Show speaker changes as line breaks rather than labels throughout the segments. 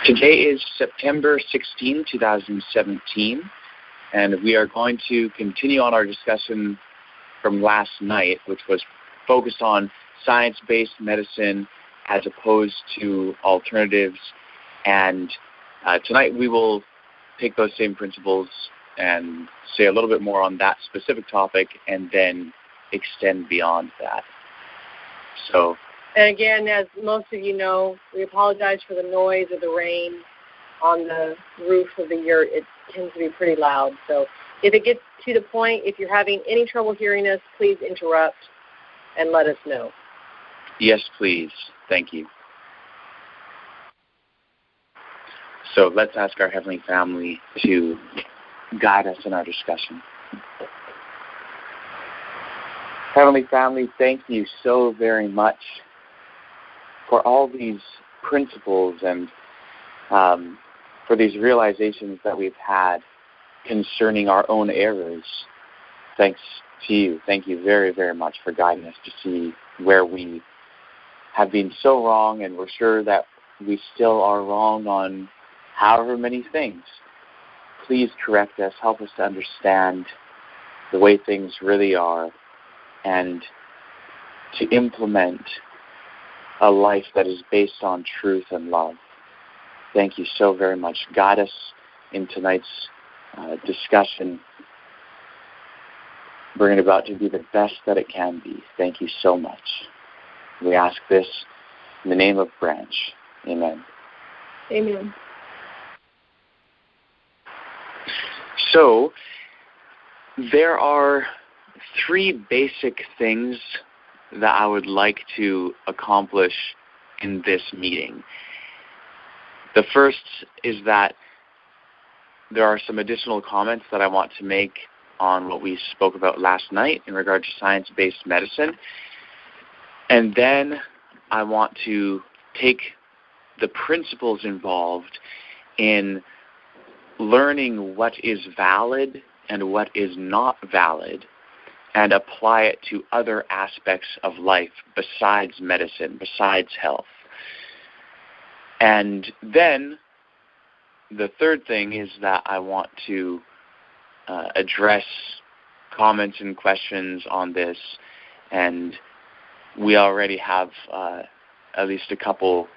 Today is September 16, 2017, and we are going to continue on our discussion from last night, which was focused on science-based medicine as opposed to alternatives. And tonight we will take those same principles and say a little bit more on that specific topic and then extend beyond that. So.
And again, as most of you know, we apologize for the noise of the rain on the roof of the yurt. It tends to be pretty loud. So if it gets to the point, if you're having any trouble hearing us, please interrupt and let us know.
Yes, please. Thank you. So let's ask our Heavenly Family to guide us in our discussion. Heavenly Family, thank you so very much for all these principles and for these realizations that we've had concerning our own errors. Thanks to you. Thank you very, very much for guiding us to see where we have been so wrong, and we're sure that we still are wrong on however many things. Please correct us, help us to understand the way things really are, and to implement a life that is based on truth and love. Thank you so very much. Guide us in tonight's discussion. Bring it about to be the best that it can be. Thank you so much. We ask this in the name of Branch. Amen.
Amen.
So, there are three basic things that I would like to accomplish in this meeting. The first is that there are some additional comments that I want to make on what we spoke about last night in regard to science-based medicine. And then I want to take the principles involved in learning what is valid and what is not valid, and apply it to other aspects of life besides medicine, besides health. And then the third thing is that I want to address comments and questions on this, and we already have at least a couple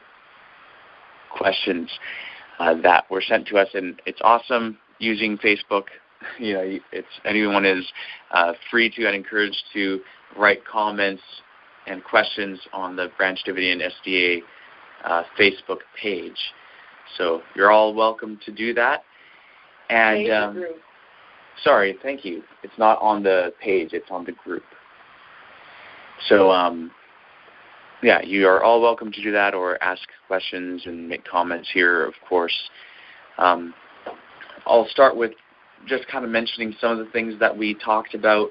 questions that were sent to us, and it's awesome using Facebook. You know, anyone is free to and encouraged to write comments and questions on the Branch Davidian SDA Facebook page. So you're all welcome to do that. And sorry, thank you. It's not on the page; it's on the group. So yeah, you are all welcome to do that, or ask questions and make comments here. Of course, I'll start with just kind of mentioning some of the things that we talked about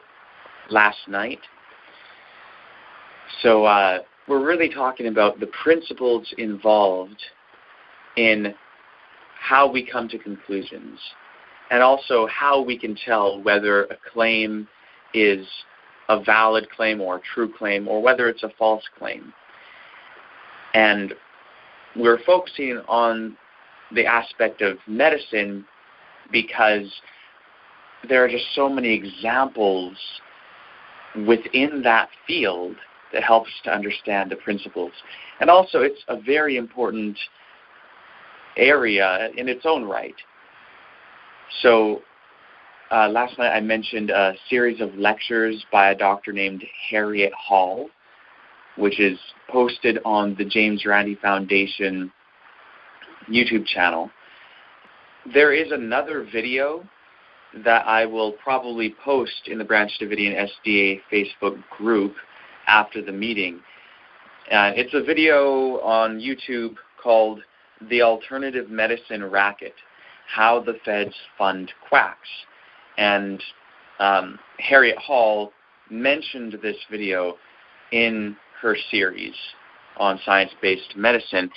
last night. So we're really talking about the principles involved in how we come to conclusions, and also how we can tell whether a claim is a valid claim or a true claim, or whether it's a false claim. And we're focusing on the aspect of medicine because there are just so many examples within that field that helps to understand the principles. And also, it's a very important area in its own right. So last night I mentioned a series of lectures by a doctor named Harriet Hall, which is posted on the James Randi Foundation YouTube channel. There is another video that I will probably post in the Branch Davidian SDA Facebook group after the meeting. It's a video on YouTube called The Alternative Medicine Racket, How the Feds Fund Quacks. And Harriet Hall mentioned this video in her series on science-based medicine.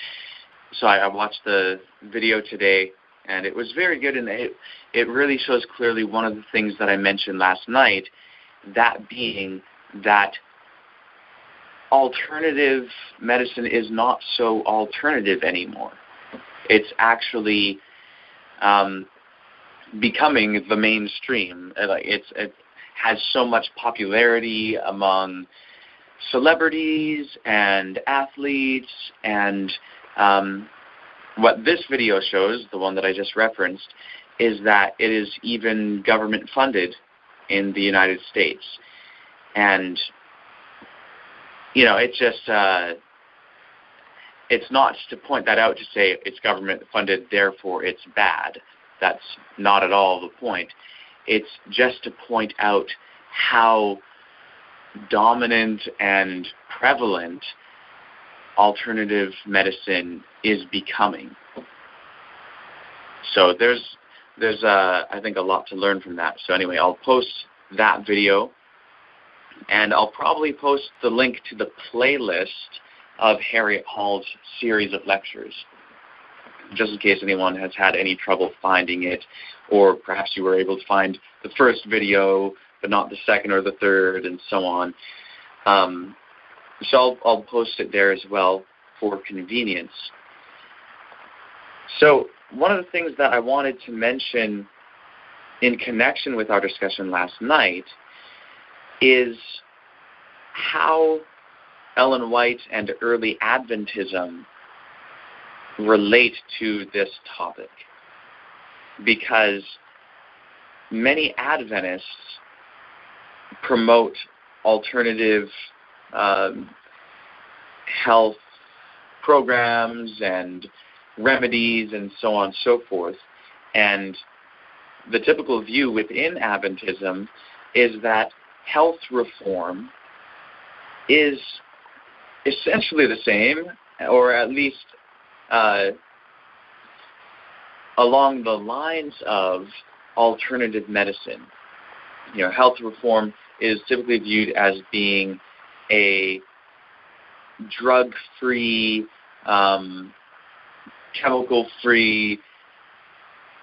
So I watched the video today, and it was very good, and it really shows clearly one of the things that I mentioned last night, that being that alternative medicine is not so alternative anymore. It's actually becoming the mainstream. It has so much popularity among celebrities and athletes, and what this video shows, the one that I just referenced, is that it is even government funded in the United States. And, it's just, it's not just to point that out to say it's government funded, therefore it's bad. That's not at all the point. It's just to point out how dominant and prevalent alternative medicine is becoming. So there's I think a lot to learn from that. So anyway, I'll post that video, and I'll probably post the link to the playlist of Harriet Hall's series of lectures, just in case anyone has had any trouble finding it, or perhaps you were able to find the first video but not the second or the third, and so on. So I'll post it there as well for convenience. So one of the things that I wanted to mention in connection with our discussion last night is how Ellen White and early Adventism relate to this topic, because many Adventists promote alternative health programs and remedies and so on and so forth. And the typical view within Adventism is that health reform is essentially the same, or at least along the lines of alternative medicine. Health reform is typically viewed as being a drug-free, chemical-free,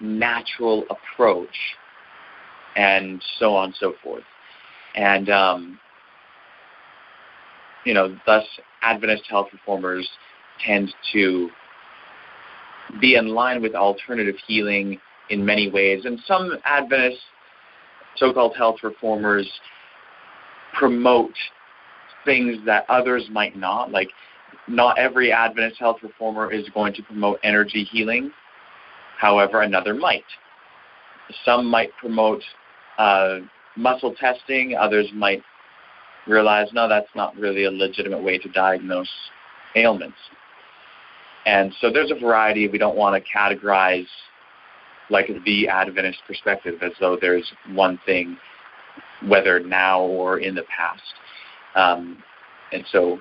natural approach, and so on and so forth. And, thus Adventist health reformers tend to be in line with alternative healing in many ways. And some Adventist so-called health reformers promote things that others might not. Like, not every Adventist health reformer is going to promote energy healing. However, another might. Some might promote muscle testing. Others might realize, no, that's not really a legitimate way to diagnose ailments. And so there's a variety. We don't want to categorize like the Adventist perspective as though there's one thing, whether now or in the past. And so,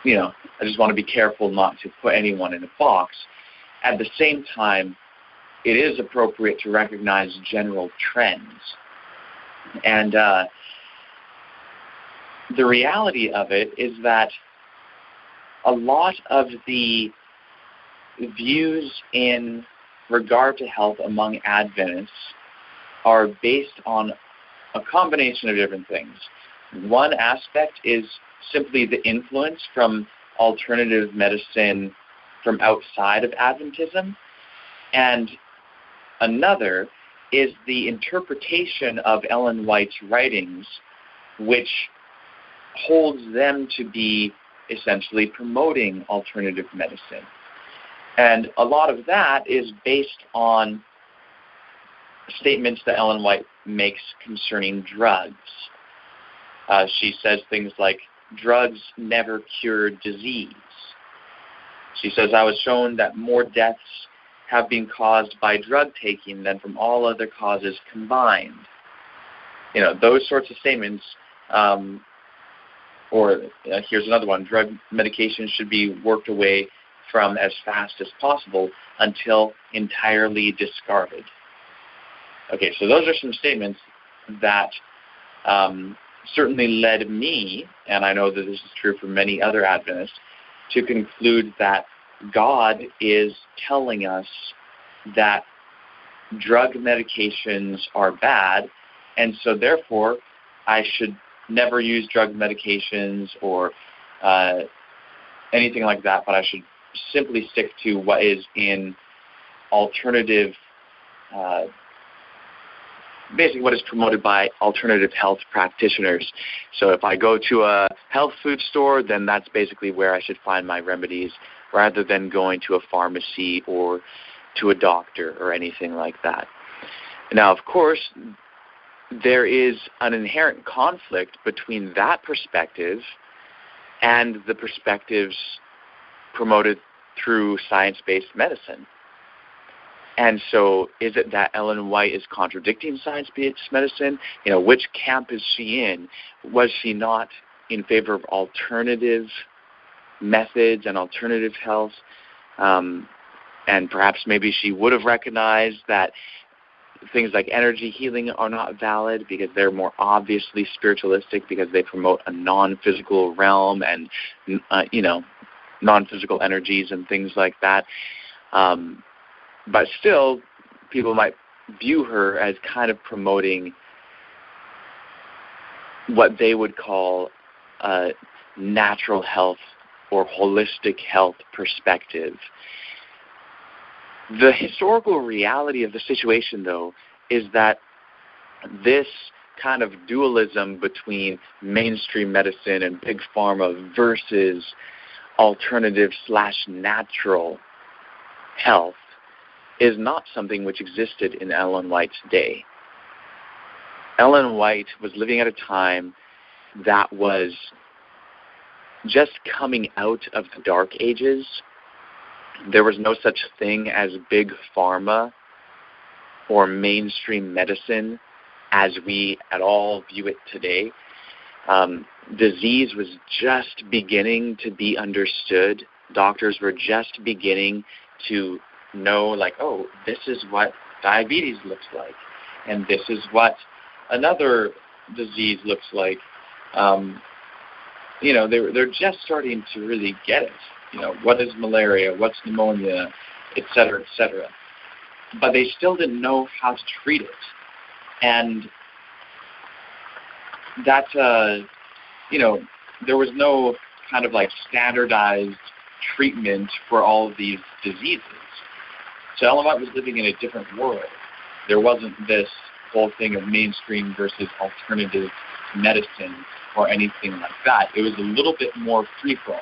I just want to be careful not to put anyone in a box. At the same time, it is appropriate to recognize general trends. And the reality of it is that a lot of the views in regard to health among Adventists are based on a combination of different things. One aspect is simply the influence from alternative medicine from outside of Adventism, and another is the interpretation of Ellen White's writings, which holds them to be essentially promoting alternative medicine. And a lot of that is based on statements that Ellen White makes concerning drugs. She says things like, drugs never cure disease. She says, I was shown that more deaths have been caused by drug taking than from all other causes combined. Those sorts of statements. Here's another one, drug medication should be worked away from as fast as possible until entirely discarded. Okay, so those are some statements that certainly led me, and I know that this is true for many other Adventists, to conclude that God is telling us that drug medications are bad, and so therefore I should never use drug medications or anything like that, but I should simply stick to what is in alternative, basically what is promoted by alternative health practitioners. So if I go to a health food store, then that's basically where I should find my remedies, rather than going to a pharmacy or to a doctor or anything like that. Now, of course, there is an inherent conflict between that perspective and the perspectives promoted through science-based medicine. And so is it that Ellen White is contradicting science-based medicine? Which camp is she in? Was she not in favor of alternative methods and alternative health? And perhaps maybe she would have recognized that things like energy healing are not valid because they're more obviously spiritualistic, because they promote a non-physical realm and, non-physical energies and things like that. But still, people might view her as kind of promoting what they would call a natural health or holistic health perspective. The historical reality of the situation, though, is that this kind of dualism between mainstream medicine and big pharma versus alternative/natural health is not something which existed in Ellen White's day. Ellen White was living at a time that was just coming out of the Dark Ages. There was no such thing as big pharma or mainstream medicine as we at all view it today. Disease was just beginning to be understood. Doctors were just beginning to know, this is what diabetes looks like, and this is what another disease looks like. They're just starting to really get it. What is malaria, what's pneumonia, etcetera, etcetera. But they still didn't know how to treat it. And that, there was no kind of standardized treatment for all of these diseases. So Ellen White was living in a different world. There wasn't this whole thing of mainstream versus alternative medicine or anything like that. It was a little bit more free-for-all.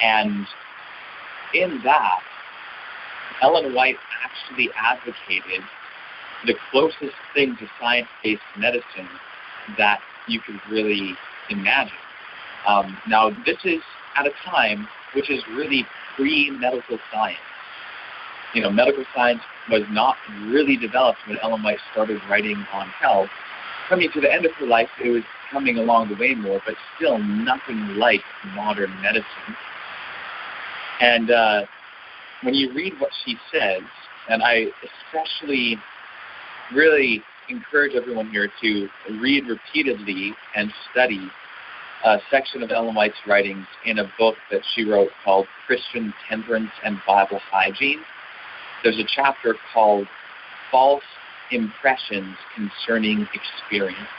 And in that, Ellen White actually advocated the closest thing to science-based medicine that you could really imagine. Now, this is at a time which is really pre-medical science. Medical science was not really developed when Ellen White started writing on health. Coming to the end of her life, it was coming along the way more, but still nothing like modern medicine. And when you read what she says, and I especially really encourage everyone here to read repeatedly and study a section of Ellen White's writings in a book that she wrote called Christian Temperance and Bible Hygiene. There's a chapter called False Impressions Concerning Experience.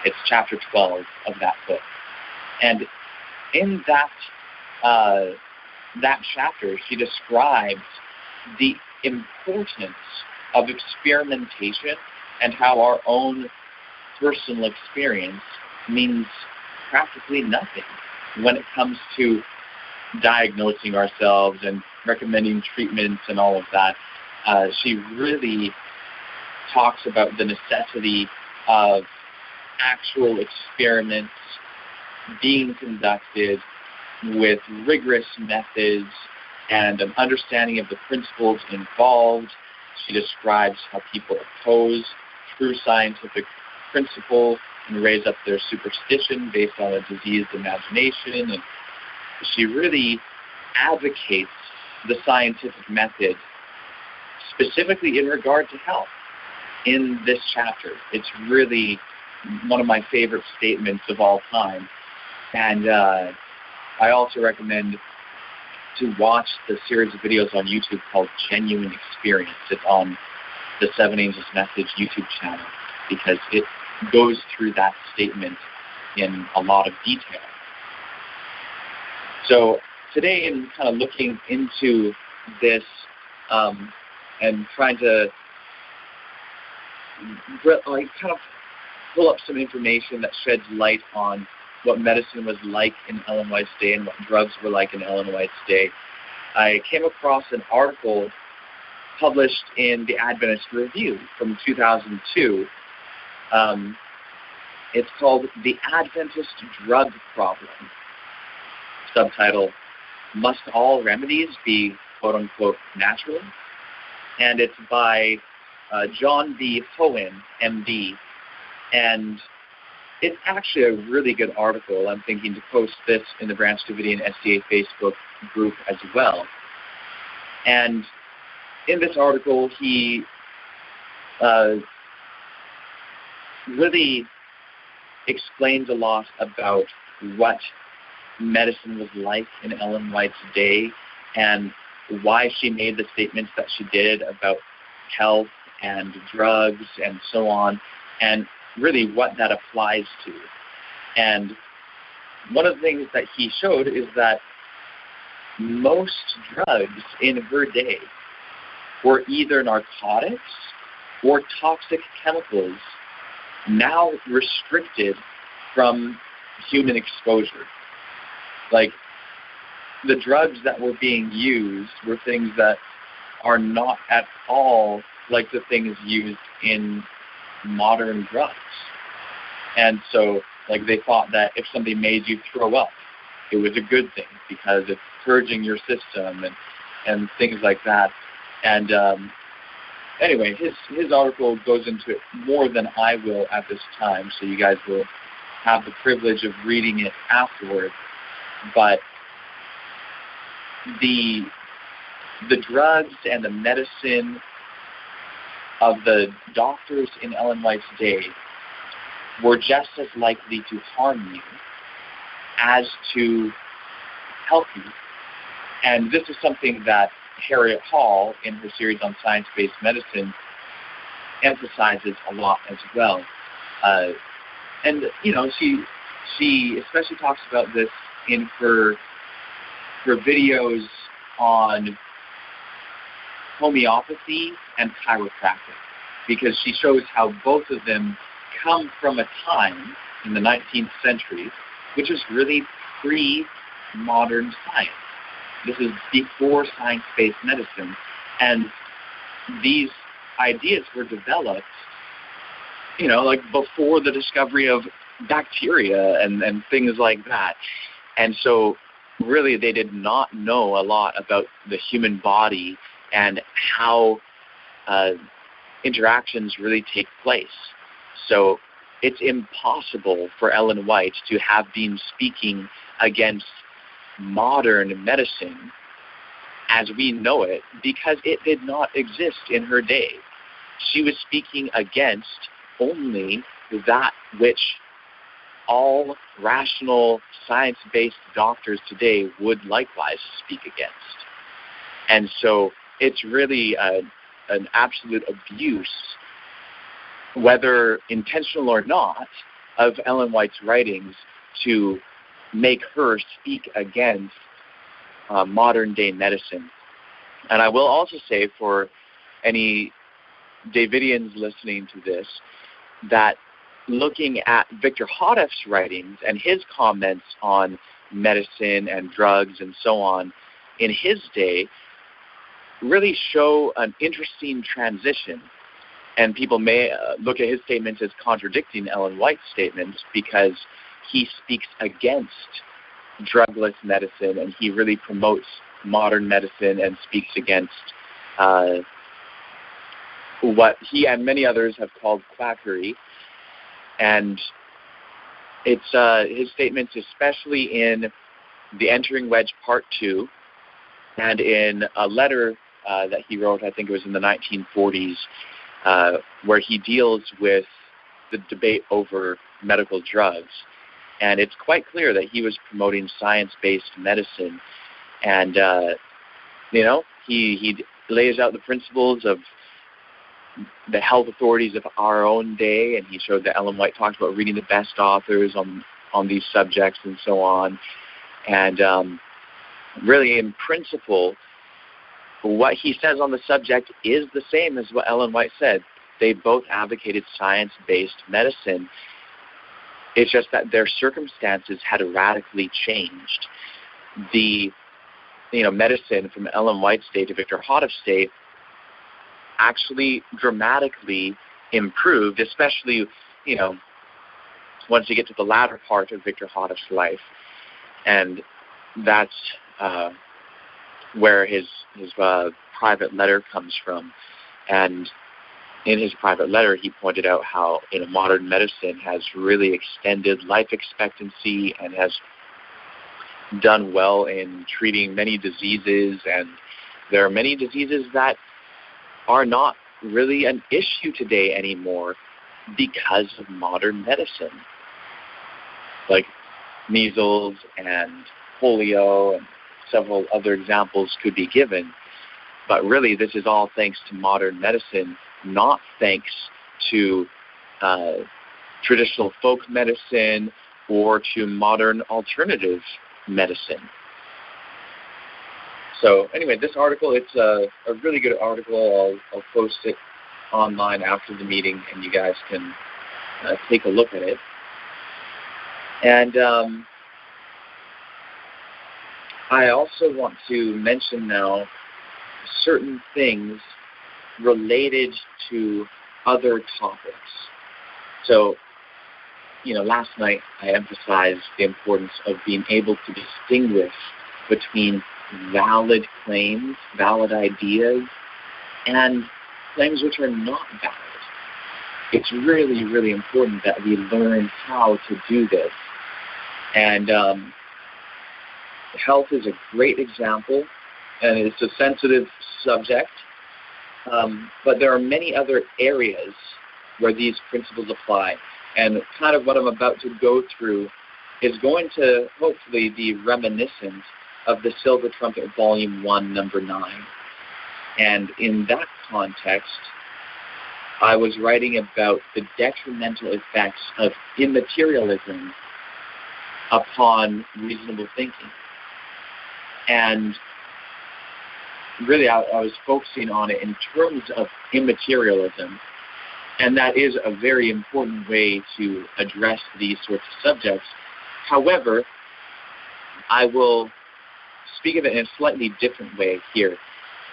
It's chapter 12 of that book. And in that chapter, she describes the importance of experimentation and how our own personal experience means practically nothing when it comes to diagnosing ourselves and recommending treatments and all of that. She really talks about the necessity of actual experiments being conducted with rigorous methods and an understanding of the principles involved. She describes how people oppose true scientific principle and raise up their superstition based on a diseased imagination. And she really advocates the scientific method specifically in regard to health in this chapter. It's really one of my favorite statements of all time. And I also recommend to watch the series of videos on YouTube called Genuine Experience. It's on the Seven Angels Message YouTube channel because it goes through that statement in a lot of detail. So today, in kind of looking into this and trying to kind of pull up some information that sheds light on what medicine was like in Ellen White's day and what drugs were like in Ellen White's day, I came across an article published in the Adventist Review from 2002. It's called The Adventist Drug Problem. Subtitle, Must All Remedies Be Quote-Unquote Natural? And it's by John B. Hohen, MD. And it's actually a really good article. I'm thinking to post this in the Branch Davidian SDA Facebook group as well. And in this article, he really explains a lot about what medicine was like in Ellen White's day and why she made the statements that she did about health and drugs and so on, and really what that applies to. And one of the things that he showed is that most drugs in her day were either narcotics or toxic chemicals now restricted from human exposure. Like, the drugs that were being used were things that are not at all like the things used in modern drugs. And so, like, they thought that if something made you throw up, it was a good thing because it's purging your system and things like that. And anyway, his article goes into it more than I will at this time, so you guys will have the privilege of reading it afterward. But the drugs and the medicine of the doctors in Ellen White's day were just as likely to harm you as to help you. And this is something that Harriet Hall, in her series on science-based medicine, emphasizes a lot as well. And, you know, she especially talks about this in her videos on homeopathy and chiropractic, because she shows how both of them come from a time in the 19th century which is really pre-modern science. This is before science-based medicine, and these ideas were developed, you know, like before the discovery of bacteria and things like that. And so really they did not know a lot about the human body and how interactions really take place. So it's impossible for Ellen White to have been speaking against modern medicine as we know it, because it did not exist in her day. She was speaking against only that which all rational, science-based doctors today would likewise speak against. And so it's really an absolute abuse, whether intentional or not, of Ellen White's writings to make her speak against modern-day medicine. And I will also say, for any Davidians listening to this, that looking at Victor Hadeff's writings and his comments on medicine and drugs and so on in his day really show an interesting transition. And people may look at his statements as contradicting Ellen White's statements, because he speaks against drugless medicine, and he really promotes modern medicine and speaks against what he and many others have called quackery. And it's his statements, especially in The Entering Wedge Part 2, and in a letter that he wrote, I think it was in the 1940s, where he deals with the debate over medical drugs. And it's quite clear that he was promoting science-based medicine. And, you know, he lays out the principles of the health authorities of our own day, and he showed that Ellen White talked about reading the best authors on these subjects and so on. And really in principle, what he says on the subject is the same as what Ellen White said. They both advocated science-based medicine. It's just that their circumstances had radically changed. The medicine from Ellen White's day to Victor Hoddef's day actually dramatically improved, especially, once you get to the latter part of Victor Hoddef's life. And that's where his private letter comes from. And in his private letter, he pointed out how modern medicine has really extended life expectancy and has done well in treating many diseases. And there are many diseases that are not really an issue today anymore because of modern medicine, like measles and polio, and several other examples could be given. But really, this is all thanks to modern medicine, not thanks to traditional folk medicine or to modern alternative medicine. So anyway, this article, it's a really good article. I'll post it online after the meeting, and you guys can take a look at it. And I also want to mention now certain things related to other topics. So, last night I emphasized the importance of being able to distinguish between valid claims, valid ideas, and claims which are not valid. It's really, really important that we learn how to do this. And health is a great example, and it's a sensitive subject, but there are many other areas where these principles apply. And kind of what I'm about to go through is going to hopefully be reminiscent of the Silver Trumpet Volume 1, Number 9. And in that context, I was writing about the detrimental effects of immaterialism upon reasonable thinking. And really, I was focusing on it in terms of immaterialism, and that is a very important way to address these sorts of subjects. However, I will speak of it in a slightly different way here,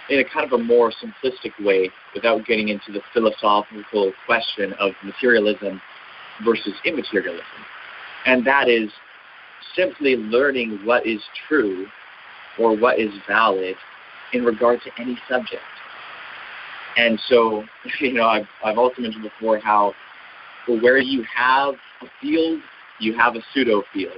in a kind of a more simplistic way, without getting into the philosophical question of materialism versus immaterialism. And that is simply learning what is true or what is valid in regard to any subject. And so, I've also mentioned before how where you have a field, you have a pseudo-field.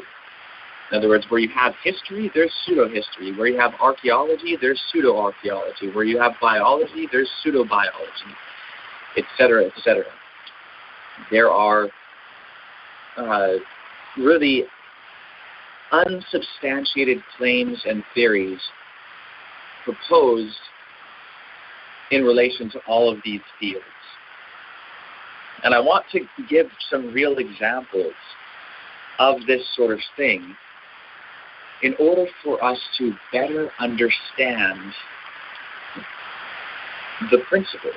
In other words, where you have history, there's pseudo-history. Where you have archaeology, there's pseudo-archaeology. Where you have biology, there's pseudo-biology, etcetera, etcetera. There are really unsubstantiated claims and theories proposed in relation to all of these fields. And I want to give some real examples of this sort of thing in order for us to better understand the principles.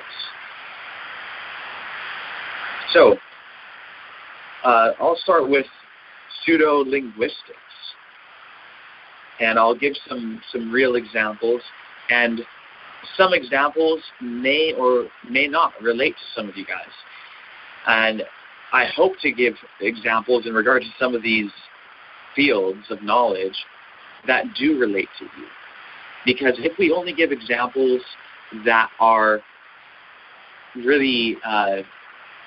So, I'll start with pseudo-linguistics. And I'll give some real examples, and some examples may or may not relate to some of you guys. And I hope to give examples in regard to some of these fields of knowledge that do relate to you. Because if we only give examples that are really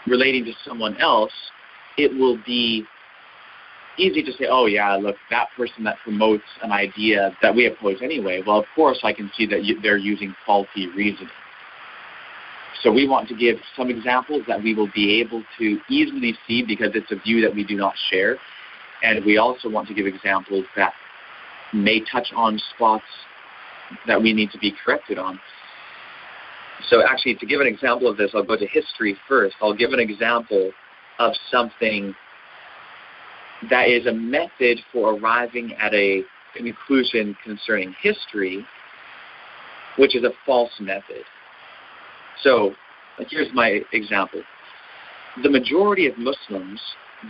relating to someone else, it will be easy to say, oh yeah, look, that person that promotes an idea that we oppose anyway, well, of course I can see that they're using faulty reasoning. So we want to give some examples that we will be able to easily see because it's a view that we do not share. And we also want to give examples that may touch on spots that we need to be corrected on. So actually, to give an example of this, I'll go to history first. I'll give an example of something that is a method for arriving at a conclusion concerning history, which is a false method. So here's my example. The majority of Muslims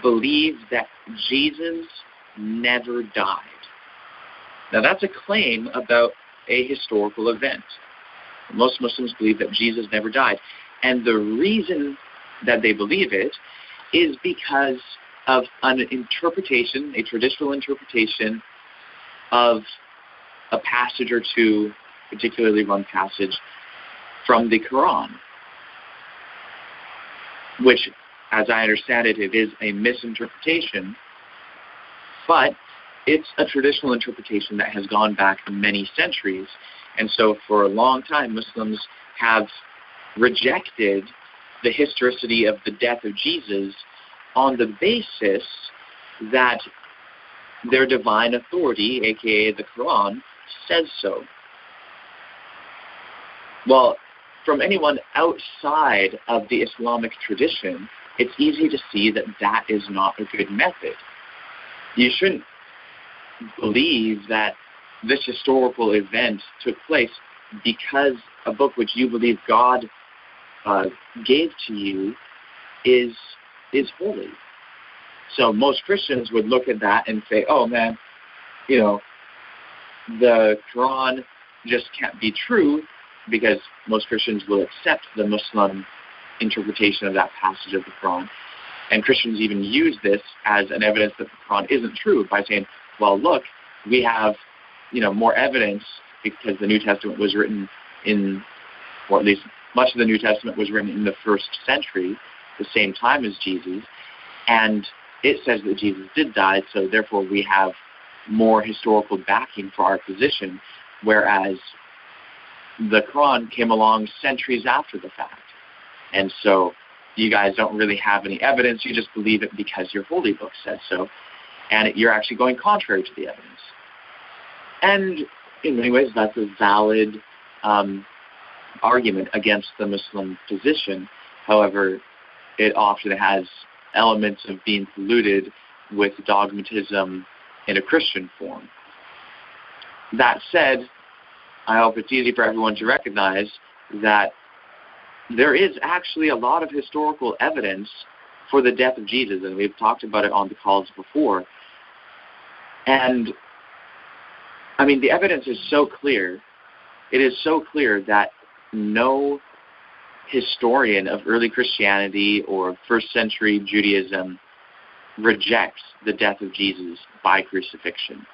believe that Jesus never died. Now that's a claim about a historical event. Most Muslims believe that Jesus never died. And the reason that they believe it is because of an interpretation, a traditional interpretation of a passage or two, particularly one passage from the Quran, which, as I understand it, it is a misinterpretation, but it's a traditional interpretation that has gone back many centuries. And so for a long time, Muslims have rejected the historicity of the death of Jesus on the basis that their divine authority, aka the Quran, says so. Well, from anyone outside of the Islamic tradition, it's easy to see that that is not a good method. You shouldn't believe that this historical event took place because a book which you believe God gave to you is holy. So most Christians would look at that and say, oh man, the Quran just can't be true, because most Christians will accept the Muslim interpretation of that passage of the Quran. And Christians even use this as an evidence that the Quran isn't true by saying, well, look, we have, more evidence because the New Testament was written or at least much of the New Testament was written in the 1st century, the same time as Jesus, and it says that Jesus did die, so therefore we have more historical backing for our position, whereas the Quran came along centuries after the fact. And so you guys don't really have any evidence, you just believe it because your holy book says so, and you're actually going contrary to the evidence. And in many ways, that's a valid argument against the Muslim position. However, it often has elements of being polluted with dogmatism in a Christian form. That said, I hope it's easy for everyone to recognize that there is actually a lot of historical evidence for the death of Jesus, and we've talked about it on the calls before. And the evidence is so clear. It is so clear that no historian of early Christianity or 1st century Judaism rejects the death of Jesus by crucifixion.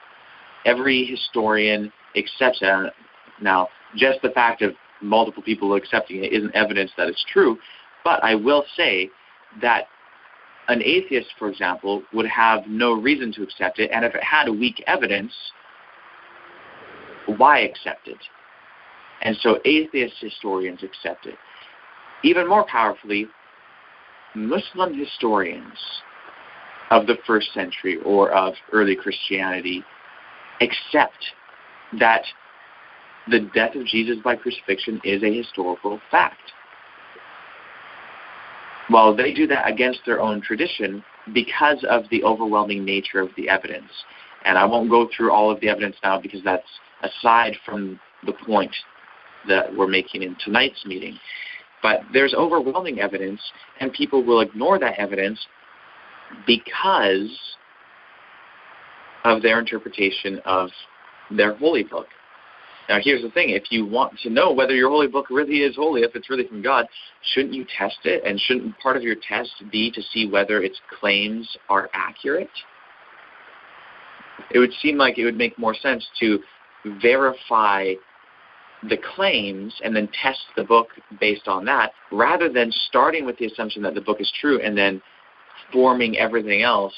Every historian accepts it. Now, just the fact of multiple people accepting it isn't evidence that it's true, but I will say that an atheist, for example, would have no reason to accept it, and if it had weak evidence, why accept it? And so atheist historians accept it. Even more powerfully, Muslim historians of the 1st century or of early Christianity accept that the death of Jesus by crucifixion is a historical fact. Well, they do that against their own tradition because of the overwhelming nature of the evidence. And I won't go through all of the evidence now because that's aside from the point that we're making in tonight's meeting. But there's overwhelming evidence, and people will ignore that evidence because of their interpretation of their holy book. Now, here's the thing. If you want to know whether your holy book really is holy, if it's really from God, shouldn't you test it? And shouldn't part of your test be to see whether its claims are accurate? It would seem like it would make more sense to verify the claims and then test the book based on that, rather than starting with the assumption that the book is true and then forming everything else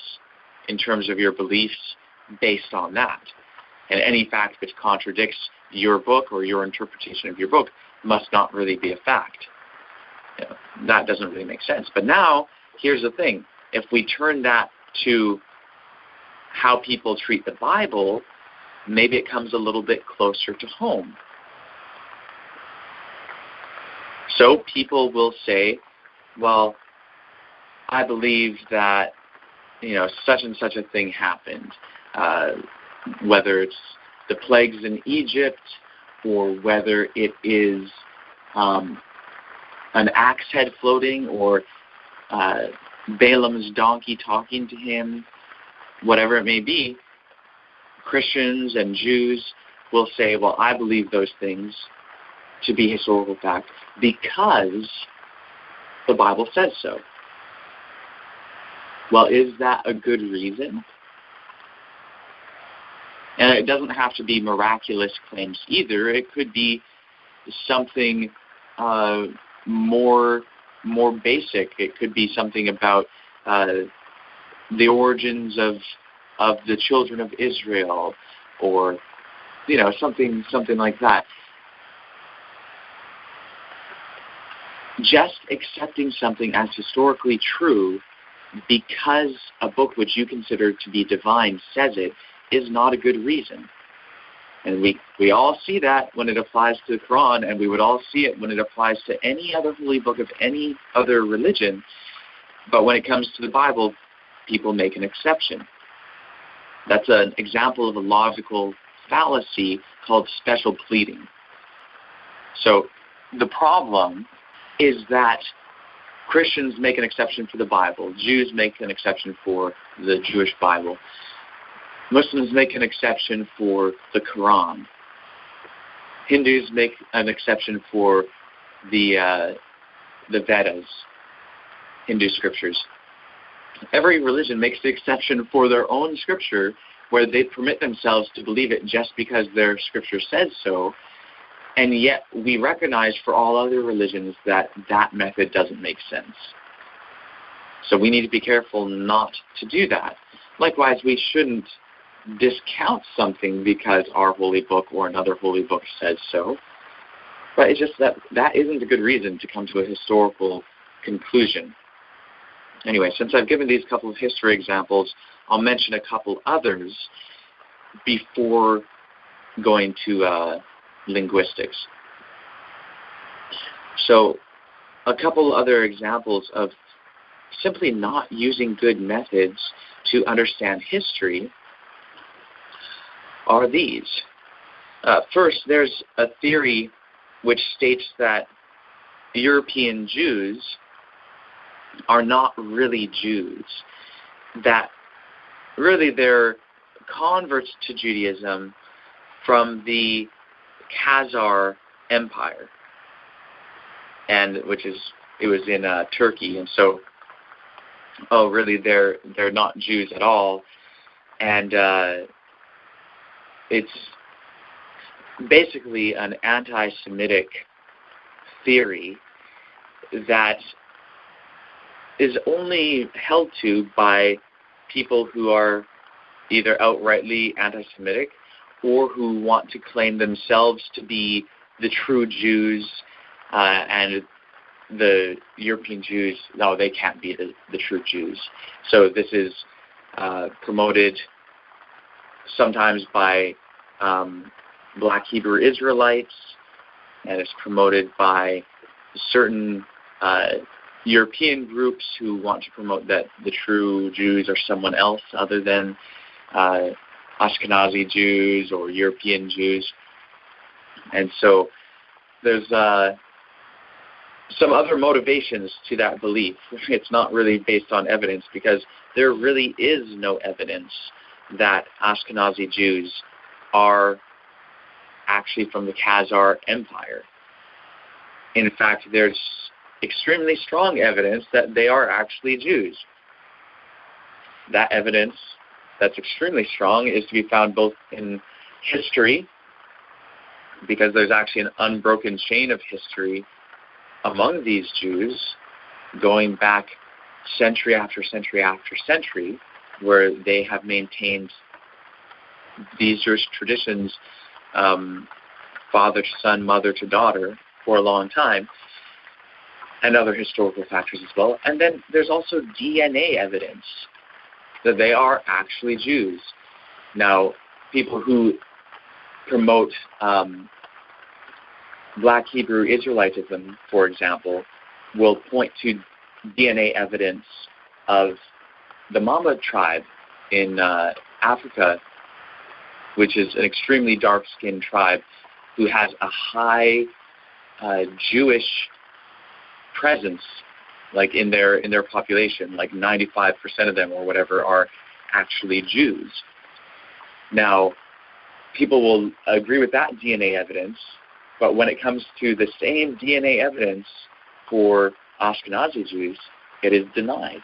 in terms of your beliefs based on that. And any fact which contradicts your book or your interpretation of your book must not really be a fact. That doesn't really make sense. But now, here's the thing. If we turn that to how people treat the Bible, maybe it comes a little bit closer to home. So people will say, well, I believe that, such and such a thing happened. whether it's the plagues in Egypt or whether it is an axe head floating or Balaam's donkey talking to him, whatever it may be, Christians and Jews will say, well, I believe those things to be historical fact because the Bible says so. Well, is that a good reason? And it doesn't have to be miraculous claims either. It could be something more basic. It could be something about the origins of the children of Israel, or something like that. Just accepting something as historically true because a book which you consider to be divine says it is not a good reason. And we all see that when it applies to the Quran, and we would all see it when it applies to any other holy book of any other religion. But when it comes to the Bible, people make an exception. That's an example of a logical fallacy called special pleading. So the problem is that Christians make an exception for the Bible. Jews make an exception for the Jewish Bible. Muslims make an exception for the Quran. Hindus make an exception for the Vedas, Hindu scriptures. Every religion makes the exception for their own scripture, where they permit themselves to believe it just because their scripture says so, and yet we recognize for all other religions that that method doesn't make sense. So we need to be careful not to do that. Likewise, we shouldn't discount something because our holy book or another holy book says so. But it's just that isn't a good reason to come to a historical conclusion. Anyway, since I've given these couple of history examples, I'll mention a couple others before going to linguistics. So a couple other examples of simply not using good methods to understand history are these. First, there's a theory which states that European Jews are not really Jews, that really they're converts to Judaism from the Khazar Empire, and it was in Turkey, and so really they're not Jews at all, and it's basically an anti-Semitic theory that is only held to by people who are either outrightly anti-Semitic or who want to claim themselves to be the true Jews, and the European Jews, no, they can't be the true Jews. So this is promoted sometimes by Black Hebrew Israelites, and it's promoted by certain European groups who want to promote that the true Jews are someone else other than Ashkenazi Jews or European Jews. And so there's some other motivations to that belief. It's not really based on evidence, because there really is no evidence that Ashkenazi Jews are actually from the Khazar Empire. In fact, there's extremely strong evidence that they are actually Jews. That evidence that's extremely strong is to be found both in history, because there's actually an unbroken chain of history among these Jews going back century after century after century, where they have maintained these Jewish traditions, father to son, mother to daughter, for a long time, and other historical factors as well. And then there's also DNA evidence that they are actually Jews. Now, people who promote Black Hebrew Israelitism, for example, will point to DNA evidence of the Mama tribe in Africa, which is an extremely dark-skinned tribe who has a high Jewish presence, like in their population, like 95% of them or whatever are actually Jews. Now, people will agree with that DNA evidence, but when it comes to the same DNA evidence for Ashkenazi Jews, it is denied.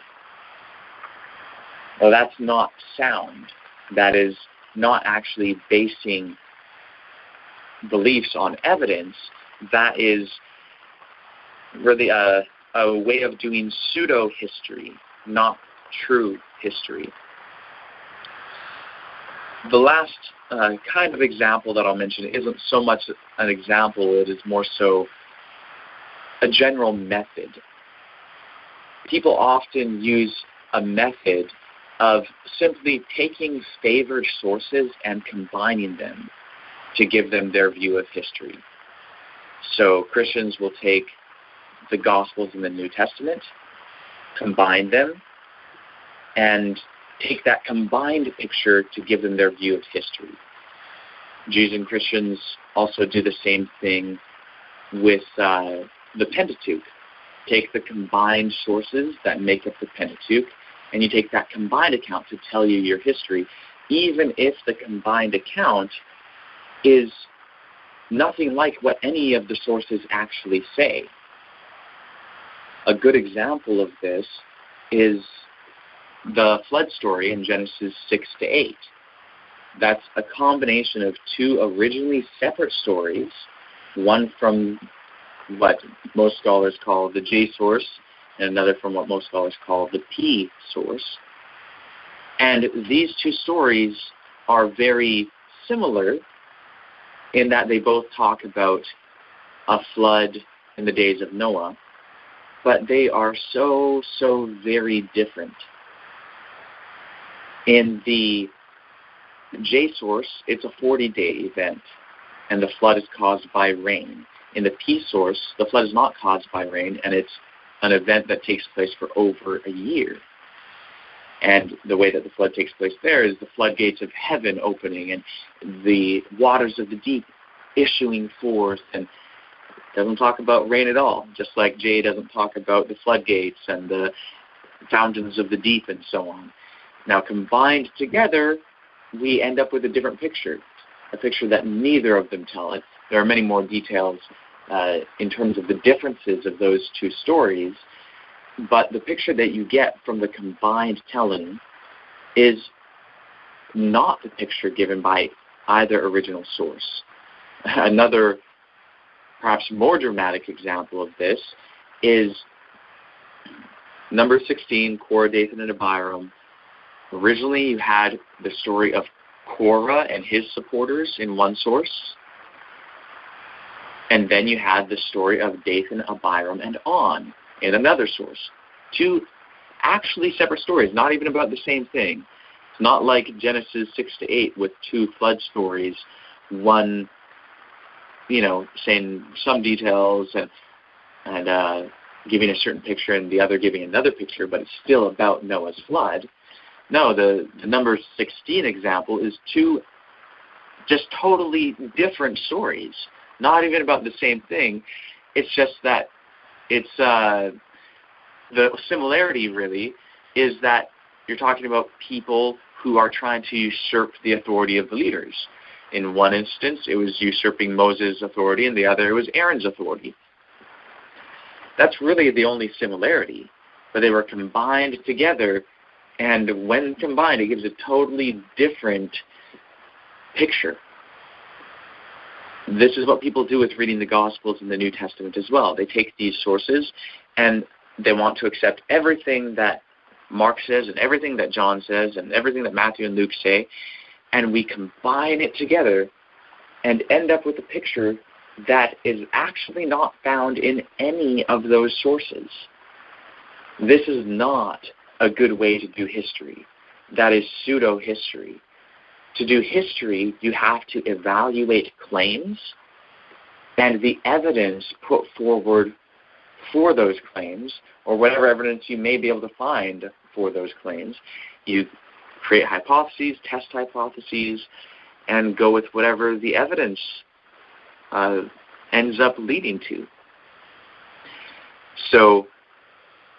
Well, that's not sound. That is not actually basing beliefs on evidence. That is really a way of doing pseudo-history, not true history. The last kind of example that I'll mention isn't so much an example, it is more so a general method. People often use a method of simply taking favored sources and combining them to give them their view of history. So Christians will take the Gospels in the New Testament, combine them, and take that combined picture to give them their view of history. Jews and Christians also do the same thing with the Pentateuch. Take the combined sources that make up the Pentateuch, and you take that combined account to tell you your history, even if the combined account is nothing like what any of the sources actually say. A good example of this is the flood story in Genesis 6-8. That's a combination of two originally separate stories, one from what most scholars call the J source, and another from what most scholars call the P source. And these two stories are very similar in that they both talk about a flood in the days of Noah, but they are so very different. In the J source, it's a 40-day event, and the flood is caused by rain. In the P source, the flood is not caused by rain, and it's an event that takes place for over a year. And the way that the flood takes place there is the floodgates of heaven opening and the waters of the deep issuing forth, and it doesn't talk about rain at all, just like J doesn't talk about the floodgates and the fountains of the deep and so on. Now, combined together, we end up with a different picture, a picture that neither of them tell it. There are many more details in terms of the differences of those two stories, but the picture that you get from the combined telling is not the picture given by either original source. Another, perhaps more dramatic example of this is number 16, Korah, Dathan, and Abiram. Originally, you had the story of Korah and his supporters in one source, and then you had the story of Dathan, Abiram, and On in another source. Two actually separate stories, not even about the same thing. It's not like Genesis 6-8 with two flood stories, one, saying some details and giving a certain picture and the other giving another picture, but it's still about Noah's flood. No, the number 16 example is two just totally different stories, not even about the same thing. It's just that it's the similarity really is that you're talking about people who are trying to usurp the authority of the leaders. In one instance, it was usurping Moses' authority, and the other it was Aaron's authority. That's really the only similarity, but they were combined together, and when combined, it gives a totally different picture. This is what people do with reading the Gospels in the New Testament as well. They take these sources, and they want to accept everything that Mark says, and everything that John says, and everything that Matthew and Luke say, and we combine it together and end up with a picture that is actually not found in any of those sources. This is not a good way to do history. That is pseudo-history. To do history, you have to evaluate claims and the evidence put forward for those claims, or whatever evidence you may be able to find for those claims. You create hypotheses, test hypotheses, and go with whatever the evidence ends up leading to. So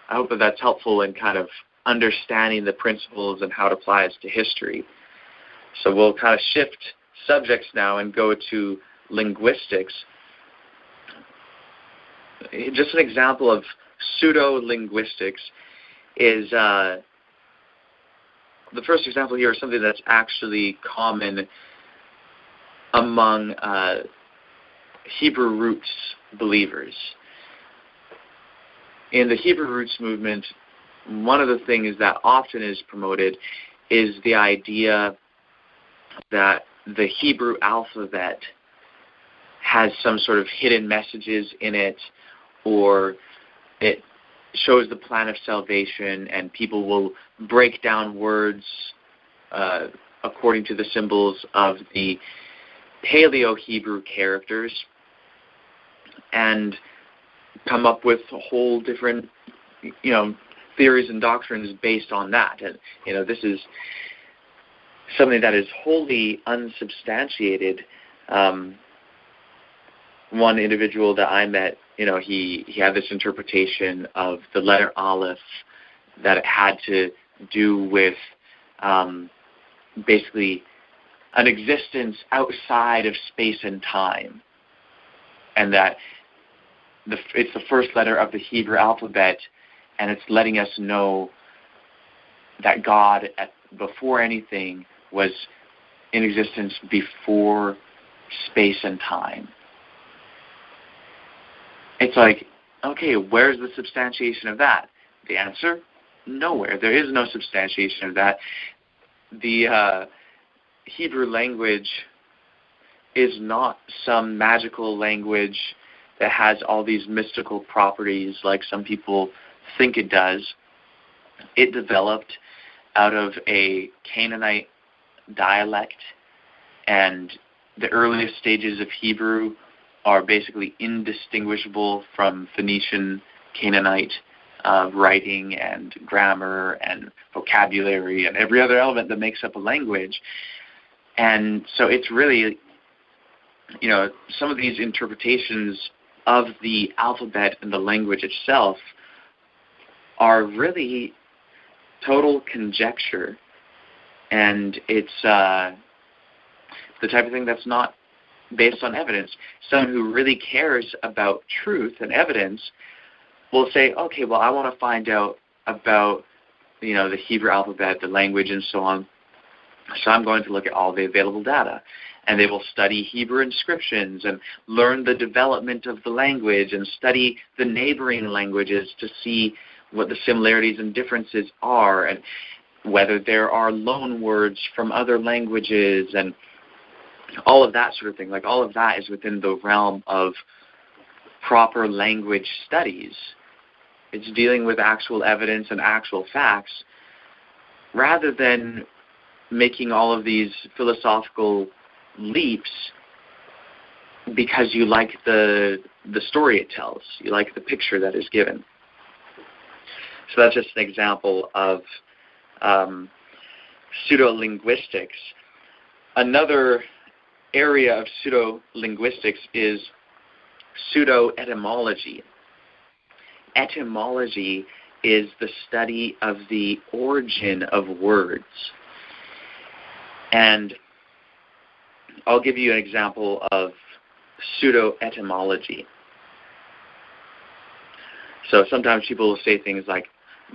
I hope that that's helpful in kind of understanding the principles and how it applies to history. So we'll kind of shift subjects now and go to linguistics. Just an example of pseudo-linguistics is the first example here is something that's actually common among Hebrew roots believers. In the Hebrew roots movement, one of the things that often is promoted is the idea that the Hebrew alphabet has some sort of hidden messages in it, or it shows the plan of salvation, and people will break down words according to the symbols of the Paleo-Hebrew characters and come up with a whole different, theories and doctrines based on that. And, this is something that is wholly unsubstantiated. One individual that I met, he had this interpretation of the letter Aleph that it had to do with basically an existence outside of space and time, and that it's the first letter of the Hebrew alphabet, and it's letting us know that God, before anything, was in existence before space and time. It's like, okay, where's the substantiation of that? The answer? Nowhere. There is no substantiation of that. The Hebrew language is not some magical language that has all these mystical properties like some people think it does. It developed out of a Canaanite dialect, and the earliest stages of Hebrew are basically indistinguishable from Phoenician, Canaanite writing and grammar and vocabulary and every other element that makes up a language. And so it's really, some of these interpretations of the alphabet and the language itself are really total conjecture, and it's the type of thing that's not based on evidence. Someone who really cares about truth and evidence will say, okay, well, I want to find out about, the Hebrew alphabet, the language, and so on. So I'm going to look at all the available data. And they will study Hebrew inscriptions and learn the development of the language and study the neighboring languages to see what the similarities and differences are and whether there are loan words from other languages and all of that sort of thing. Like, all of that is within the realm of proper language studies. It's dealing with actual evidence and actual facts rather than making all of these philosophical leaps because you like the story it tells. You like the picture that is given. So that's just an example of pseudo-linguistics. Another area of pseudo-linguistics is pseudo-etymology. Etymology is the study of the origin of words. And I'll give you an example of pseudo-etymology. So sometimes people will say things like,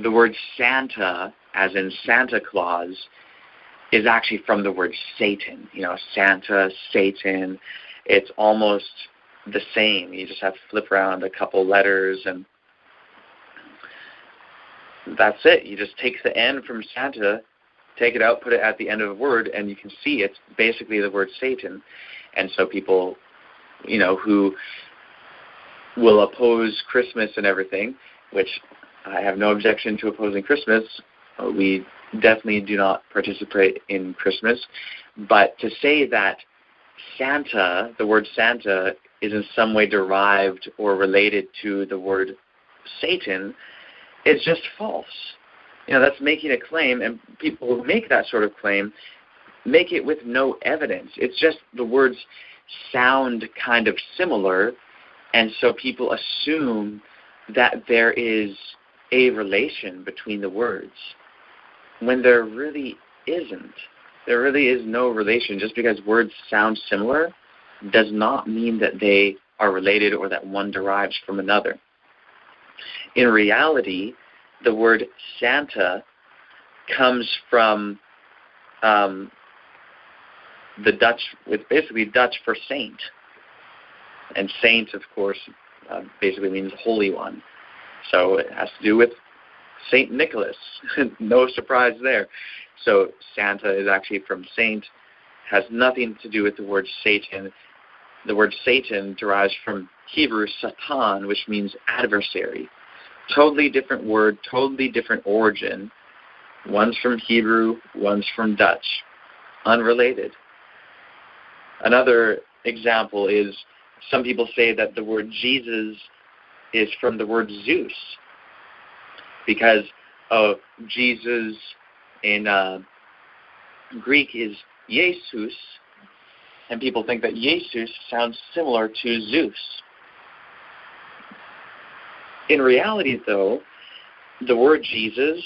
the word Santa, as in Santa Claus, is actually from the word Satan. Santa, Satan, it's almost the same. You just have to flip around a couple letters and that's it. You just take the N from Santa, take it out, put it at the end of a word, and you can see it's basically the word Satan. And so people, who will oppose Christmas and everything, which I have no objection to opposing Christmas. We definitely do not participate in Christmas. But to say that Santa, the word Santa, is in some way derived or related to the word Satan is just false. That's making a claim, and people who make that sort of claim make it with no evidence. It's just the words sound kind of similar, and so people assume that there is a relation between the words, when there really isn't. There really is no relation. Just because words sound similar does not mean that they are related or that one derives from another. In reality, the word Santa comes from the Dutch, with basically Dutch for saint. And saint, of course, basically means holy one. So it has to do with Saint Nicholas. No surprise there. So Santa is actually from saint, has nothing to do with the word Satan. The word Satan derives from Hebrew Satan, which means adversary. Totally different word, totally different origin. One's from Hebrew, one's from Dutch. Unrelated. Another example is some people say that the word Jesus is from the word Zeus, because Jesus in Greek is Jesus, and people think that Jesus sounds similar to Zeus. In reality, though, the word Jesus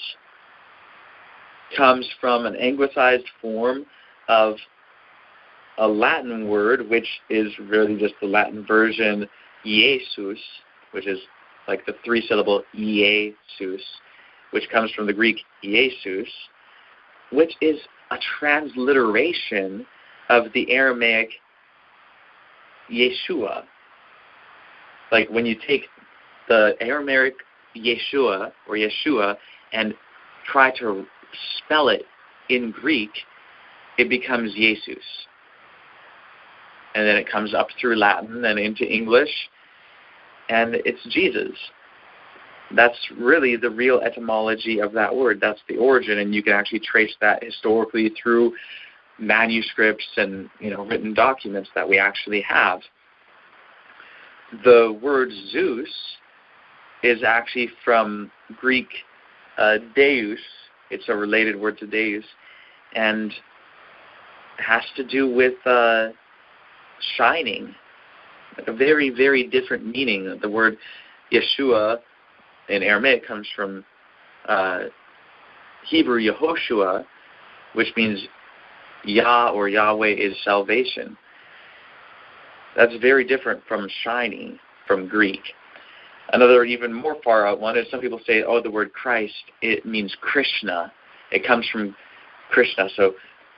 comes from an anglicized form of a Latin word, which is really just the Latin version Jesus, which is like the three-syllable Jesus, which comes from the Greek Jesus, which is a transliteration of the Aramaic Yeshua. Like when you take the Aramaic Yeshua or Yeshua and try to spell it in Greek, it becomes Jesus. And then it comes up through Latin and into English, and it's Jesus. That's really the real etymology of that word. That's the origin, and you can actually trace that historically through manuscripts and written documents that we actually have. The word Zeus is actually from Greek deus. It's a related word to deus, and has to do with shining. A very, very different meaning. The word Yeshua in Aramaic comes from Hebrew Yehoshua, which means Yah or Yahweh is salvation. That's very different from shining from Greek. Another even more far out one is some people say, the word Christ, it means Krishna. It comes from Krishna. So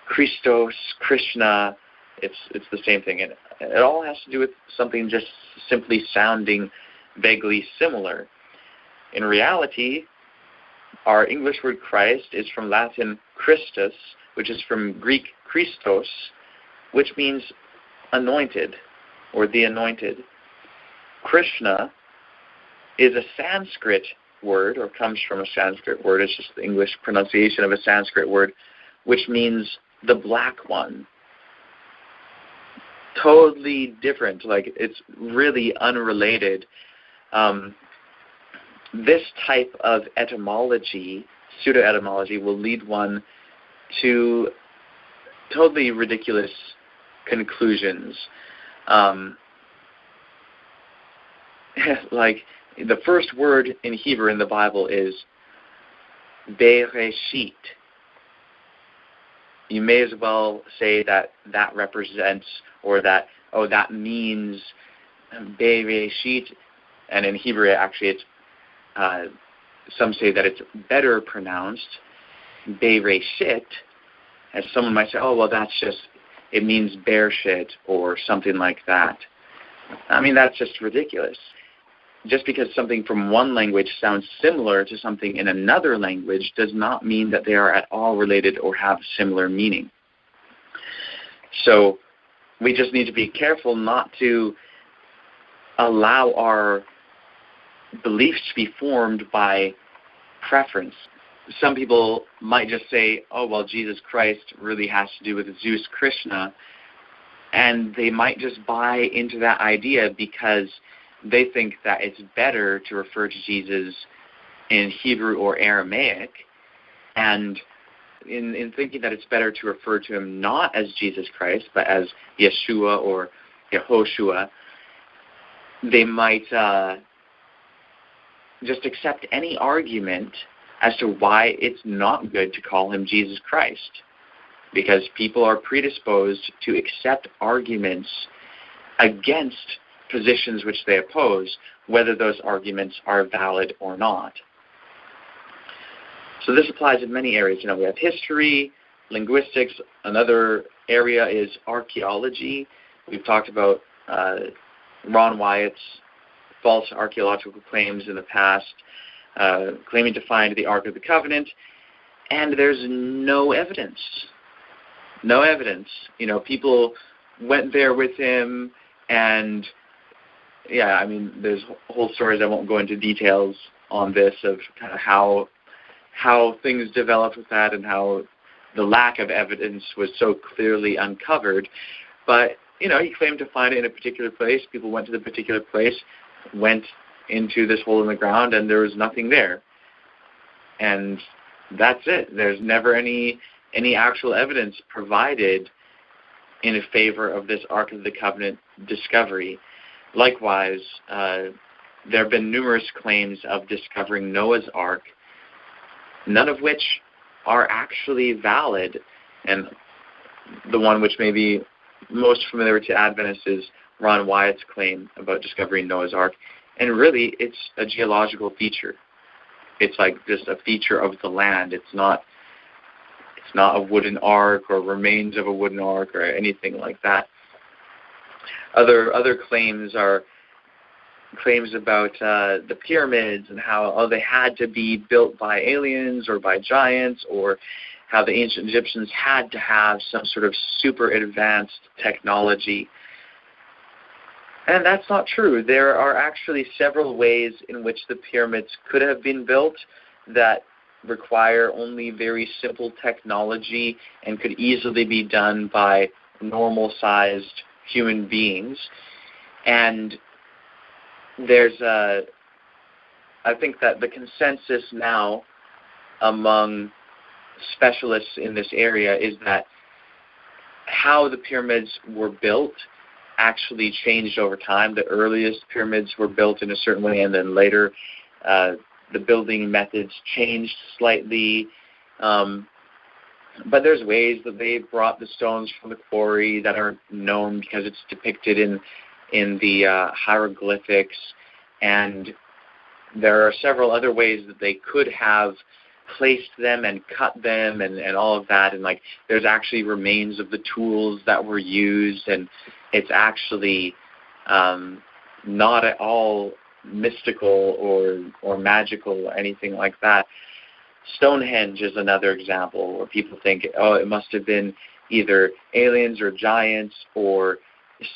Christos, Krishna, it's the same thing. And it all has to do with something just simply sounding vaguely similar. In reality, our English word Christ is from Latin Christus, which is from Greek Christos, which means anointed or the anointed. Krishna is a Sanskrit word, or comes from a Sanskrit word. It's just the English pronunciation of a Sanskrit word, which means the black one. Totally different. Like, it's really unrelated. This type of etymology, pseudo-etymology, will lead one to totally ridiculous conclusions. Like, the first word in Hebrew in the Bible is Bereshit. You may as well say that represents, or that means Bereshit. And in Hebrew, actually, it's some say that it's better pronounced Bereshit. And someone might say, it means Bereshit or something like that. I mean, that's just ridiculous. Just because something from one language sounds similar to something in another language does not mean that they are at all related or have similar meaning. So we just need to be careful not to allow our beliefs to be formed by preference. Some people might just say, Jesus Christ really has to do with Zeus Krishna, and they might just buy into that idea because they think that it's better to refer to Jesus in Hebrew or Aramaic, and in thinking that it's better to refer to him not as Jesus Christ, but as Yeshua or Yehoshua, they might just accept any argument as to why it's not good to call him Jesus Christ, because people are predisposed to accept arguments against positions which they oppose, whether those arguments are valid or not. So this applies in many areas. We have history, linguistics. Another area is archaeology. We've talked about Ron Wyatt's false archaeological claims in the past, claiming to find the Ark of the Covenant, and there's no evidence. No evidence. People went there with him, and there's whole stories. I won't go into details on this of kind of how things developed with that and how the lack of evidence was so clearly uncovered. But, he claimed to find it in a particular place. People went to the particular place, went into this hole in the ground, and there was nothing there. And that's it. There's never any actual evidence provided in favor of this Ark of the Covenant discovery. Likewise, there have been numerous claims of discovering Noah's Ark, none of which are actually valid. And the one which may be most familiar to Adventists is Ron Wyatt's claim about discovering Noah's Ark. And really, it's a geological feature. It's like just a feature of the land. It's not a wooden ark or remains of a wooden ark or anything like that. Other claims are claims about the pyramids and how they had to be built by aliens or by giants, or how the ancient Egyptians had to have some sort of super advanced technology. And that's not true. There are actually several ways in which the pyramids could have been built that require only very simple technology and could easily be done by normal-sized human beings. And there's I think that the consensus now among specialists in this area is that how the pyramids were built actually changed over time. The earliest pyramids were built in a certain way, and then later the building methods changed slightly. But there's ways that they brought the stones from the quarry that are known because it's depicted in the hieroglyphics, and there are several other ways that they could have placed them and cut them and all of that, and like there's actually remains of the tools that were used, and it's actually not at all mystical or magical or anything like that. Stonehenge is another example where people think, it must have been either aliens or giants or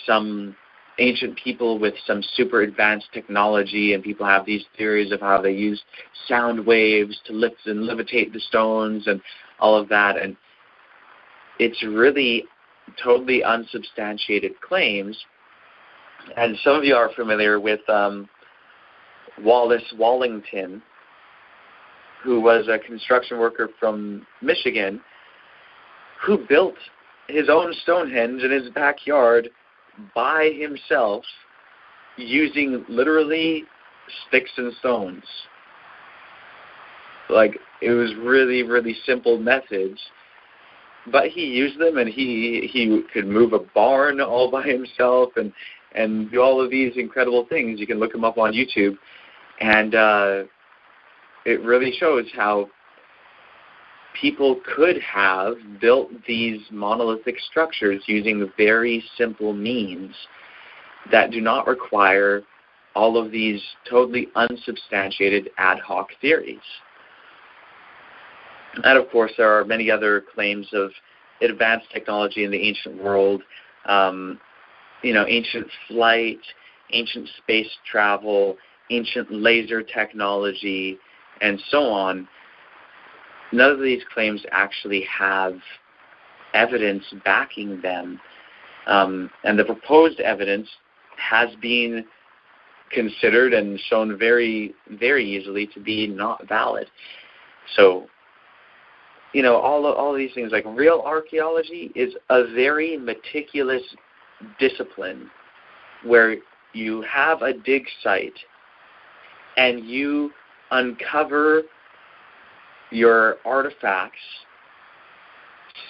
some ancient people with some super advanced technology, and people have these theories of how they used sound waves to lift and levitate the stones and all of that. And it's really totally unsubstantiated claims. And some of you are familiar with Wallace Wallington, who was a construction worker from Michigan, who built his own Stonehenge in his backyard by himself using literally sticks and stones. Like, it was really, really simple methods, but he used them, and he could move a barn all by himself and do all of these incredible things. You can look him up on YouTube, and it really shows how people could have built these monolithic structures using very simple means that do not require all of these totally unsubstantiated ad hoc theories. And of course, there are many other claims of advanced technology in the ancient world, ancient flight, ancient space travel, ancient laser technology, and so on. None of these claims actually have evidence backing them, and the proposed evidence has been considered and shown very, very easily to be not valid. So all of these things, like real archaeology is a very meticulous discipline where you have a dig site and you uncover your artifacts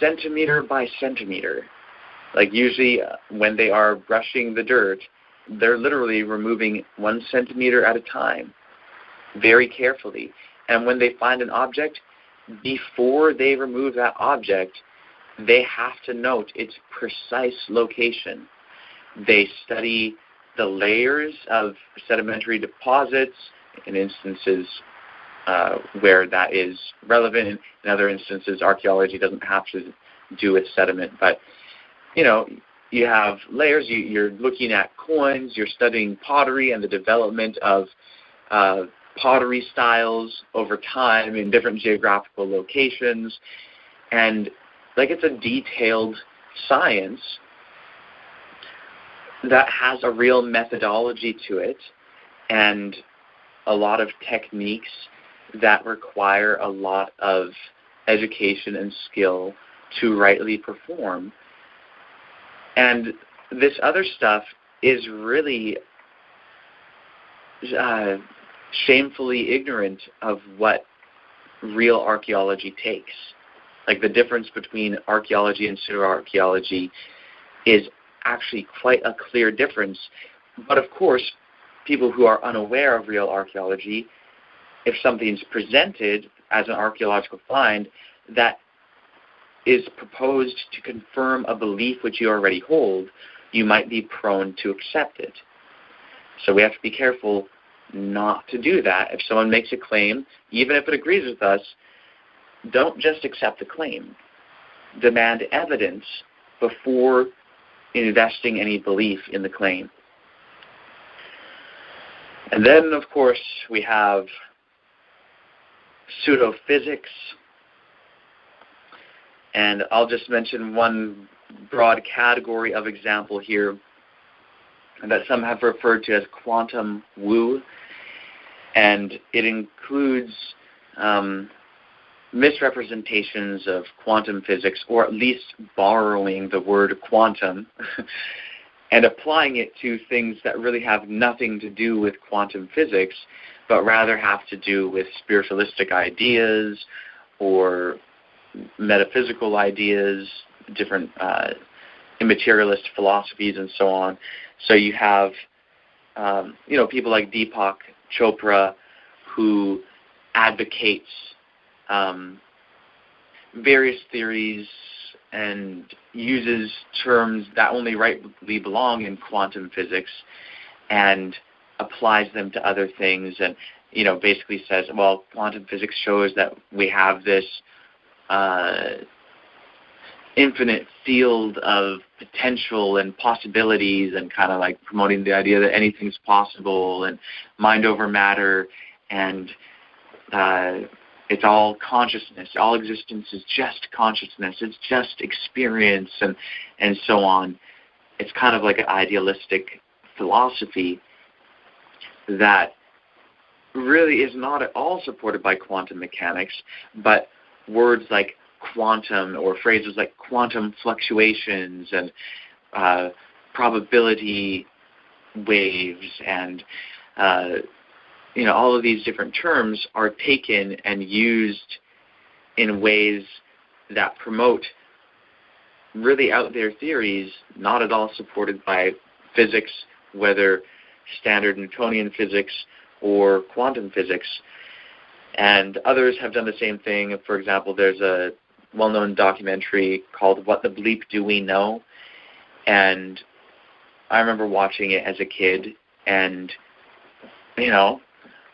centimeter by centimeter. Like usually when they are brushing the dirt, they're literally removing 1 centimeter at a time, very carefully. And when they find an object, before they remove that object, they have to note its precise location. They study the layers of sedimentary deposits in instances where that is relevant. In other instances, archaeology doesn't have to do with sediment, but you have layers. You're looking at coins. You're studying pottery and the development of pottery styles over time in different geographical locations. And it's a detailed science that has a real methodology to it and a lot of techniques that require a lot of education and skill to rightly perform. And this other stuff is really shamefully ignorant of what real archaeology takes. Like the difference between archaeology and pseudo-archaeology is actually quite a clear difference. But of course, people who are unaware of real archaeology, if something's presented as an archaeological find that is proposed to confirm a belief which you already hold, you might be prone to accept it. So we have to be careful not to do that. If someone makes a claim, even if it agrees with us, don't just accept the claim. Demand evidence before investing any belief in the claim. And then, of course, we have pseudophysics. And I'll just mention one broad category of example here that some have referred to as quantum woo. And it includes misrepresentations of quantum physics, or at least borrowing the word quantum and applying it to things that really have nothing to do with quantum physics, but rather have to do with spiritualistic ideas or metaphysical ideas, different immaterialist philosophies, and so on. So you have, people like Deepak Chopra, who advocates various theories and uses terms that only rightly belong in quantum physics and applies them to other things, and basically says, well, quantum physics shows that we have this infinite field of potential and possibilities, and kind of like promoting the idea that anything's possible and mind over matter, and it's all consciousness. All existence is just consciousness. It's just experience, and so on. It's kind of like an idealistic philosophy that really is not at all supported by quantum mechanics, but words like quantum, or phrases like quantum fluctuations and probability waves, and all of these different terms are taken and used in ways that promote really out there theories, not at all supported by physics, whether standard Newtonian physics or quantum physics. And others have done the same thing. For example, there's a well-known documentary called What the Bleep Do We Know? And I remember watching it as a kid, and,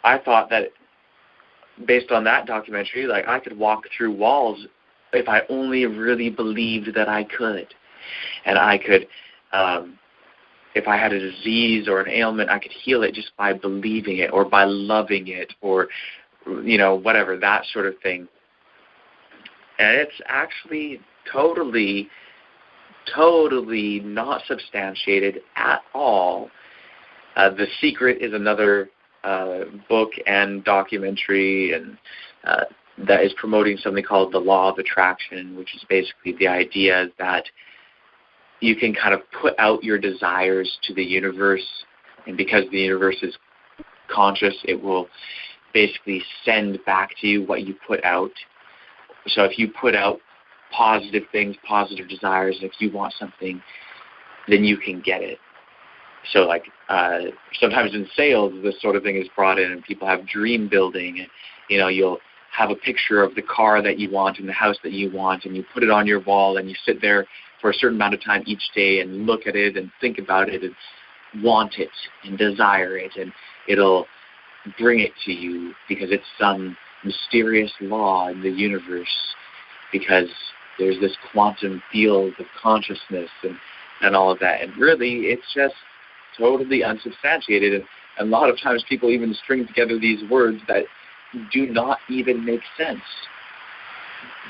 I thought that based on that documentary, like, I could walk through walls if I only really believed that I could. And I could, if I had a disease or an ailment, I could heal it just by believing it or by loving it, or, whatever, that sort of thing. And it's actually totally not substantiated at all. The Secret is another book and documentary, and that is promoting something called the law of attraction, which is basically the idea that you can kind of put out your desires to the universe, and because the universe is conscious, it will basically send back to you what you put out. So if you put out positive things, positive desires, and if you want something, then you can get it. So like sometimes in sales, this sort of thing is brought in, and people have dream building. And, you know, you'll have a picture of the car that you want and the house that you want, and you put it on your wall, and you sit there for a certain amount of time each day and look at it and think about it and want it and desire it, and it'll bring it to you because it's some mysterious law in the universe, because there's this quantum field of consciousness and all of that. And really, it's just totally unsubstantiated. And a lot of times people even string together these words that do not even make sense.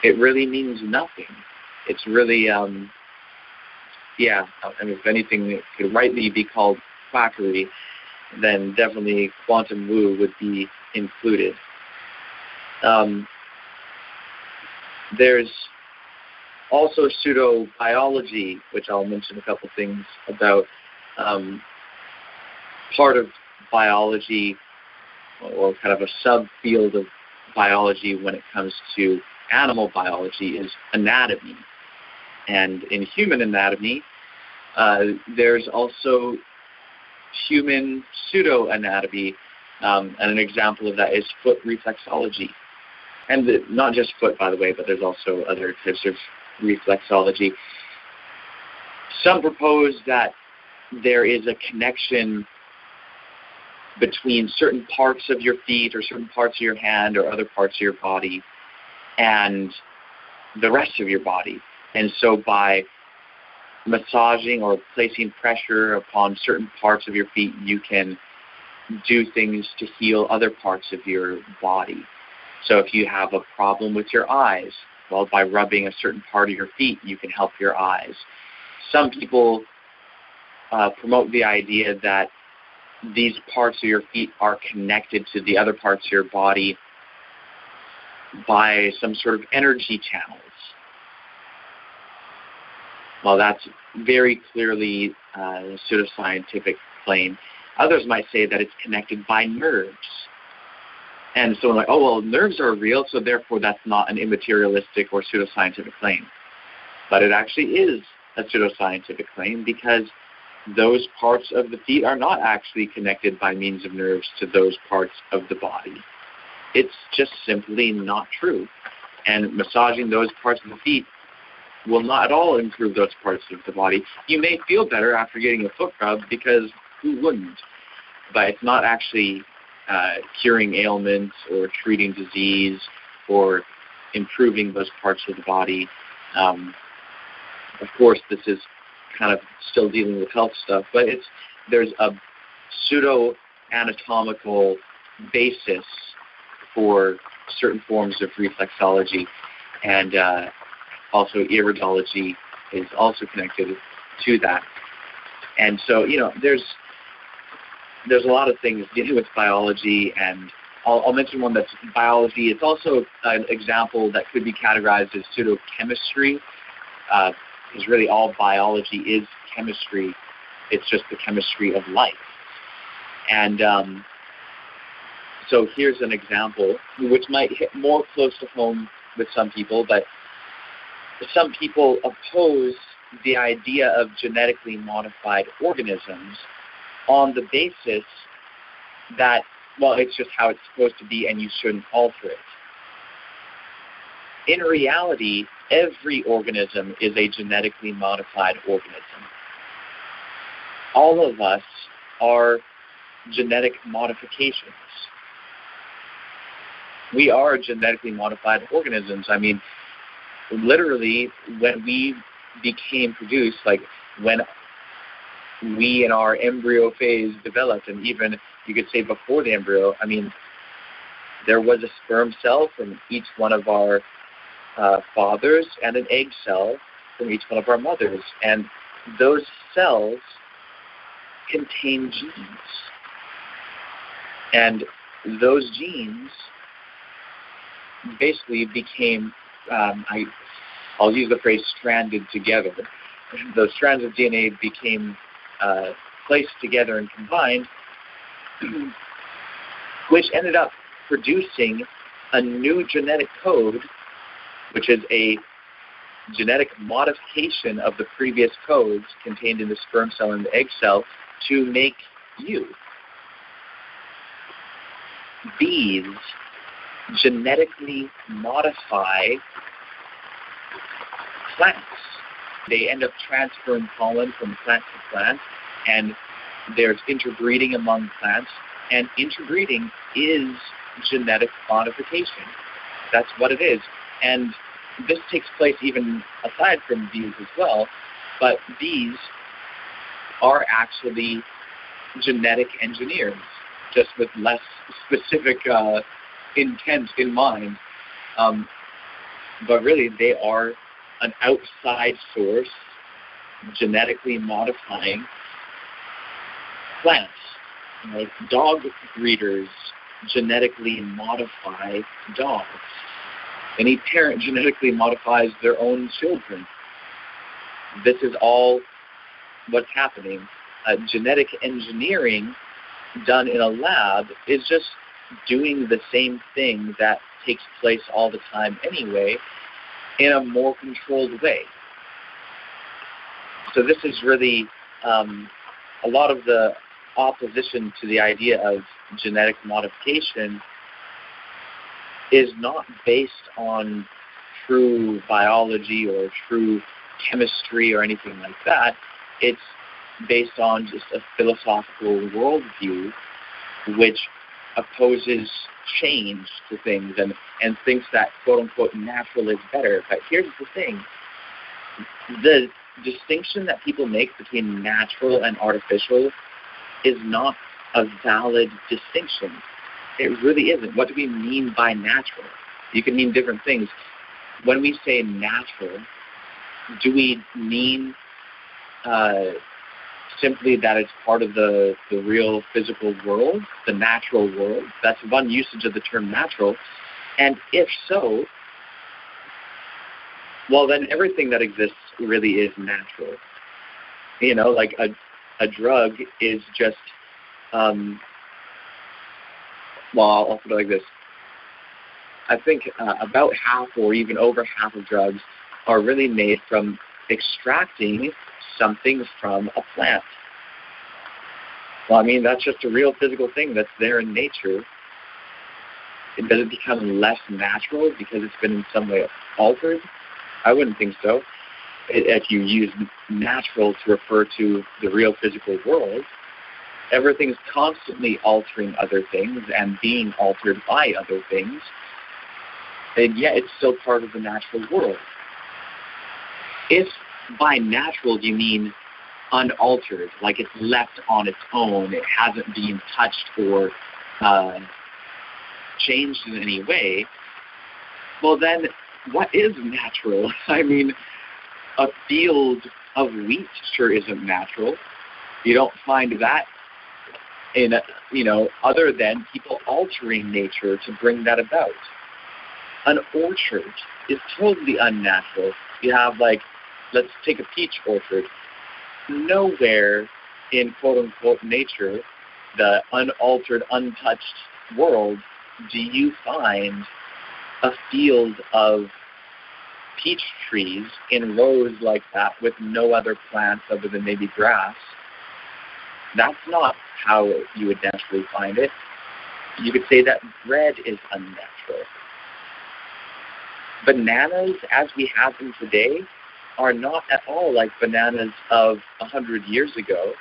It really means nothing. It's really, and if anything it could rightly be called quackery, then definitely quantum woo would be included. There's also pseudobiology, which I'll mention a couple things about. Part of biology, or kind of a subfield of biology when it comes to animal biology, is anatomy. And in human anatomy, there's also human pseudo-anatomy, and an example of that is foot reflexology. And not just foot, by the way, but there's also other types of reflexology. Some propose that there is a connection between certain parts of your feet or certain parts of your hand or other parts of your body and the rest of your body. And so by massaging or placing pressure upon certain parts of your feet, you can do things to heal other parts of your body. So if you have a problem with your eyes, well, by rubbing a certain part of your feet, you can help your eyes. Some people promote the idea that these parts of your feet are connected to the other parts of your body by some sort of energy channels. Well, that's very clearly a pseudoscientific claim. Others might say that it's connected by nerves. And so like, oh, well, nerves are real, so therefore that's not an immaterialistic or pseudoscientific claim. But it actually is a pseudoscientific claim, because those parts of the feet are not actually connected by means of nerves to those parts of the body. It's just simply not true. And massaging those parts of the feet will not at all improve those parts of the body. You may feel better after getting a foot rub, because who wouldn't? But it's not actually curing ailments or treating disease or improving those parts of the body. Of course, this is kind of still dealing with health stuff, but there's a pseudo-anatomical basis for certain forms of reflexology, and also iridology is also connected to that. And so, you know, there's a lot of things dealing with biology, and I'll mention one that's biology. It's also an example that could be categorized as pseudochemistry, because really all biology is chemistry. It's just the chemistry of life. And so here's an example which might hit more close to home with some people, but some people oppose the idea of genetically modified organisms on the basis that, well, it's just how it's supposed to be and you shouldn't alter it. In reality, every organism is a genetically modified organism. All of us are genetic modifications. We are genetically modified organisms. I mean, literally, when we became produced, like when we in our embryo phase developed, and even you could say before the embryo, I mean, there was a sperm cell from each one of our fathers and an egg cell from each one of our mothers. And those cells contain genes. And those genes basically became, I'll use the phrase stranded together. Those strands of DNA became placed together and combined, which ended up producing a new genetic code, which is a genetic modification of the previous codes contained in the sperm cell and the egg cell to make you. Bees genetically modify plants. They end up transferring pollen from plant to plant, and there's interbreeding among plants, and interbreeding is genetic modification. That's what it is. And this takes place even aside from bees as well, but bees are actually genetic engineers, just with less specific intent in mind. But really, they are an outside source genetically modifying plants. Like dog breeders genetically modify dogs. Any parent genetically modifies their own children. This is all what's happening. Genetic engineering done in a lab is just doing the same thing that takes place all the time anyway, in a more controlled way. So this is really a lot of the opposition to the idea of genetic modification is not based on true biology or true chemistry or anything like that. It's based on just a philosophical worldview which opposes change to things and thinks that quote-unquote natural is better. But here's the thing. The distinction that people make between natural and artificial is not a valid distinction. It really isn't. What do we mean by natural? You can mean different things. When we say natural, do we mean simply that it's part of the real physical world, the natural world? That's one usage of the term natural. And if so, well, then everything that exists really is natural. You know, like a drug is just, well, I'll put it like this. I think about half or even over half of drugs are really made from extracting something from a plant. Well, I mean, that's just a real physical thing that's there in nature. Does it become less natural because it's been in some way altered? I wouldn't think so. If you use natural to refer to the real physical world, everything's constantly altering other things and being altered by other things. And yet it's still part of the natural world. If by natural you mean unaltered, like it's left on its own, it hasn't been touched or changed in any way, well then, what is natural? I mean, a field of wheat sure isn't natural. You don't find that in, other than people altering nature to bring that about. An orchard is totally unnatural. You have, let's take a peach orchard. Nowhere in quote-unquote nature, the unaltered, untouched world, do you find a field of peach trees in rows like that with no other plants other than maybe grass. That's not how you would naturally find it. You could say that bread is unnatural. Bananas, as we have them today, are not at all like bananas of 100 years ago.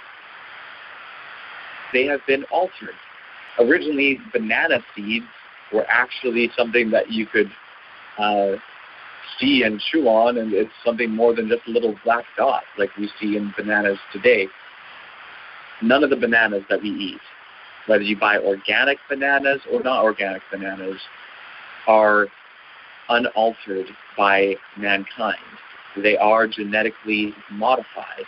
They have been altered. Originally, banana seeds were actually something that you could see and chew on, and it's something more than just a little black dot like we see in bananas today. None of the bananas that we eat, whether you buy organic bananas or not organic bananas, are unaltered by mankind. They are genetically modified.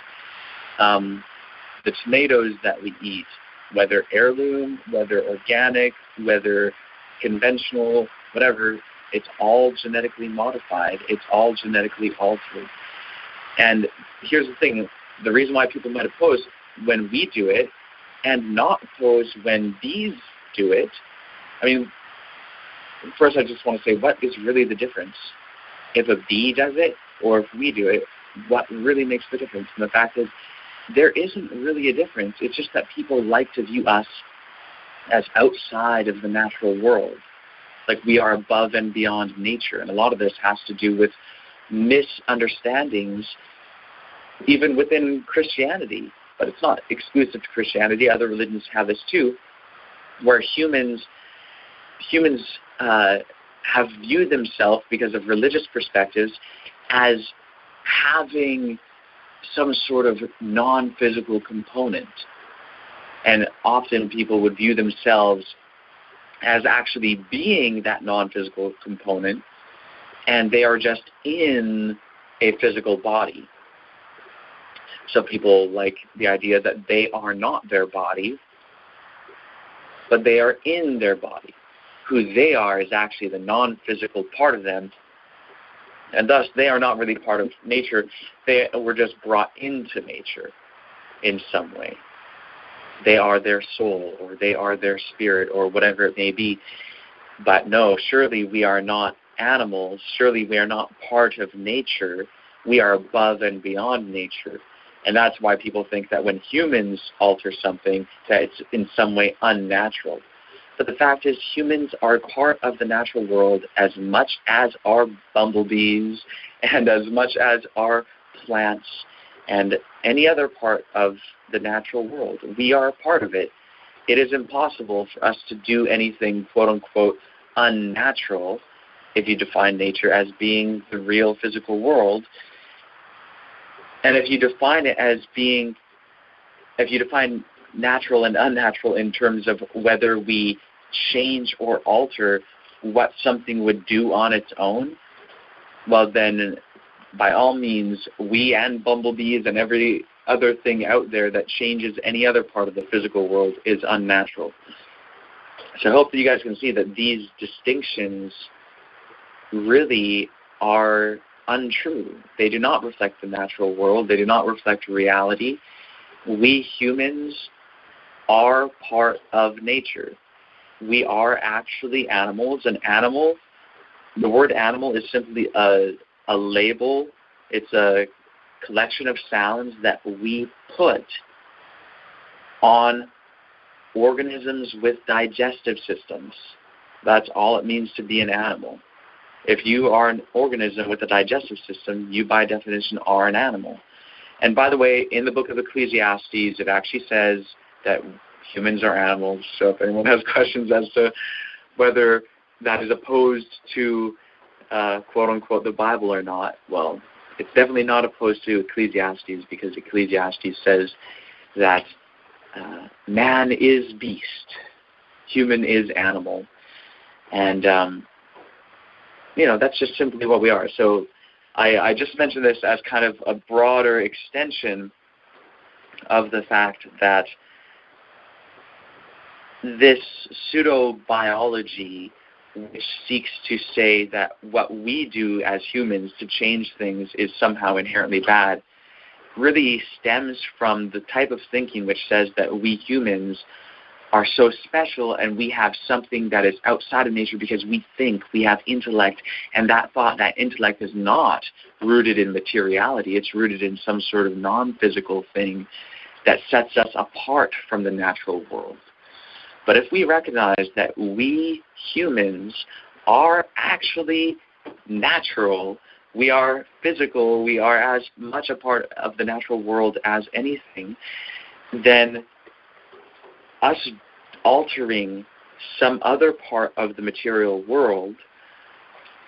The tomatoes that we eat, whether heirloom, whether organic, whether conventional, whatever, It's all genetically modified. It's all genetically altered. And here's the thing. The reason why people might oppose when we do it and not oppose when bees do it, I mean, first I just want to say, what is really the difference? If a bee does it or if we do it, what really makes the difference? And the fact is, there isn't really a difference. It's just that people like to view us as outside of the natural world, like we are above and beyond nature. And a lot of this has to do with misunderstandings, even within Christianity. But it's not exclusive to Christianity. Other religions have this too, where humans have viewed themselves, because of religious perspectives, as having some sort of non-physical component. And often people would view themselves as actually being that non-physical component, and they are just in a physical body. So people like the idea that they are not their body, but they are in their body. Who they are is actually the non-physical part of them, and thus they are not really part of nature. They were just brought into nature in some way. They are their soul, or they are their spirit, or whatever it may be. But no, surely we are not animals. Surely we are not part of nature. We are above and beyond nature. And that's why people think that when humans alter something, that it's in some way unnatural. But the fact is, humans are part of the natural world as much as are bumblebees and as much as are plants and any other part of the natural world. We are a part of it. It is impossible for us to do anything, quote-unquote, unnatural, if you define nature as being the real physical world. And if you define it as being, if you define natural and unnatural in terms of whether we change or alter what something would do on its own, well then, by all means, we and bumblebees and every other thing out there that changes any other part of the physical world is unnatural. So I hope that you guys can see that these distinctions really are untrue. They do not reflect the natural world. They do not reflect reality. We humans are part of nature. We are actually animals. An animal, the word animal is simply a label. It's a collection of sounds that we put on organisms with digestive systems. That's all it means to be an animal. If you are an organism with a digestive system, you by definition are an animal. And by the way, in the book of Ecclesiastes, it actually says that humans are animals. So if anyone has questions as to whether that is opposed to, quote-unquote, the Bible or not, well, it's definitely not opposed to Ecclesiastes, because Ecclesiastes says that man is beast, human is animal. And that's just simply what we are. So I just mentioned this as kind of a broader extension of the fact that this pseudo-biology, which seeks to say that what we do as humans to change things is somehow inherently bad, really stems from the type of thinking which says that we humans are so special and we have something that is outside of nature because we think, we have intellect, and that thought, that intellect is not rooted in materiality. It's rooted in some sort of non-physical thing that sets us apart from the natural world. But if we recognize that we humans are actually natural, we are physical, we are as much a part of the natural world as anything, then us altering some other part of the material world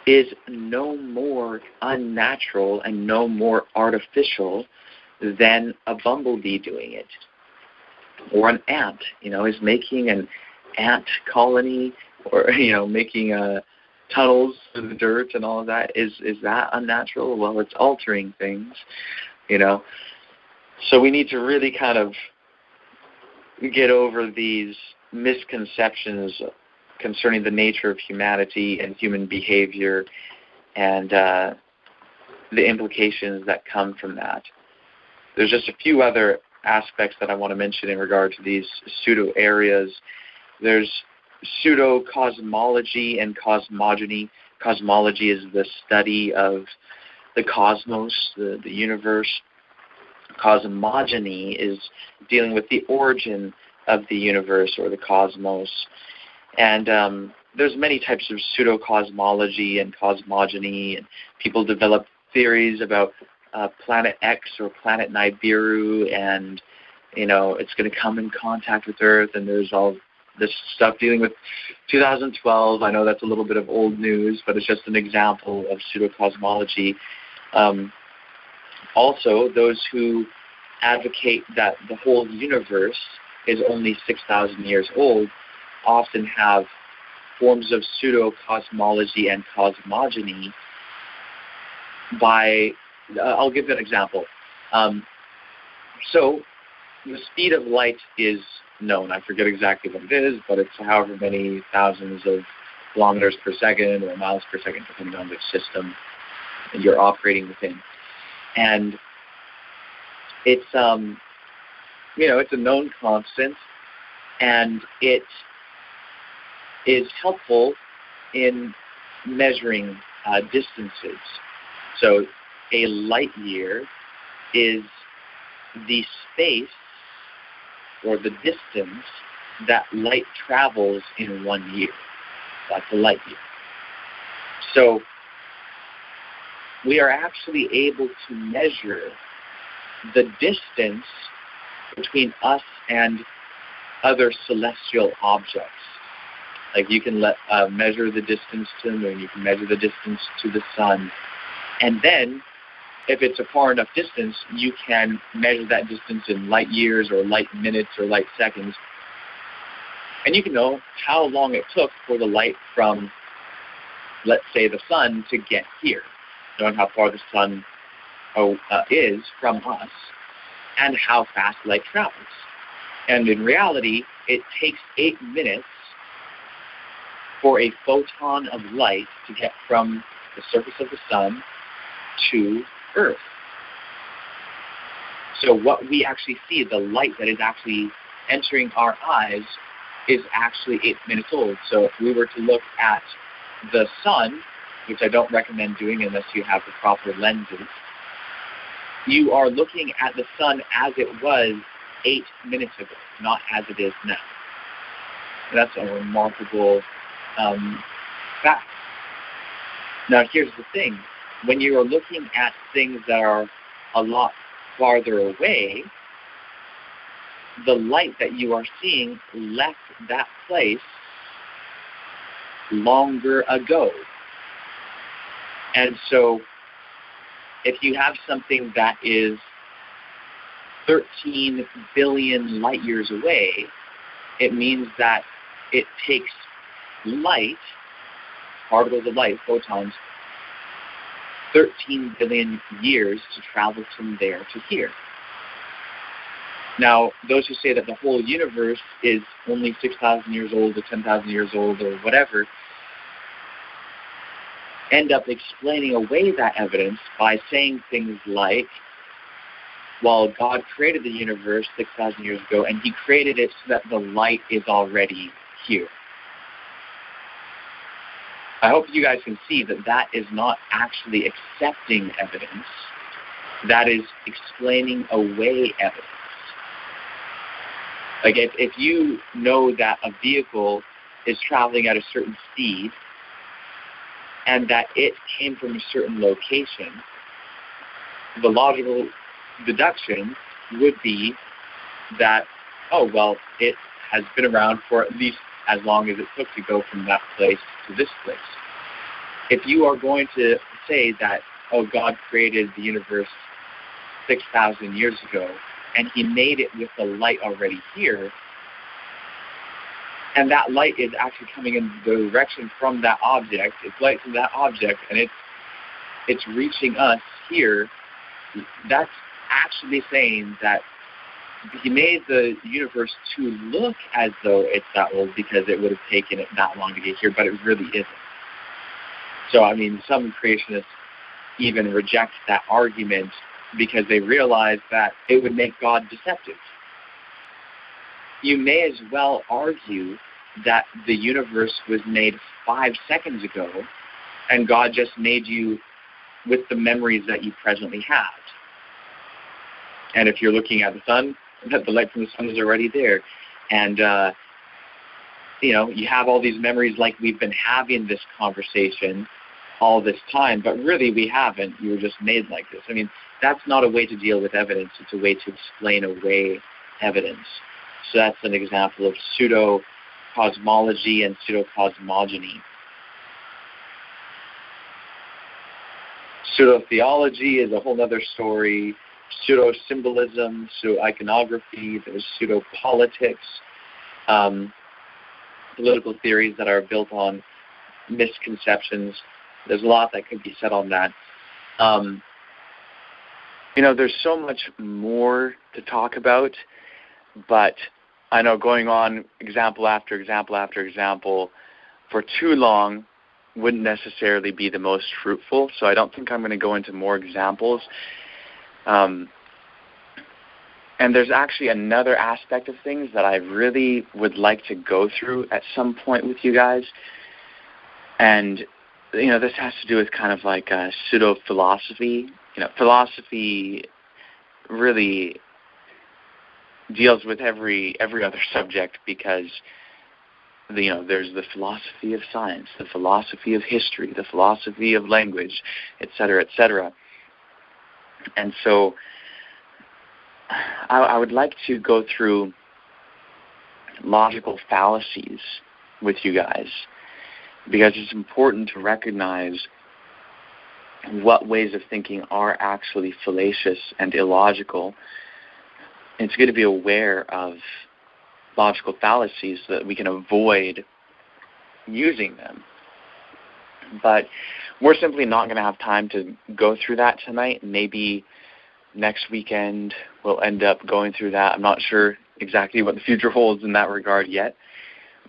is no more unnatural and no more artificial than a bumblebee doing it. Or an ant, is making an ant colony, or, making tunnels through the dirt and all of that. Is that unnatural? Well, it's altering things, So we need to really kind of get over these misconceptions concerning the nature of humanity and human behavior and the implications that come from that. There's just a few other aspects that I want to mention in regard to these pseudo areas. There's pseudo-cosmology and cosmogony. Cosmology is the study of the cosmos, the universe. Cosmogony is dealing with the origin of the universe or the cosmos. And there's many types of pseudo-cosmology and cosmogony, and people develop theories about Planet X or Planet Nibiru, and it's going to come in contact with Earth, and there's all this stuff dealing with 2012. I know that's a little bit of old news, but it's just an example of pseudo-cosmology. Also, those who advocate that the whole universe is only 6,000 years old often have forms of pseudo-cosmology and cosmogony by, I'll give an example. So the speed of light is known. I forget exactly what it is, but it's however many thousands of kilometers per second or miles per second, depending on which system you're operating within. And it's, it's a known constant, and it is helpful in measuring distances. So a light year is the space or the distance that light travels in 1 year. That's a light year. So we are actually able to measure the distance between us and other celestial objects. Like you can measure the distance to the moon, you can measure the distance to the sun, and then if it's a far enough distance, you can measure that distance in light years or light minutes or light seconds, and you can know how long it took for the light from, let's say, the sun to get here, knowing how far the sun is from us and how fast light travels. And in reality, it takes 8 minutes for a photon of light to get from the surface of the sun to Earth. So what we actually see, the light that is actually entering our eyes, is actually 8 minutes old. So if we were to look at the sun, which I don't recommend doing unless you have the proper lenses, you are looking at the sun as it was 8 minutes ago, not as it is now. And that's a remarkable fact. Now here's the thing. When you are looking at things that are a lot farther away, the light that you are seeing left that place longer ago. And so if you have something that is 13 billion light years away, it means that it takes light, particles of light, photons, 13 billion years to travel from there to here. Now, those who say that the whole universe is only 6,000 years old or 10,000 years old or whatever end up explaining away that evidence by saying things like, well, God created the universe 6,000 years ago, and he created it so that the light is already here. I hope you guys can see that that is not actually accepting evidence. That is explaining away evidence. Like if you know that a vehicle is traveling at a certain speed and that it came from a certain location, the logical deduction would be that, oh, well, it has been around for at least as long as it took to go from that place to this place. If you are going to say that, oh, God created the universe 6,000 years ago, and he made it with the light already here, and that light is actually coming in the direction from that object, it's light from that object, and it's reaching us here, that's actually saying that he made the universe to look as though it's that old because it would have taken it that long to get here, but it really isn't. So, I mean, some creationists even reject that argument because they realize that it would make God deceptive. You may as well argue that the universe was made 5 seconds ago and God just made you with the memories that you presently have. And if you're looking at the sun, that the light from the sun is already there. And, you have all these memories like we've been having this conversation all this time, but really we haven't. You were just made like this. I mean, that's not a way to deal with evidence. It's a way to explain away evidence. So that's an example of pseudo-cosmology and pseudo-cosmogony. Pseudo-theology is a whole other story. Pseudo-symbolism, pseudo-iconography, there's pseudo-politics, political theories that are built on misconceptions. There's a lot that could be said on that. There's so much more to talk about, but I know going on example after example after example for too long wouldn't necessarily be the most fruitful, so I don't think I'm going to go into more examples. And there's actually another aspect of things that I really would like to go through at some point with you guys. And, this has to do with kind of like pseudo-philosophy. Philosophy really deals with every other subject because, there's the philosophy of science, the philosophy of history, the philosophy of language, etcetera, etcetera. And so I would like to go through logical fallacies with you guys because it's important to recognize what ways of thinking are actually fallacious and illogical. It's good to be aware of logical fallacies so that we can avoid using them. But we're simply not going to have time to go through that tonight. Maybe next weekend we'll end up going through that. I'm not sure exactly what the future holds in that regard yet,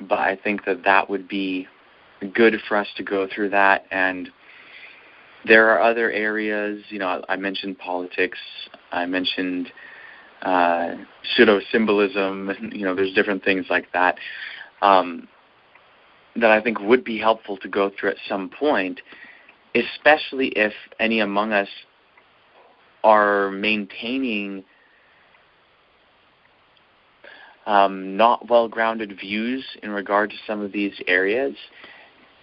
but I think that would be good for us to go through that. And there are other areas, I mentioned politics, I mentioned pseudo-symbolism, there's different things like that that I think would be helpful to go through at some point, especially if any among us are maintaining not well-grounded views in regard to some of these areas,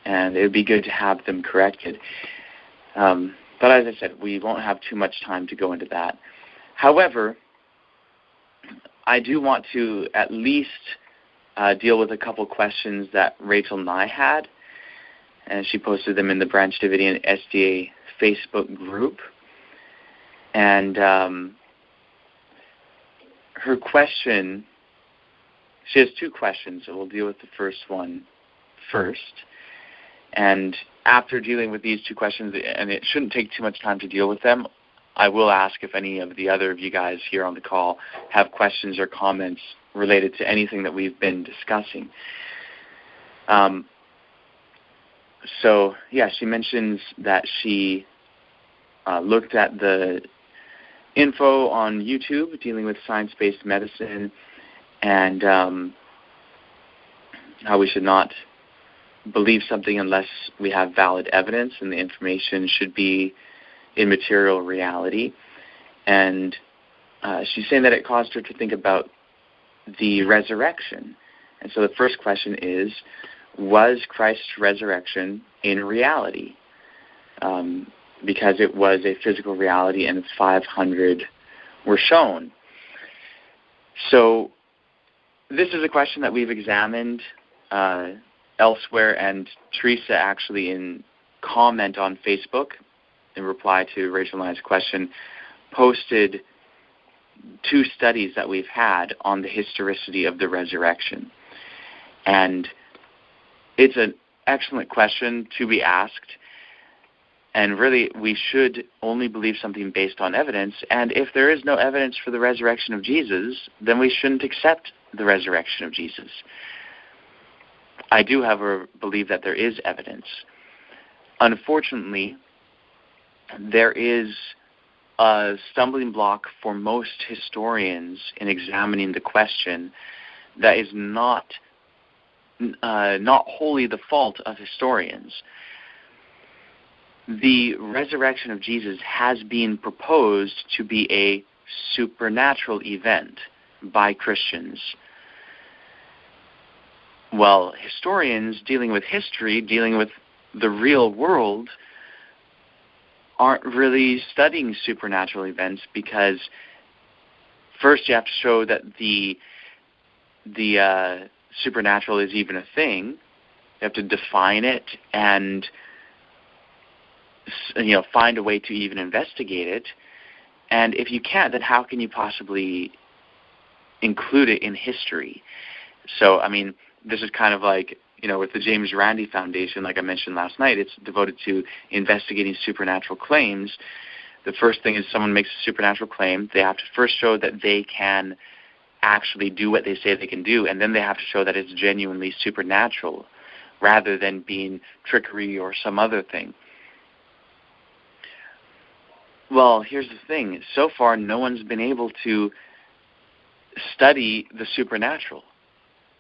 and it would be good to have them corrected. But as I said, we won't have too much time to go into that. However, I do want to at least deal with a couple questions that Rachel and I had, and she posted them in the Branch Davidian SDA Facebook group. And her question, she has two questions, so we'll deal with the first one first. And after dealing with these two questions, and it shouldn't take too much time to deal with them, I will ask if any of the other of you guys here on the call have questions or comments related to anything that we've been discussing. She mentions that she looked at the info on YouTube dealing with science-based medicine and how we should not believe something unless we have valid evidence, and the information should be immaterial reality. And she's saying that it caused her to think about the resurrection. And so the first question is, was Christ's resurrection in reality? Because it was a physical reality and 500 were shown. So this is a question that we've examined elsewhere, and Teresa actually in comment on Facebook in reply to Rachel and I's question posted 2 studies that we've had on the historicity of the resurrection. And it's an excellent question to be asked. And really, we should only believe something based on evidence. And if there is no evidence for the resurrection of Jesus, then we shouldn't accept the resurrection of Jesus. I do, however, believe that there is evidence. Unfortunately, there is a stumbling block for most historians in examining the question that is not wholly the fault of historians. The resurrection of Jesus has been proposed to be a supernatural event by Christians. Well, historians dealing with history, dealing with the real world, aren't really studying supernatural events, because first you have to show that the supernatural is even a thing. You have to define it and find a way to even investigate it. And if you can't, then how can you possibly include it in history? So, I mean, this is kind of like, with the James Randi Foundation, like I mentioned last night, it's devoted to investigating supernatural claims. The first thing is someone makes a supernatural claim. They have to first show that they can actually do what they say they can do, and then they have to show that it's genuinely supernatural rather than being trickery or some other thing. Well, here's the thing. So far, no one's been able to study the supernatural.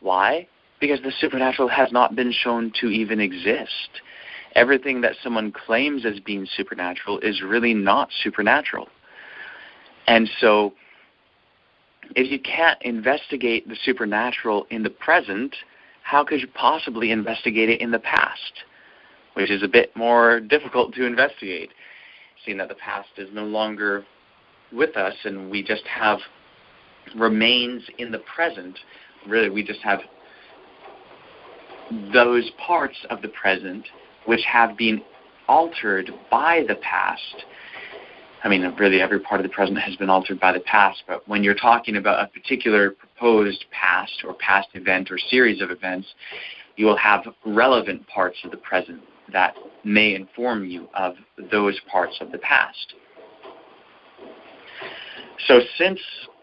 Why? Because the supernatural has not been shown to even exist. Everything that someone claims as being supernatural is really not supernatural. And so, if you can't investigate the supernatural in the present, how could you possibly investigate it in the past? Which is a bit more difficult to investigate, seeing that the past is no longer with us and we just have remains in the present. Really, we just have those parts of the present which have been altered by the past. I mean, really every part of the present has been altered by the past, but when you're talking about a particular proposed past or past event or series of events, you will have relevant parts of the present that may inform you of those parts of the past. So since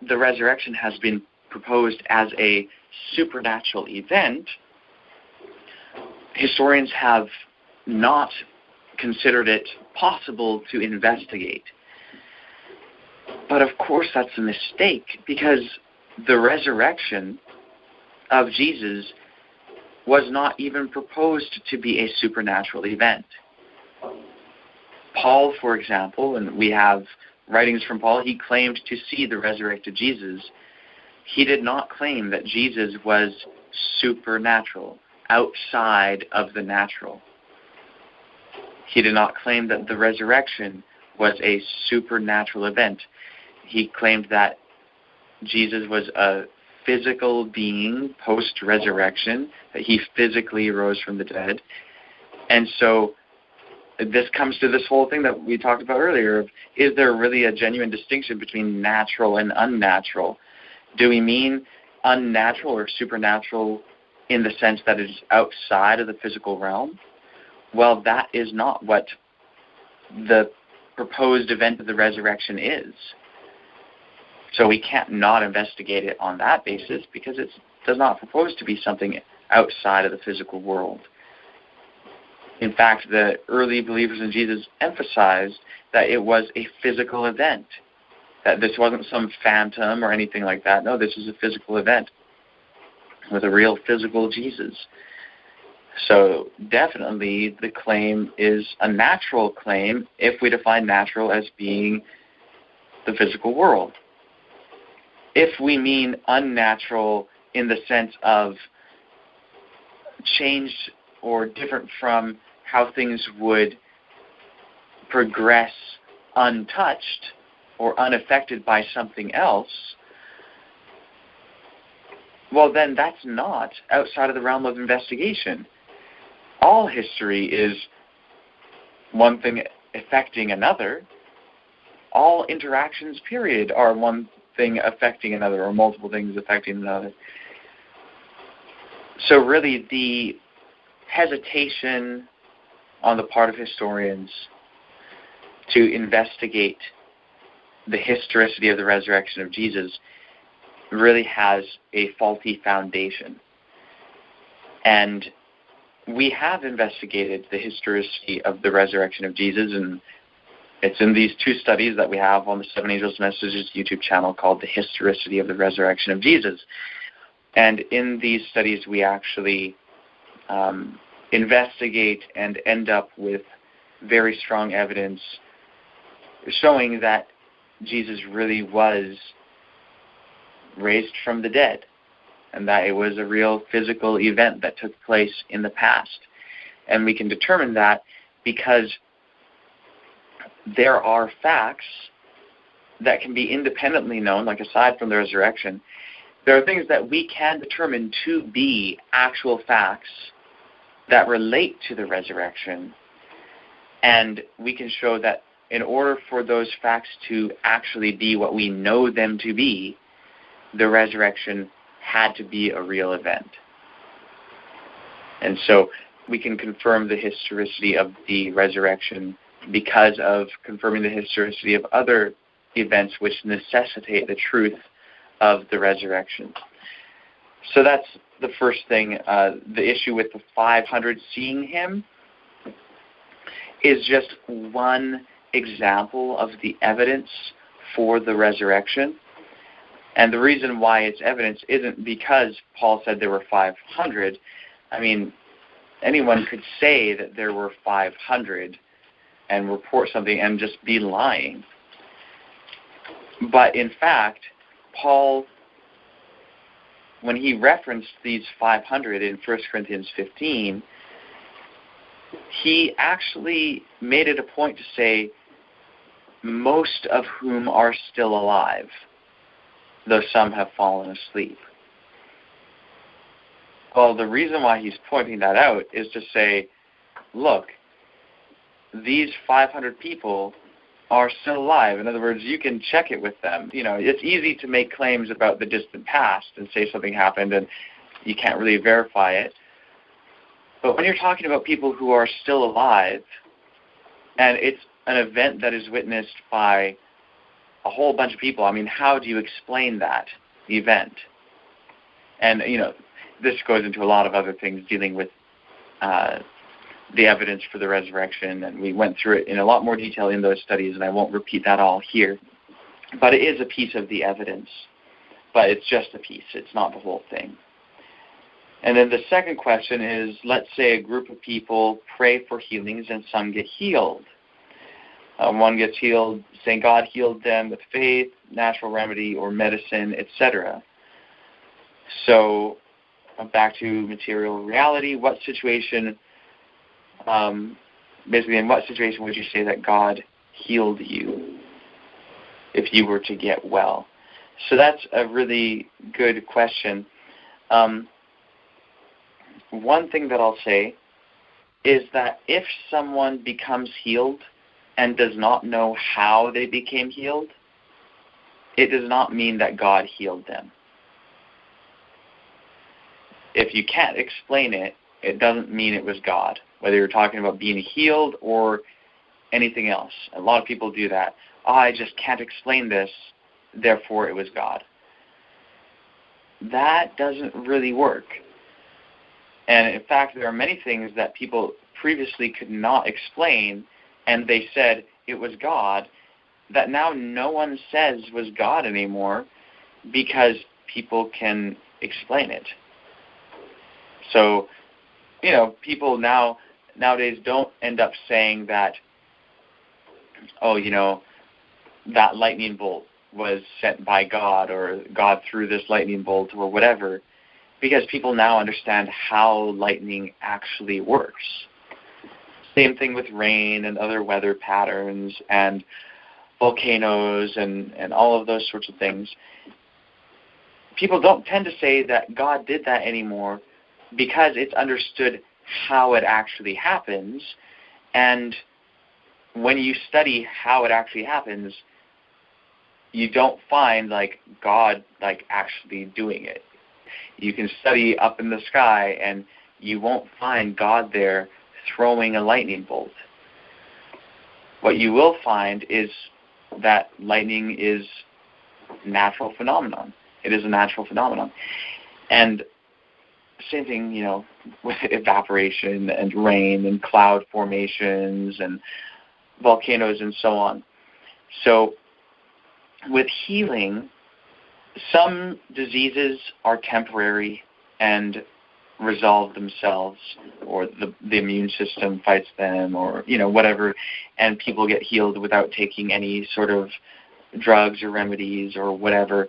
the resurrection has been proposed as a supernatural event, historians have not considered it possible to investigate. But of course that's a mistake, because the resurrection of Jesus was not even proposed to be a supernatural event. Paul, for example, and we have writings from Paul, he claimed to see the resurrected Jesus. He did not claim that Jesus was supernatural, outside of the natural. He did not claim that the resurrection was a supernatural event. He claimed that Jesus was a physical being post-resurrection, that he physically rose from the dead. And so this comes to this whole thing that we talked about earlier of, is there really a genuine distinction between natural and unnatural? Do we mean unnatural or supernatural in the sense that it is outside of the physical realm? Well, that is not what the proposed event of the resurrection is. So we can't not investigate it on that basis, because it does not propose to be something outside of the physical world. In fact, the early believers in Jesus emphasized that it was a physical event, that this wasn't some phantom or anything like that. No, this is a physical event with a real physical Jesus. So definitely the claim is a natural claim if we define natural as being the physical world. If we mean unnatural in the sense of changed or different from how things would progress untouched or unaffected by something else, well, then that's not outside of the realm of investigation. All history is one thing affecting another. All interactions, period, are one thing affecting another, or multiple things affecting another. So really the hesitation on the part of historians to investigate the historicity of the resurrection of Jesus really has a faulty foundation. And we have investigated the historicity of the resurrection of Jesus, and it's in these two studies that we have on the Seven Angels Messages YouTube channel called The Historicity of the Resurrection of Jesus. And in these studies, we actually investigate and end up with very strong evidence showing that Jesus really was raised from the dead, and that it was a real physical event that took place in the past. And we can determine that because there are facts that can be independently known, like aside from the resurrection, there are things that we can determine to be actual facts that relate to the resurrection. And we can show that in order for those facts to actually be what we know them to be, the resurrection had to be a real event. And so we can confirm the historicity of the resurrection because of confirming the historicity of other events which necessitate the truth of the resurrection. So that's the first thing. The issue with the 500 seeing him is just one example of the evidence for the resurrection. And the reason why it's evidence isn't because Paul said there were 500. I mean, anyone could say that there were 500 and report something and just be lying. But in fact, Paul, when he referenced these 500 in 1 Corinthians 15, he actually made it a point to say, most of whom are still alive, though some have fallen asleep. Well, the reason why he's pointing that out is to say, look, these 500 people are still alive. In other words, you can check it with them. You know, it's easy to make claims about the distant past and say something happened and you can't really verify it. But when you're talking about people who are still alive, and it's an event that is witnessed by a whole bunch of people, I mean, how do you explain that event? And, you know, this goes into a lot of other things dealing with the evidence for the resurrection, and we went through it in a lot more detail in those studies, and I won't repeat that all here. But it is a piece of the evidence, but it's just a piece. It's not the whole thing. And then the second question is, let's say a group of people pray for healings and some get healed. One gets healed, saying God healed them with faith, natural remedy, or medicine, etcetera. So back to material reality, what situation, basically in what situation would you say that God healed you if you were to get well? So that's a really good question. One thing that I'll say is that if someone becomes healed and does not know how they became healed, it does not mean that God healed them. If you can't explain it, it doesn't mean it was God, whether you're talking about being healed or anything else. A lot of people do that. Oh, I just can't explain this, therefore it was God. That doesn't really work. And in fact, there are many things that people previously could not explain, and they said it was God, that now no one says was God anymore because people can explain it. So, you know, people nowadays don't end up saying that, oh, you know, that lightning bolt was sent by God, or God threw this lightning bolt, or whatever, because people now understand how lightning actually works. Same thing with rain and other weather patterns and volcanoes and all of those sorts of things. People don't tend to say that God did that anymore because it's understood how it actually happens. And when you study how it actually happens, you don't find like God like actually doing it. You can study up in the sky and you won't find God there throwing a lightning bolt. what you will find is that lightning is a natural phenomenon. It is a natural phenomenon. And same thing, with evaporation and rain and cloud formations and volcanoes and so on. So with healing, some diseases are temporary and resolve themselves, or the immune system fights them, or whatever, and people get healed without taking any sort of drugs or remedies or whatever.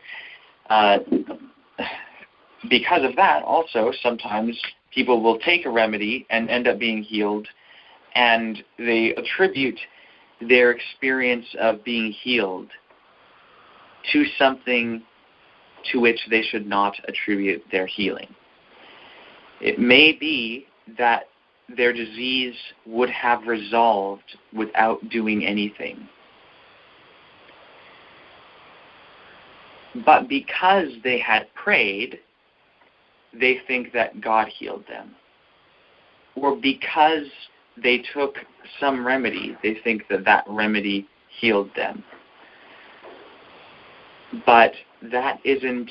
Because of that, also, sometimes people will take a remedy and end up being healed, and they attribute their experience of being healed to something to which they should not attribute their healing. It may be that their disease would have resolved without doing anything. But because they had prayed, they think that God healed them. Or because they took some remedy, they think that that remedy healed them. But that isn't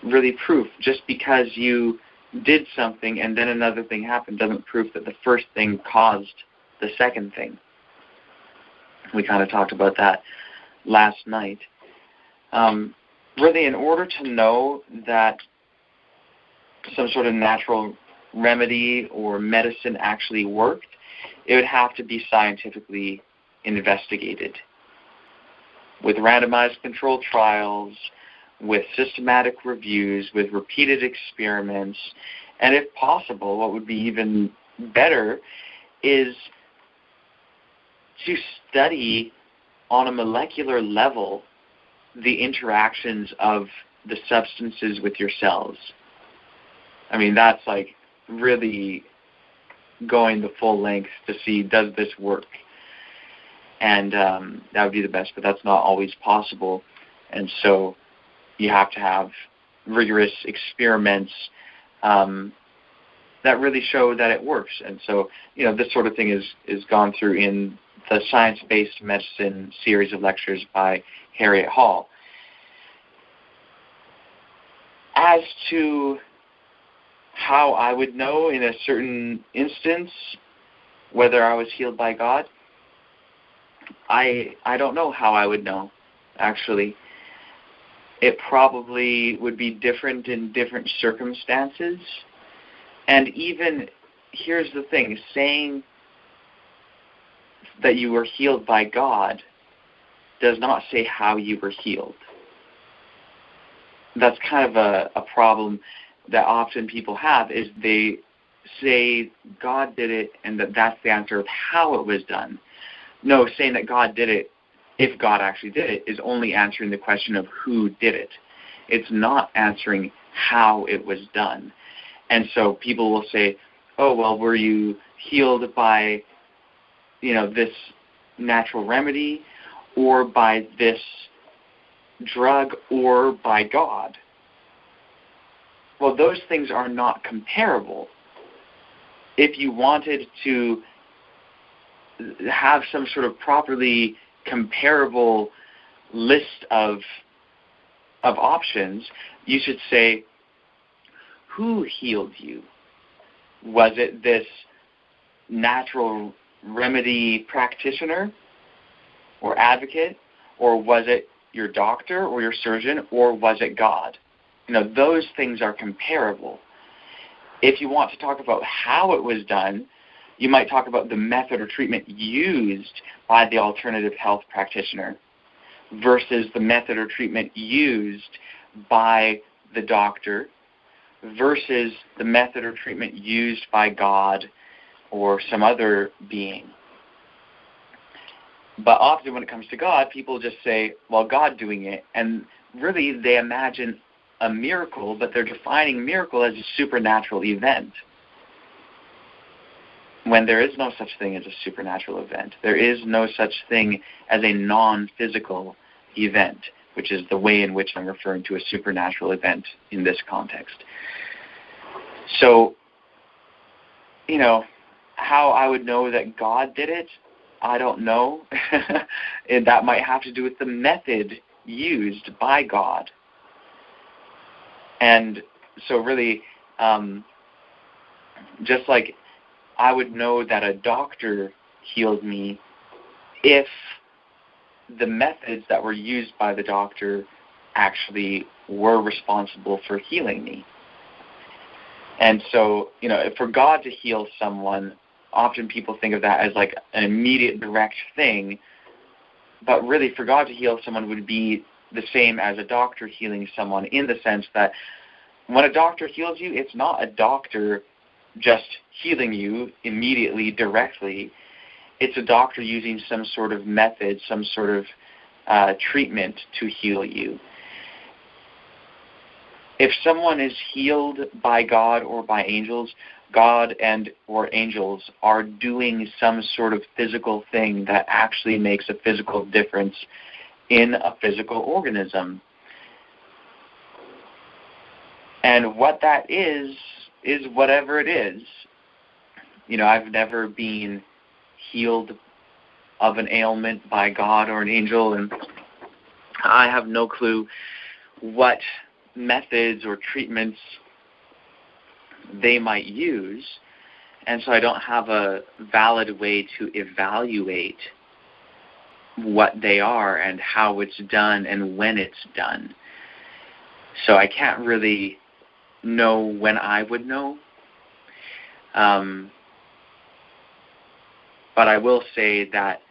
really proof. Just because you did something and then another thing happened doesn't prove that the first thing caused the second thing. We kind of talked about that last night. Really, in order to know that some sort of natural remedy or medicine actually worked, it would have to be scientifically investigated with randomized controlled trials, with systematic reviews, with repeated experiments, and if possible, what would be even better is to study on a molecular level the interactions of the substances with your cells. I mean, that's like really going the full length to see, does this work? And that would be the best, but that's not always possible. And so you have to have rigorous experiments that really show that it works. And so, this sort of thing is gone through in the Science-Based Medicine series of lectures by Harriet Hall. As to how I would know in a certain instance whether I was healed by God, I don't know how I would know, actually. It probably would be different in different circumstances. And even, here's the thing, saying that you were healed by God does not say how you were healed. That's kind of a problem that often people have, is they say God did it and that's the answer of how it was done. No, saying that God did it, if God actually did it, is only answering the question of who did it. It's not answering how it was done. And so people will say, oh, well, were you healed by, this natural remedy, or by this drug, or by God? Well, those things are not comparable. If you wanted to have some sort of properly comparable list of options, you should say, who healed you? Was it this natural remedy practitioner or advocate, or was it your doctor or your surgeon, or was it God? Those things are comparable. If you want to talk about how it was done, you might talk about the method or treatment used by the alternative health practitioner versus the method or treatment used by the doctor versus the method or treatment used by God or some other being. But often when it comes to God, people just say, well, God doing it. And really they imagine a miracle, but they're defining miracle as a supernatural event, when there is no such thing as a supernatural event. There is no such thing as a non-physical event, which is the way in which I'm referring to a supernatural event in this context. So, how I would know that God did it, I don't know. And that might have to do with the method used by God. And so really, just like I would know that a doctor healed me if the methods that were used by the doctor actually were responsible for healing me. And so, for God to heal someone, often people think of that as like an immediate, direct thing. But really, for God to heal someone would be the same as a doctor healing someone, in the sense that when a doctor heals you, it's not a doctor just healing you immediately, directly. It's a doctor using some sort of method, some sort of treatment to heal you. If someone is healed by God or by angels, God and or angels are doing some sort of physical thing that actually makes a physical difference in a physical organism. And what that is whatever it is. I've never been healed of an ailment by God or an angel, and I have no clue what methods or treatments they might use, and so I don't have a valid way to evaluate what they are and how it's done and when it's done. So I can't really know when I would know. But I will say that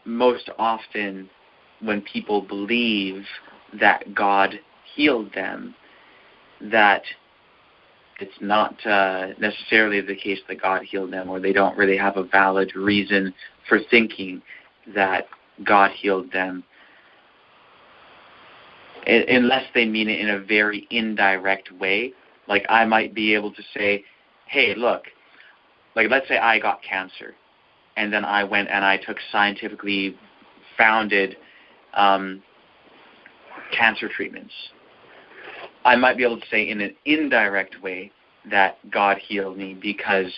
most often when people believe that God healed them, that it's not necessarily the case that God healed them, or they don't really have a valid reason for thinking that God healed them, unless they mean it in a very indirect way. Like I might be able to say, hey, look, like let's say I got cancer, and then I went and I took scientifically founded cancer treatments. I might be able to say in an indirect way that God healed me because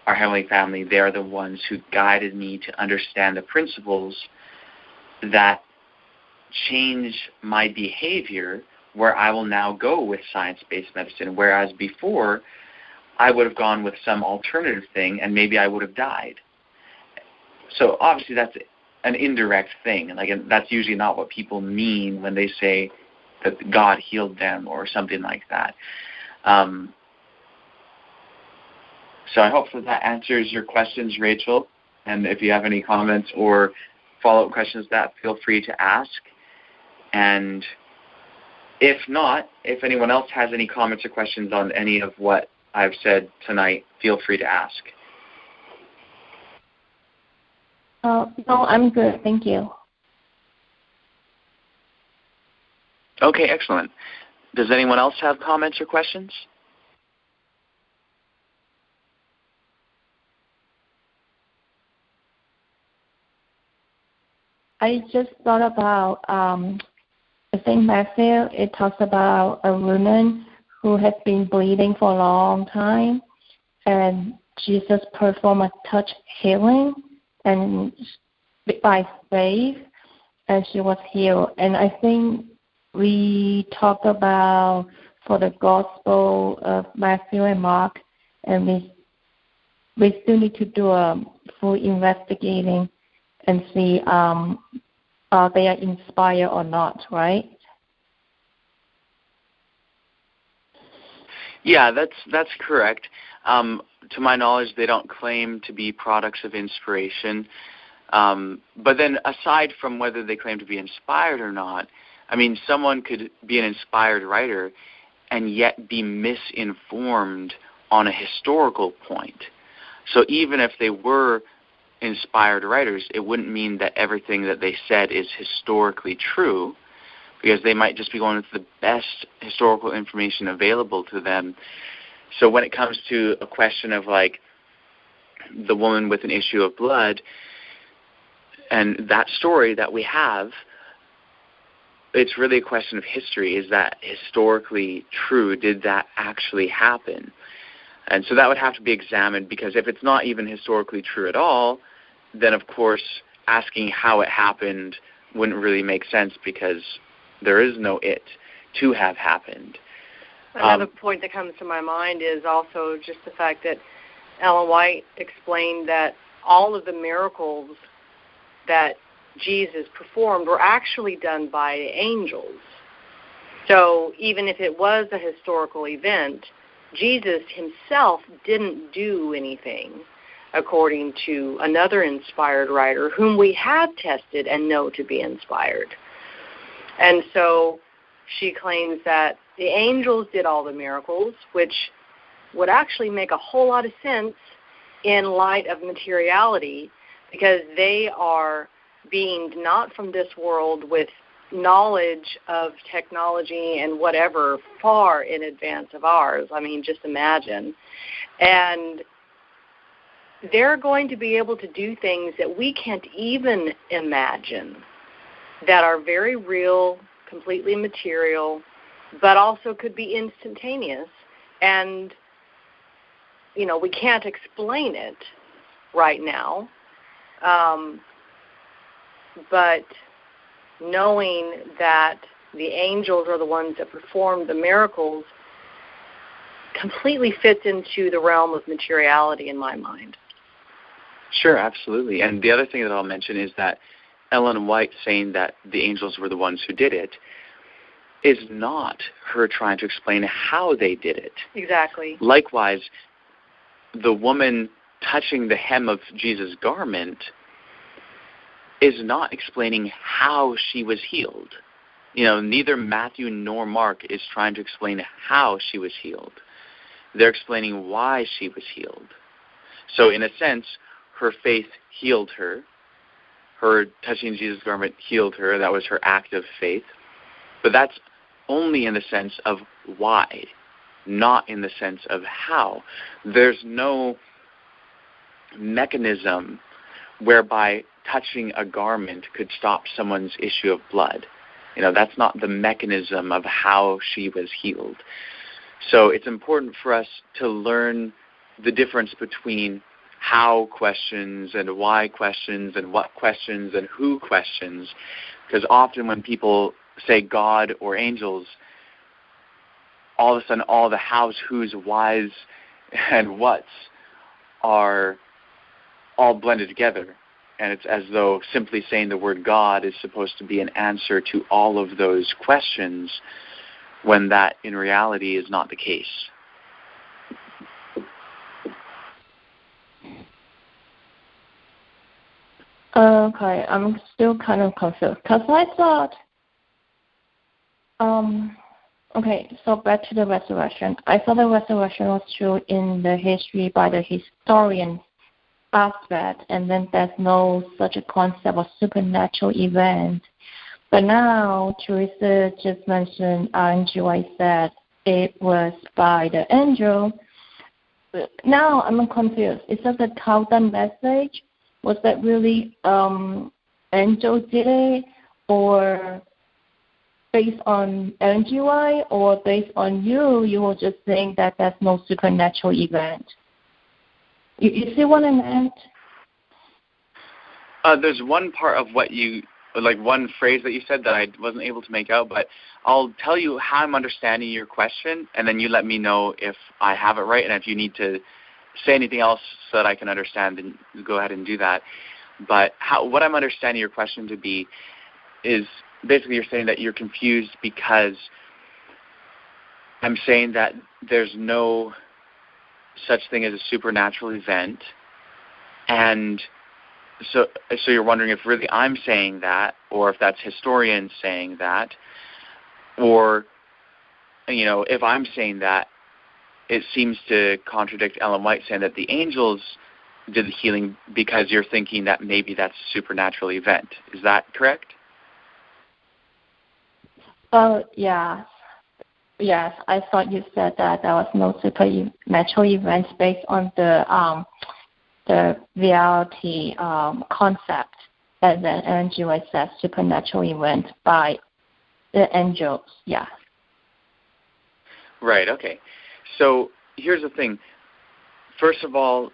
our Heavenly Family, they're the ones who guided me to understand the principles that change my behavior, where I will now go with science-based medicine, whereas before I would have gone with some alternative thing and maybe I would have died. So obviously that's an indirect thing. Like, that's usually not what people mean when they say that God healed them or something like that. So I hope that answers your questions, Rachel. And if you have any comments or follow-up questions, that feel free to ask. And if not, if anyone else has any comments or questions on any of what I've said tonight, feel free to ask.
No, I'm good. Thank you.
Okay, excellent. Does anyone else have comments or questions?
I just thought about, I think Matthew, it talks about a woman who has been bleeding for a long time, and Jesus performed a touch healing and by faith, and she was healed. And I think we talk about for the Gospel of Matthew and Mark, and we still need to do a full investigating and see are they inspired or not, right?
Yeah, that's correct. To my knowledge, they don't claim to be products of inspiration. But then aside from whether they claim to be inspired or not, I mean, someone could be an inspired writer and yet be misinformed on a historical point. So even if they were inspired writers, it wouldn't mean that everything that they said is historically true, because they might just be going with the best historical information available to them. So when it comes to a question of like the woman with an issue of blood and that story that we have, it's really a question of history. Is that historically true? Did that actually happen? And so that would have to be examined, because if it's not even historically true at all, then of course asking how it happened wouldn't really make sense, because there is no it to have happened.
Another point that comes to my mind is also just the fact that Ellen White explained that all of the miracles that Jesus performed were actually done by angels. So even if it was a historical event, Jesus himself didn't do anything, according to another inspired writer whom we have tested and know to be inspired. And so she claims that the angels did all the miracles, which would actually make a whole lot of sense in light of materiality, because they are beings not from this world with knowledge of technology and whatever far in advance of ours. I mean, just imagine. And they're going to be able to do things that we can't even imagine, that are very real, completely material, but also could be instantaneous. And, you know, we can't explain it right now. But knowing that the angels are the ones that performed the miracles completely fits into the realm of materiality in my mind.
Sure, absolutely. And the other thing that I'll mention is that Ellen White saying that the angels were the ones who did it is not her trying to explain how they did it.
Exactly.
Likewise, the woman touching the hem of Jesus' garment is not explaining how she was healed. You know, neither Matthew nor Mark is trying to explain how she was healed. They're explaining why she was healed. So in a sense, her faith healed her. Her touching Jesus' garment healed her. That was her act of faith. But that's only in the sense of why, not in the sense of how. There's no mechanism whereby touching a garment could stop someone's issue of blood. You know, that's not the mechanism of how she was healed. So it's important for us to learn the difference between how questions and why questions and what questions and who questions, because often when people say God or angels, all of a sudden all the hows, whos, whys, and whats are all blended together. And it's as though simply saying the word God is supposed to be an answer to all of those questions, when that in reality is not the case.
Okay, I'm still kind of confused, because I thought, okay, so back to the resurrection. I thought the resurrection was true in the history by the historians aspect, and then there's no such a concept of supernatural event. But now, Teresa just mentioned, Joy said it was by the angel. Now I'm confused. Is that the Tautan message? Was that really angel did it, or based on NGY, or based on you were just saying that there's no supernatural event? You see what I meant?
There's one part of what you, like one phrase that you said that I wasn't able to make out, but I'll tell you how I'm understanding your question, and then you let me know if I have it right, and if you need to say anything else so that I can understand, then go ahead and do that. But what I'm understanding your question to be is basically you're saying that you're confused because I'm saying that there's no such thing as a supernatural event, and so you're wondering if really I'm saying that, or if that's historians saying that, or, you know, if I'm saying that, it seems to contradict Ellen White saying that the angels did the healing, because you're thinking that maybe that's a supernatural event. Is that correct?
Yeah. Yes, I thought you said that there was no supernatural events based on the reality concept, and then NGY says supernatural event by the angels. Yeah.
Right. Okay. So here's the thing. first of all,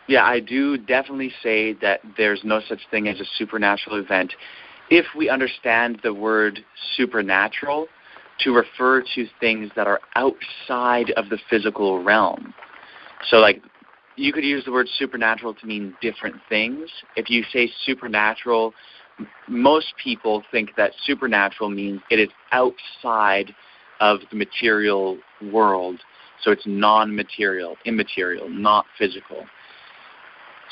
yeah, I do definitely say that there's no such thing as a supernatural event if we understand the word supernatural to refer to things that are outside of the physical realm. So, like, you could use the word supernatural to mean different things. If you say supernatural, most people think that supernatural means it is outside of the material world. So it's non-material, immaterial, not physical.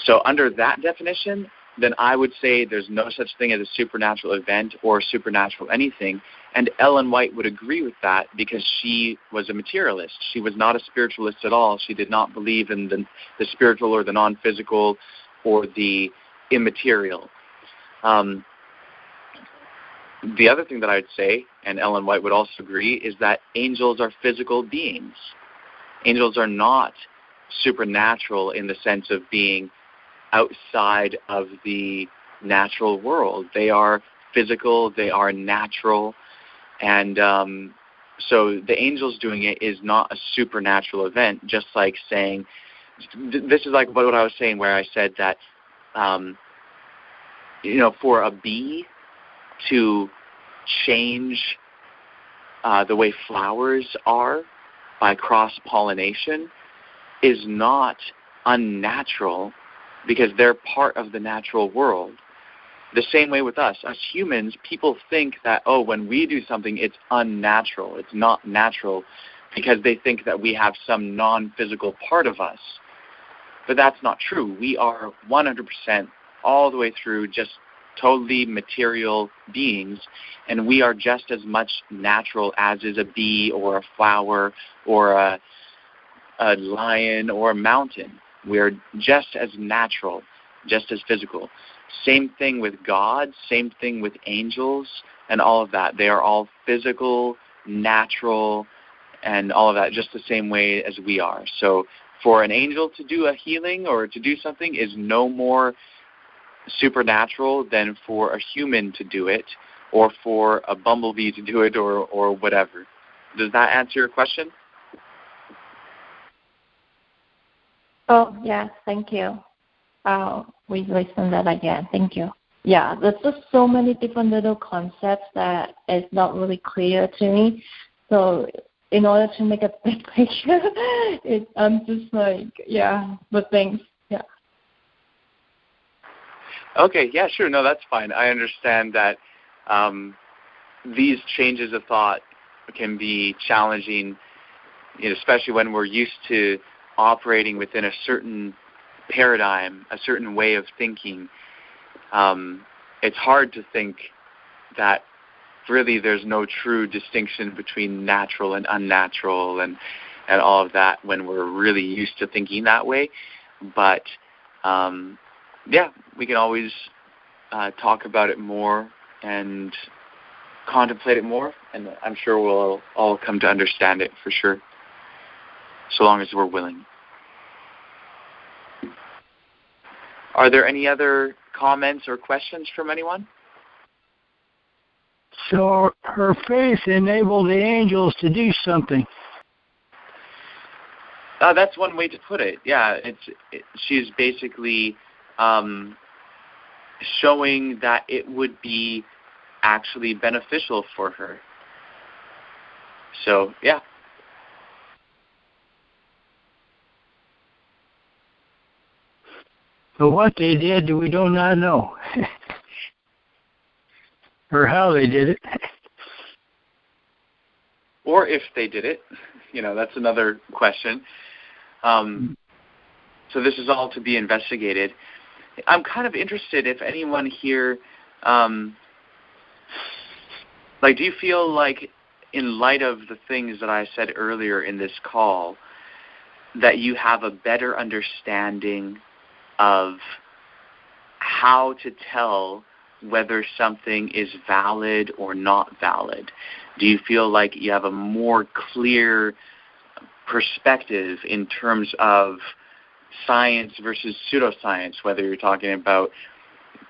So under that definition, then I would say there's no such thing as a supernatural event or supernatural anything. And Ellen White would agree with that because she was a materialist. She was not a spiritualist at all. She did not believe in the spiritual or the non-physical or the immaterial. The other thing that I would say, and Ellen White would also agree, is that angels are physical beings. Angels are not supernatural in the sense of being outside of the natural world. They are physical, they are natural, and so the angels doing it is not a supernatural event, just like saying, this is like what I was saying where I said that, for a bee to change the way flowers are by cross-pollination is not unnatural because they're part of the natural world. The same way with us. As humans, people think that, when we do something, it's unnatural. It's not natural because they think that we have some non-physical part of us. But that's not true. We are 100% all the way through just totally material beings, and we are just as much natural as is a bee or a flower or a lion or a mountain. We are just as natural, just as physical. Same thing with God, same thing with angels and all of that. They are all physical, natural, and all of that, just the same way as we are. So for an angel to do a healing or to do something is no more supernatural than for a human to do it or for a bumblebee to do it or whatever. Does that answer your question?
Oh, yeah, thank you. We listen that again. Thank you. Yeah, there's just so many different little concepts that is not really clear to me. So in order to make a big picture, I'm just like, but thanks. Yeah.
Okay, yeah, sure. No, that's fine. I understand that these changes of thought can be challenging, especially when we're used to operating within a certain paradigm, a certain way of thinking. It's hard to think that really there's no true distinction between natural and unnatural and all of that when we're really used to thinking that way. But, we can always talk about it more and contemplate it more, and I'm sure we'll all come to understand it for sure, so long as we're willing. Are there any other comments or questions from anyone?
So her faith enabled the angels to do something.
That's one way to put it. Yeah, she's basically showing that it would be actually beneficial for her. So, yeah.
But what they did, we do not know. Or how they did it.
Or if they did it. That's another question. So this is all to be investigated. I'm kind of interested if anyone here, do you feel like in light of the things that I said earlier in this call, that you have a better understanding of how to tell whether something is valid or not valid? Do you feel like you have a more clear perspective in terms of science versus pseudoscience, whether you're talking about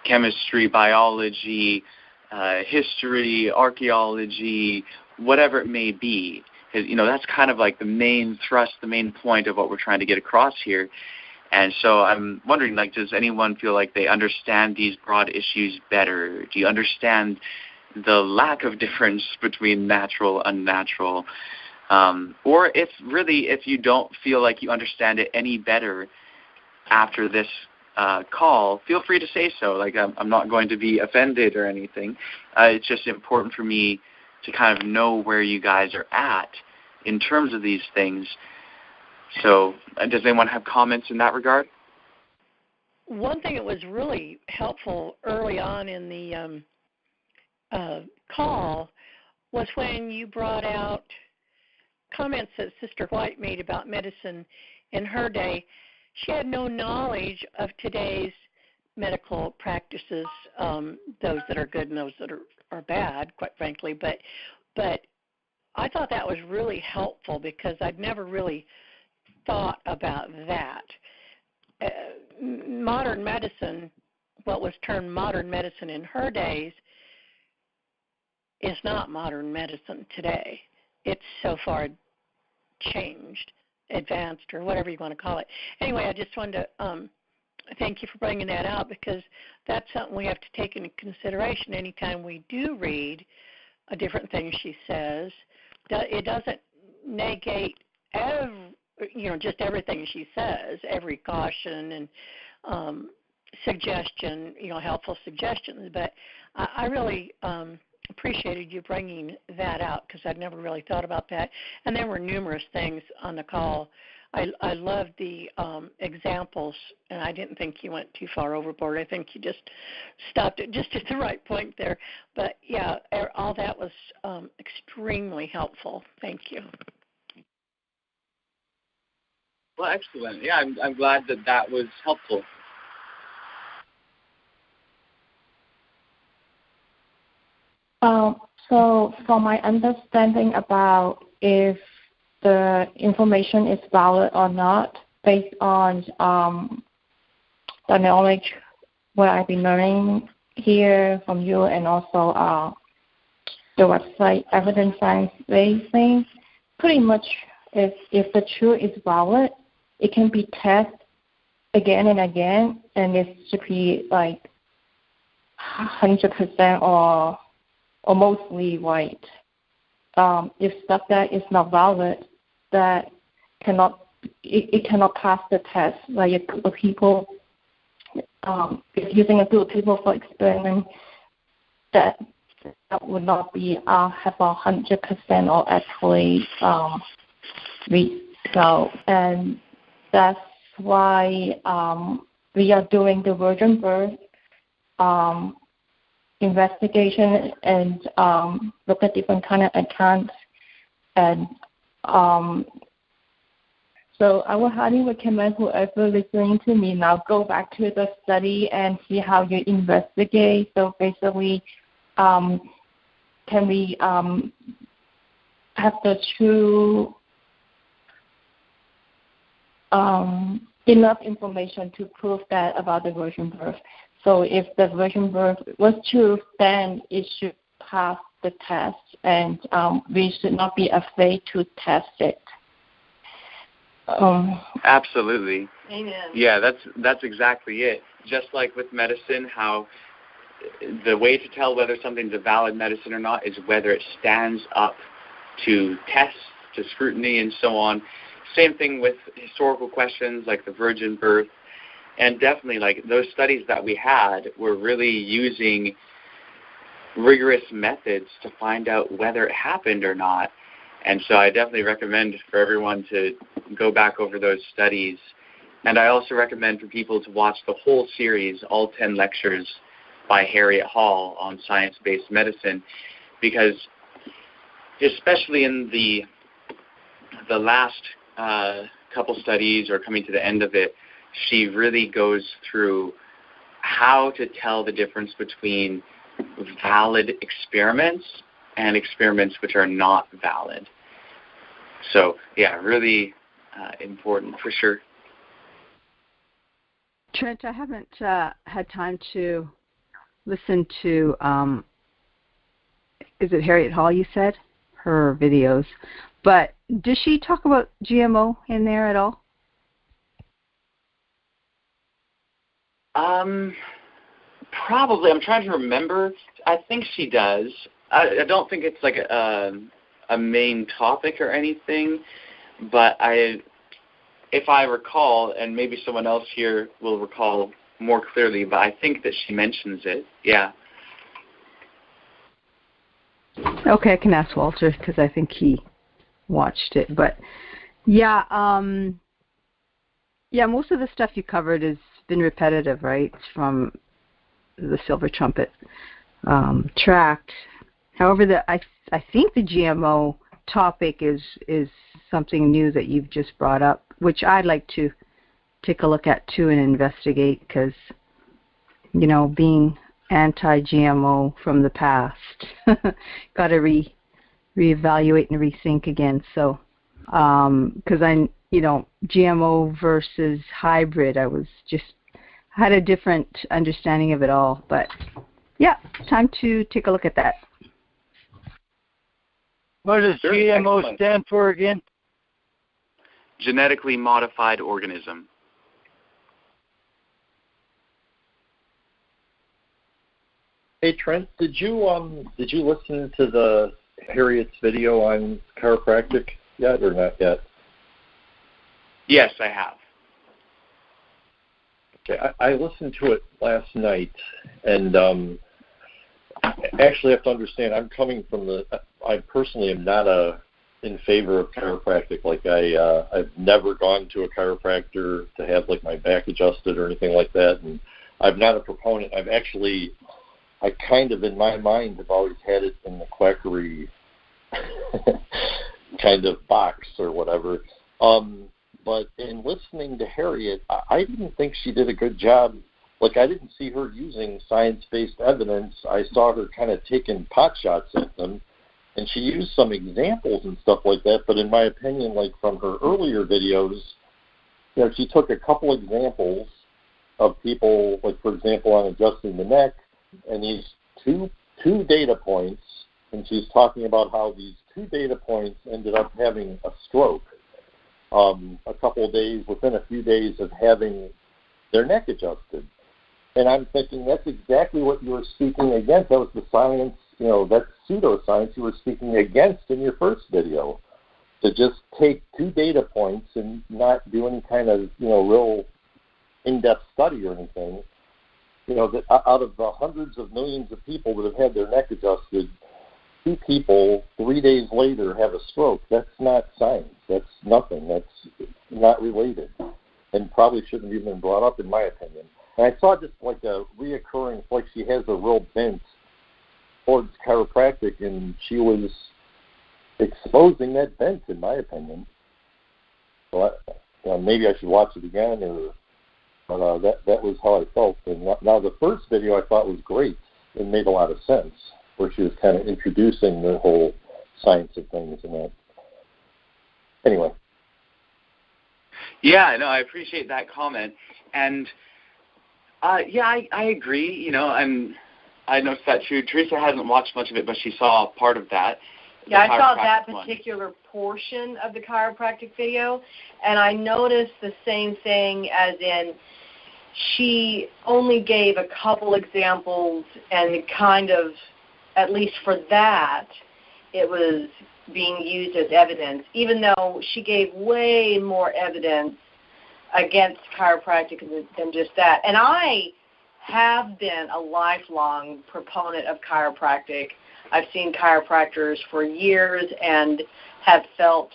chemistry, biology, history, archaeology, whatever it may be? That's kind of like the main thrust, the main point of what we're trying to get across here. And so I'm wondering, does anyone feel like they understand these broad issues better? Do you understand the lack of difference between natural, unnatural? Or if you don't feel like you understand it any better after this call, feel free to say so. I'm not going to be offended or anything. It's just important for me to kind of know where you guys are at in terms of these things. So does anyone have comments in that regard?
One thing that was really helpful early on in the call was when you brought out comments that Sister White made about medicine in her day. She had no knowledge of today's medical practices, those that are good and those that are bad, quite frankly. But I thought that was really helpful because I'd never really thought about that. Modern medicine, what was termed modern medicine in her days, is not modern medicine today. It's so far changed, advanced, or whatever you want to call it. Anyway, I just wanted to thank you for bringing that out, because that's something we have to take into consideration anytime we do read a different thing she says. It doesn't negate just everything she says, every caution and suggestion, helpful suggestions. But I really appreciated you bringing that out, because I'd never really thought about that. And there were numerous things on the call. I loved the examples, and I didn't think you went too far overboard. I think you just stopped it just at the right point there. But, yeah, all that was extremely helpful. Thank you.
Well, excellent. Yeah, I'm glad that was helpful.
So from my understanding about if the information is valid or not, based on the knowledge what I've been learning here from you, and also the website Evidence Science Basing, pretty much if the truth is valid, it can be tested again and again, and it should be 100% or mostly right. If stuff that is not valid, that cannot pass the test. Like a group of people, if using a group of people for experiment, that would not be have 100% or actually result. And that's why we are doing the virgin birth investigation and look at different kind of accounts. And so I would highly recommend whoever listening to me now go back to the study and see how you investigate. So basically, can we have the true enough information to prove that about the virgin birth? So if the virgin birth was true, then it should pass the test, and we should not be afraid to test it.
Absolutely.
Amen.
Yeah, that's exactly it. Just like with medicine, how the way to tell whether something's a valid medicine or not is whether it stands up to tests, to scrutiny, and so on. Same thing with historical questions like the virgin birth. And definitely, those studies that we had were really using rigorous methods to find out whether it happened or not. And so I definitely recommend for everyone to go back over those studies. And I also recommend for people to watch the whole series, all 10 lectures by Harriet Hall on science-based medicine, because especially in the last couple studies, or coming to the end of it, she really goes through how to tell the difference between valid experiments and experiments which are not valid. So, yeah, really important for sure.
Trent, I haven't had time to listen to, is it Harriet Hall you said? Her videos. But does she talk about GMO in there at all?
Probably. I'm trying to remember. I think she does. I don't think it's like a main topic or anything, but if I recall, and maybe someone else here will recall more clearly, but I think that she mentions it. Yeah.
Okay, I can ask Walter because I think he watched it. But yeah, most of the stuff you covered has been repetitive, right? From the Silver Trumpet tract. However, I think the GMO topic is something new that you've just brought up, which I'd like to take a look at too and investigate, because being anti-GMO from the past, got to reevaluate and rethink again. So, because GMO versus hybrid, I had a different understanding of it all. But yeah, time to take a look at that.
What does GMO
Excellent.
stand for again?
Genetically modified organism.
Hey Trent, did you listen to the Harriet's video on chiropractic yet or not yet?
Yes, I have.
Okay, I listened to it last night, and actually have to understand, I personally am not in favor of chiropractic. Like I've never gone to a chiropractor to have like my back adjusted or anything like that, and I'm not a proponent. I kind of in my mind have always had it in the quackery kind of box or whatever. But in listening to Harriet, I didn't think she did a good job. Like, I didn't see her using science-based evidence. I saw her kind of taking pot shots at them, and she used some examples and stuff like that. But in my opinion, like from her earlier videos, she took a couple examples of people, like for example, on adjusting the neck, and these two data points, and she's talking about how these 2 data points ended up having a stroke a couple of days, within a few days of having their neck adjusted. And I'm thinking that's exactly what you were speaking against. That was the science, that's pseudoscience you were speaking against in your first video. To just take 2 data points and not do any kind of, real in-depth study or anything. That out of the hundreds of millions of people that have had their neck adjusted, 2 people 3 days later have a stroke. That's not science. That's nothing. That's not related, and probably shouldn't have even been brought up, in my opinion. And I saw just like a reoccurring, like she has a real bent towards chiropractic, and she was exposing that bent, in my opinion. So maybe I should watch it again, but that was how I felt. And now the first video I thought was great. It made a lot of sense, where she was kind of introducing the whole science of things and that. Anyway.
Yeah, no, I appreciate that comment. And, I agree. I noticed that too. Teresa hasn't watched much of it, but she saw part of that.
Yeah, I saw that particular portion of the chiropractic video, and I noticed the same thing, as in she only gave a couple examples, and kind of, at least for that, it was being used as evidence, even though she gave way more evidence against chiropractic than just that. And I have been a lifelong proponent of chiropractic. I've seen chiropractors for years and have felt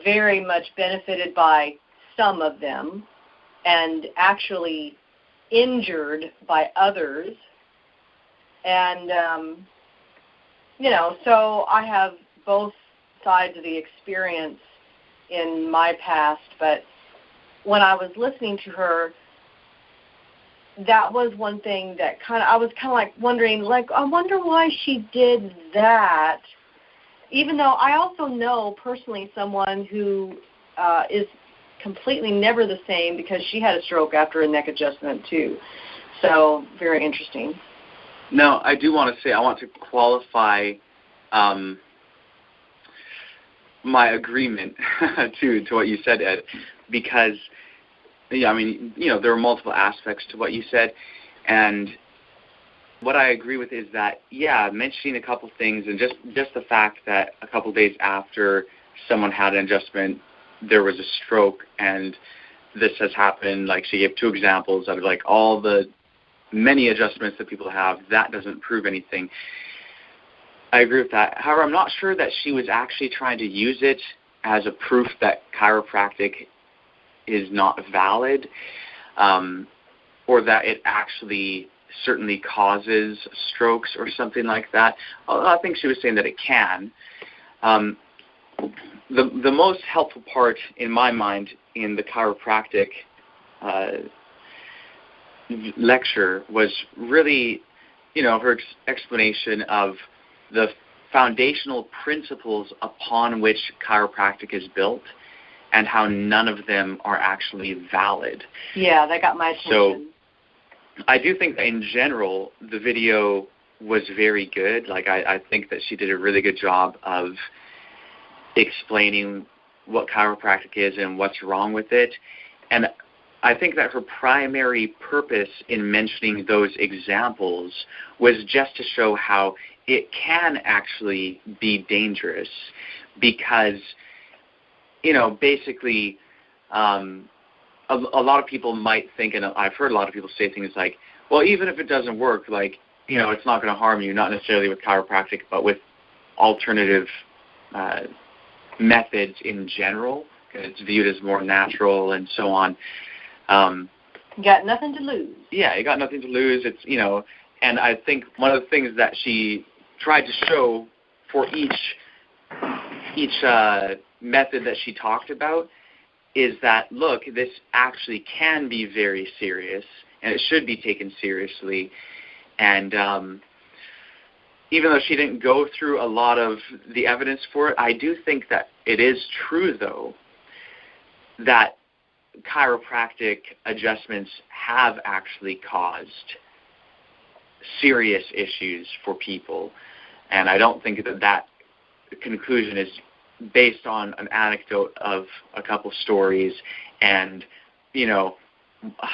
very much benefited by some of them and actually injured by others. And, so I have both sides of the experience in my past, but when I was listening to her, that was one thing that I was kind of like wondering, like, I wonder why she did that, even though I also know personally someone who is completely never the same because she had a stroke after a neck adjustment too. So very interesting.
No, I do want to say, I want to qualify my agreement to what you said, Ed, because I mean, there are multiple aspects to what you said, and what I agree with is that, mentioning a couple things, and just the fact that a couple days after someone had an adjustment, there was a stroke, and this has happened. Like, she gave 2 examples out of like all the many adjustments that people have. That doesn't prove anything. I agree with that. However, I'm not sure that she was actually trying to use it as a proof that chiropractic is not valid, or that it actually certainly causes strokes or something like that. I think she was saying that it can. The most helpful part in my mind in the chiropractic lecture was really, her explanation of the foundational principles upon which chiropractic is built and how none of them are actually valid.
Yeah, that got my attention.
So I do think that in general the video was very good. Like, I think that she did a really good job of explaining what chiropractic is and what's wrong with it. And I think that her primary purpose in mentioning those examples was just to show how it can actually be dangerous because, basically a lot of people might think, and I've heard a lot of people say things like, well, even if it doesn't work, like, it's not going to harm you, not necessarily with chiropractic, but with alternative methods in general. It's viewed as more natural and so on.
You got nothing to lose.
Yeah, you got nothing to lose. It's, and I think one of the things that she tried to show for each method that she talked about is that, look, this actually can be very serious, and it should be taken seriously. And even though she didn't go through a lot of the evidence for it, I do think that it is true, though, that chiropractic adjustments have actually caused serious issues for people. And I don't think that conclusion is based on an anecdote of a couple stories and,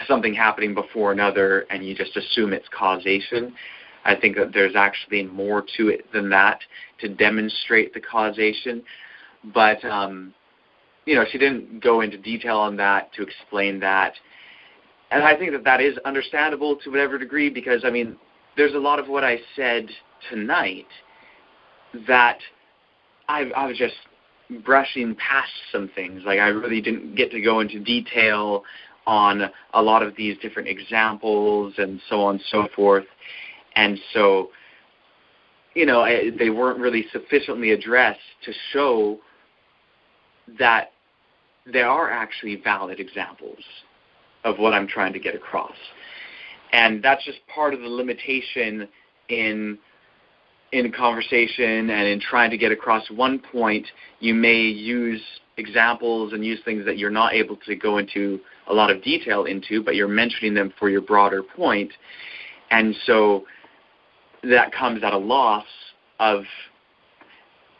something happening before another, and you just assume it's causation. I think that there's actually more to it than that to demonstrate the causation. But, she didn't go into detail on that to explain that. And I think that is understandable to whatever degree because, there's a lot of what I said tonight that I was just brushing past some things. Like, I really didn't get to go into detail on a lot of these different examples and so on and so forth. And so, they weren't really sufficiently addressed to show that there are actually valid examples of what I'm trying to get across. And that's just part of the limitation in conversation and in trying to get across one point. You may use examples and use things that you're not able to go into a lot of detail into, but you're mentioning them for your broader point. And so that comes at a loss of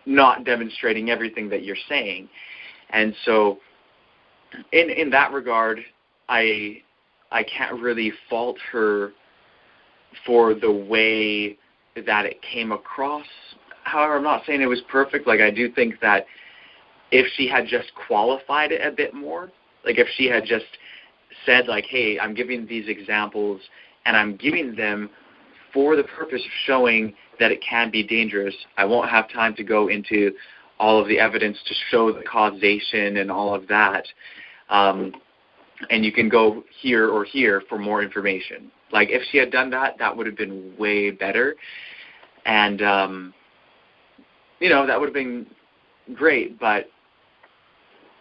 not demonstrating everything that you're saying. And so in that regard, I can't really fault her for the way that it came across. However, I'm not saying it was perfect. Like, I do think that if she had just qualified it a bit more, like if she had just said, like, hey, I'm giving these examples and I'm giving them for the purpose of showing that it can be dangerous. I won't have time to go into all of the evidence to show the causation and all of that. And you can go here or here for more information. Like, if she had done that, that would have been way better. And, that would have been great. But,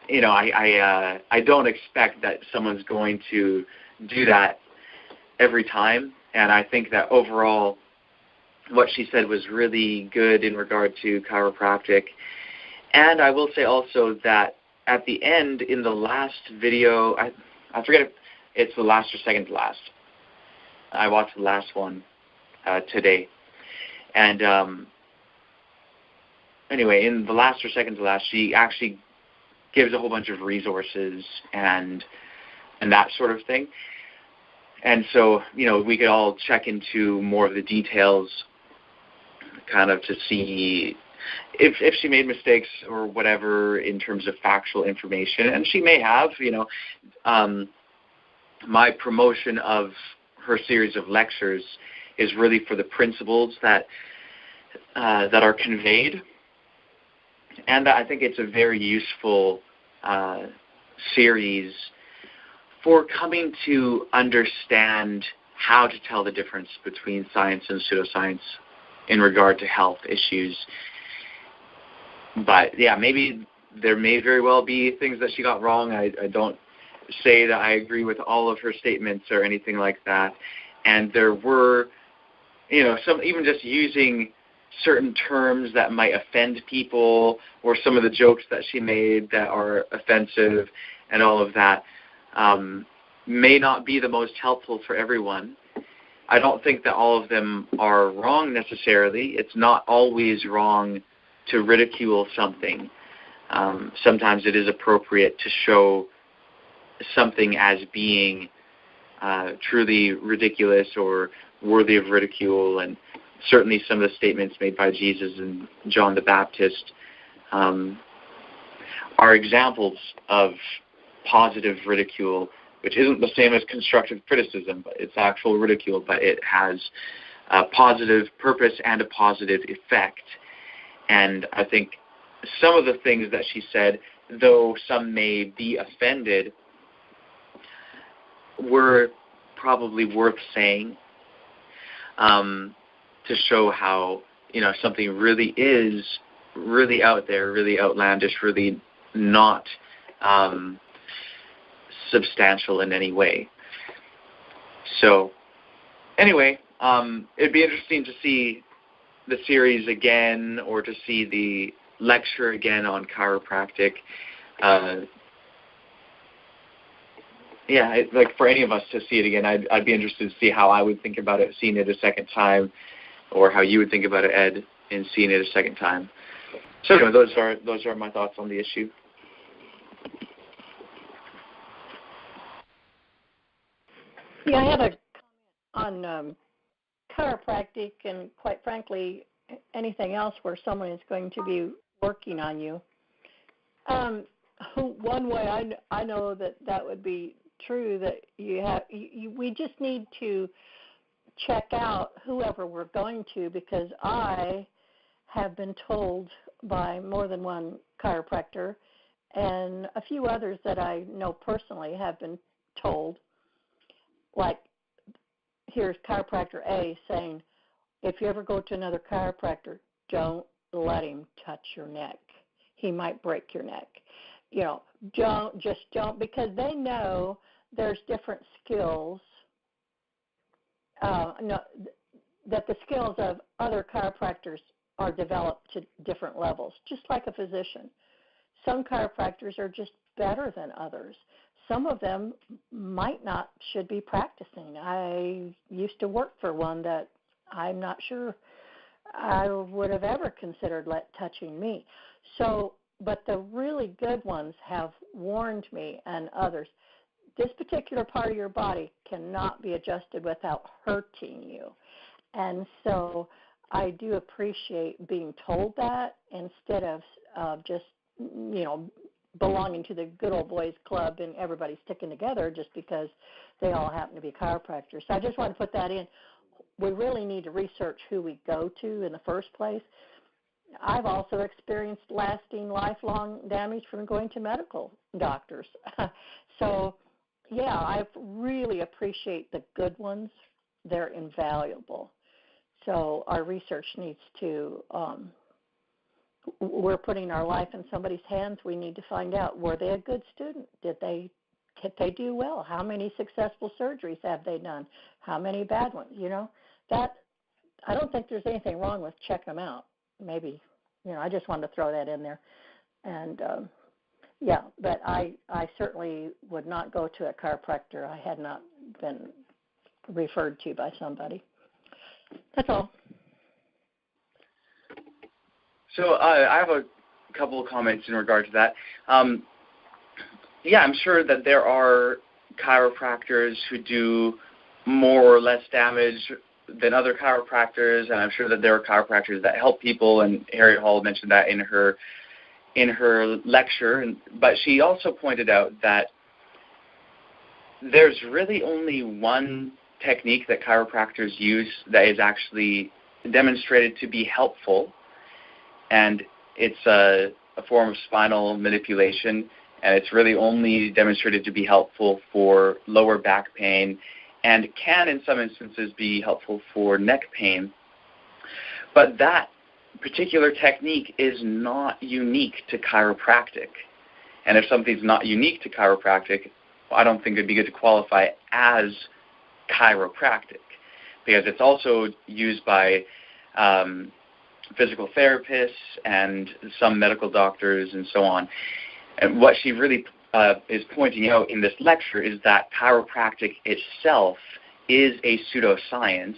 I don't expect that someone's going to do that every time. And I think that overall what she said was really good in regard to chiropractic. And I will say also that at the end, in the last video, I forget if it's the last or second to last. I watched the last one today. And anyway, in the last or second to last, she actually gives a whole bunch of resources and that sort of thing. And so, we could all check into more of the details kind of to see if she made mistakes or whatever in terms of factual information. And she may have, my promotion of her series of lectures is really for the principles that are conveyed. And I think it's a very useful series for coming to understand how to tell the difference between science and pseudoscience in regard to health issues. But, yeah, maybe there may very well be things that she got wrong. I don't say that I agree with all of her statements or anything like that. And there were, some even just using certain terms that might offend people, or some of the jokes that she made that are offensive and all of that may not be the most helpful for everyone. I don't think that all of them are wrong necessarily. It's not always wrong to ridicule something. Sometimes it is appropriate to show something as being truly ridiculous or worthy of ridicule, and certainly some of the statements made by Jesus and John the Baptist are examples of positive ridicule, which isn't the same as constructive criticism, but it's actual ridicule, but it has a positive purpose and a positive effect. And I think some of the things that she said, though some may be offended, were probably worth saying to show how, something really is really out there, really outlandish, really not substantial in any way. So, anyway, it'd be interesting to see the series again, or to see the lecture again on chiropractic. Like for any of us to see it again, I'd be interested to see how I would think about it, seeing it a second time, or how you would think about it, Ed, in seeing it a second time. So anyway, those are my thoughts on the issue.
Yeah, I have a comment on chiropractic, and quite frankly, anything else where someone is going to be working on you. One way I know that would be true, that we just need to check out whoever we're going to, because I have been told by more than one chiropractor, and a few others that I know personally have been told, like, here's chiropractor A saying, if you ever go to another chiropractor, don't let him touch your neck. He might break your neck. Don't, because they know there's different skills, that the skills of other chiropractors are developed to different levels, just like a physician. Some chiropractors are just better than others. Some of them should be practicing. I used to work for one that I'm not sure I would have ever considered touching me. So, but the really good ones have warned me, and others, this particular part of your body cannot be adjusted without hurting you. And so I do appreciate being told that, instead of just, belonging to the good old boys club and everybody sticking together just because they all happen to be chiropractors. So I just want to put that in. We really need to research who we go to in the first place. I've also experienced lasting, lifelong damage from going to medical doctors. So, yeah, I really appreciate the good ones. They're invaluable. So our research needs to, we're putting our life in somebody's hands. We need to find out, were they a good student? Did they do well? How many successful surgeries have they done? How many bad ones? That, I don't think there's anything wrong with checking them out. Maybe, I just wanted to throw that in there. And, but I certainly would not go to a chiropractor I had not been referred to by somebody. That's all.
So I have a couple of comments in regard to that. Yeah, I'm sure that there are chiropractors who do more or less damage than other chiropractors, and I'm sure that there are chiropractors that help people, and Harriet Hall mentioned that in her lecture. But she also pointed out that there's really only one technique that chiropractors use that is actually demonstrated to be helpful, and it's a form of spinal manipulation, and it's really only demonstrated to be helpful for lower back pain and can in some instances be helpful for neck pain. But that particular technique is not unique to chiropractic. And if something's not unique to chiropractic, I don't think it'd be good to qualify as chiropractic, because it's also used by physical therapists and some medical doctors and so on. And what she really is pointing out in this lecture is that chiropractic itself is a pseudoscience,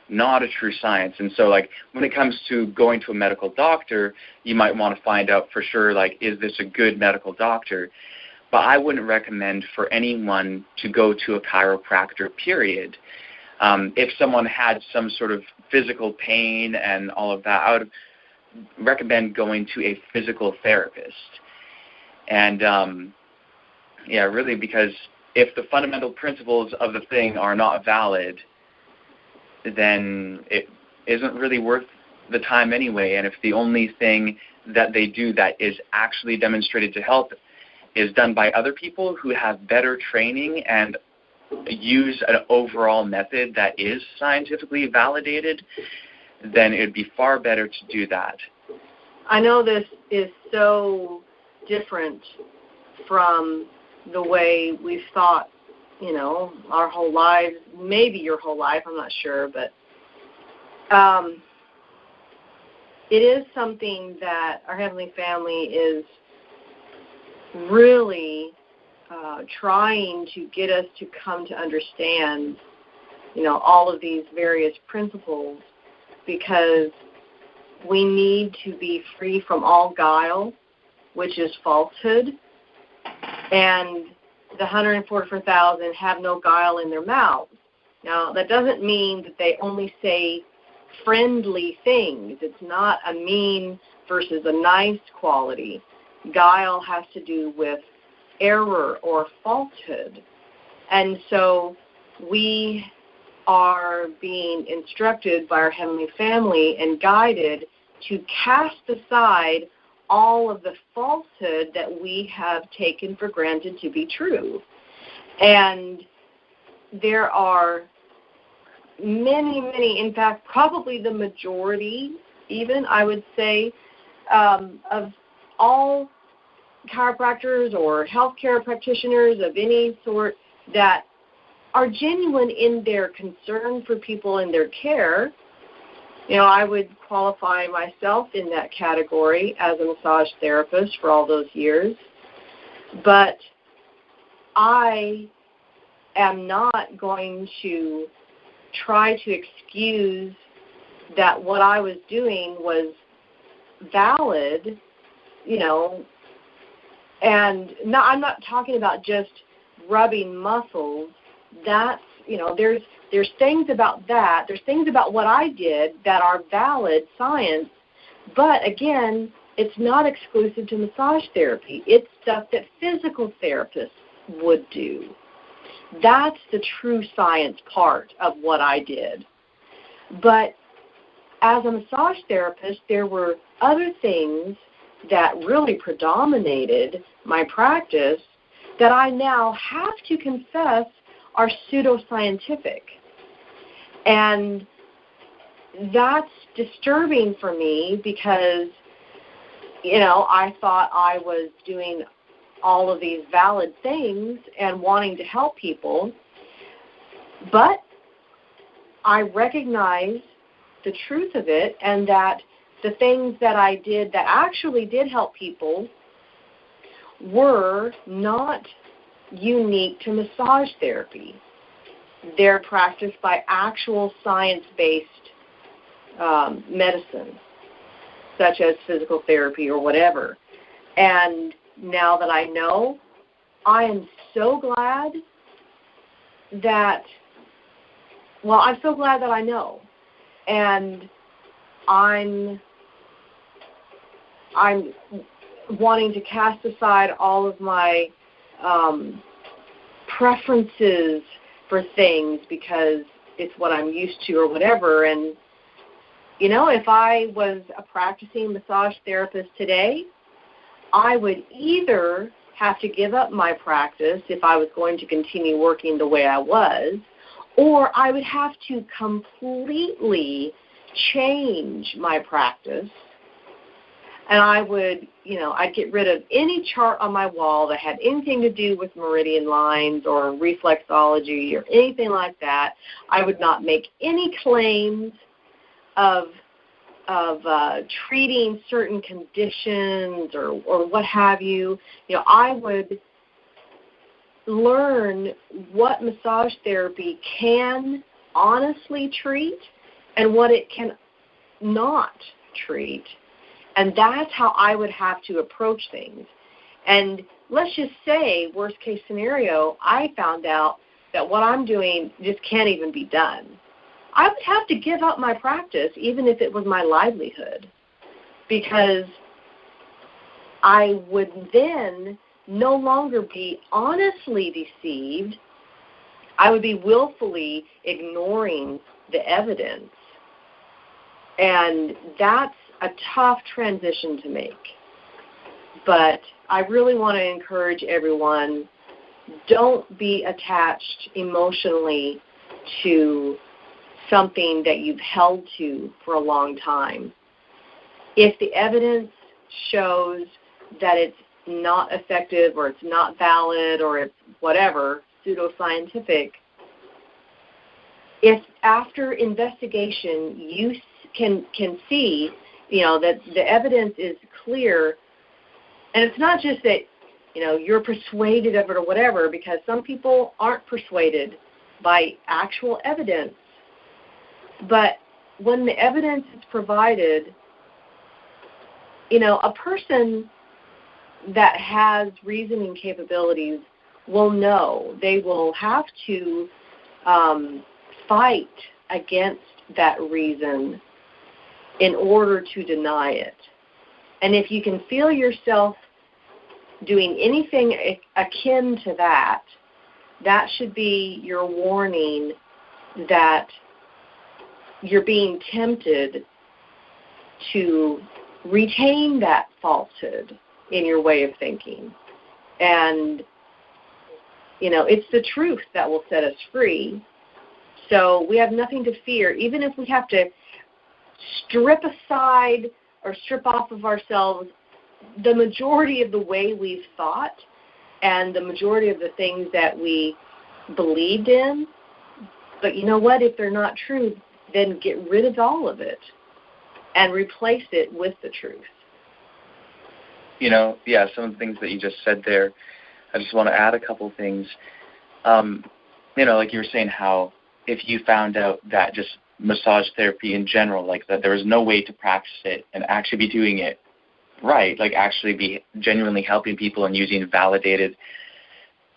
not a true science. And so, like, when it comes to going to a medical doctor, you might want to find out for sure, like, is this a good medical doctor? But I wouldn't recommend for anyone to go to a chiropractor, period. If someone had some sort of physical pain and all of that, I would recommend going to a physical therapist. And, yeah, really, because if the fundamental principles of the thing are not valid, then it isn't really worth the time anyway. And if the only thing that they do that is actually demonstrated to help is done by other people who have better training and use an overall method that is scientifically validated, then it would be far better to do that.
I know this is so different from the way we've thought, you know, our whole lives, maybe your whole life, I'm not sure, but it is something that our Heavenly Family is really trying to get us to come to understand, you know, all of these various principles, because we need to be free from all guile, which is falsehood, and the 144,000 have no guile in their mouths. Now, that doesn't mean that they only say friendly things. It's not a mean versus a nice quality. Guile has to do with error or falsehood. And so we are being instructed by our Heavenly Family and guided to cast aside all of the falsehood that we have taken for granted to be true. And there are many, many, in fact, probably the majority, even, I would say, of all chiropractors or healthcare practitioners of any sort that are genuine in their concern for people in their care. You know, I would qualify myself in that category as a massage therapist for all those years. But I am not going to try to excuse that what I was doing was valid, you know, and I'm not talking about just rubbing muscles. That's, you know, there's things about that. There's things about what I did that are valid science, but again, it's not exclusive to massage therapy. It's stuff that physical therapists would do. That's the true science part of what I did. But as a massage therapist, there were other things that really predominated my practice that I now have to confess are pseudoscientific. And that's disturbing for me because, you know, I thought I was doing all of these valid things and wanting to help people, but I recognize the truth of it, and that the things that I did that actually did help people were not unique to massage therapy. They're practiced by actual science-based medicine. such as physical therapy or whatever. And now that I know, I am so glad that, well, I'm so glad that I know. And I'm wanting to cast aside all of my preferences for things because it's what I'm used to or whatever. And, you know, if I was a practicing massage therapist today, I would either have to give up my practice if I was going to continue working the way I was, or I would have to completely change my practice. And I would, you know, I'd get rid of any chart on my wall that had anything to do with meridian lines or reflexology or anything like that. I would not make any claims of treating certain conditions or what have you. You know, I would learn what massage therapy can honestly treat and what it can not treat. And that's how I would have to approach things. And let's just say, worst case scenario, I found out that what I'm doing just can't even be done. I would have to give up my practice, even if it was my livelihood, because I would then no longer be honestly deceived. I would be willfully ignoring the evidence. And that's a tough transition to make. But I really want to encourage everyone, don't be attached emotionally to something that you've held to for a long time. If the evidence shows that it's not effective or it's not valid or it's whatever, pseudoscientific, if after investigation you can see, you know, that the evidence is clear, and it's not just that, you know, you're persuaded of it or whatever, because some people aren't persuaded by actual evidence. But when the evidence is provided, you know, a person that has reasoning capabilities will know. They will have to fight against that reason in order to deny it. And if you can feel yourself doing anything akin to that, that should be your warning that you're being tempted to retain that falsehood in your way of thinking. And, you know, it's the truth that will set us free. So we have nothing to fear, even if we have to strip aside or strip off of ourselves the majority of the way we've thought and the majority of the things that we believed in. But you know what? If they're not true, then get rid of all of it and replace it with the truth.
You know, yeah, some of the things that you just said there, I just want to add a couple things. You know, like you were saying, how if you found out that just massage therapy in general, like that there was no way to practice it and actually be doing it right, like actually be genuinely helping people and using validated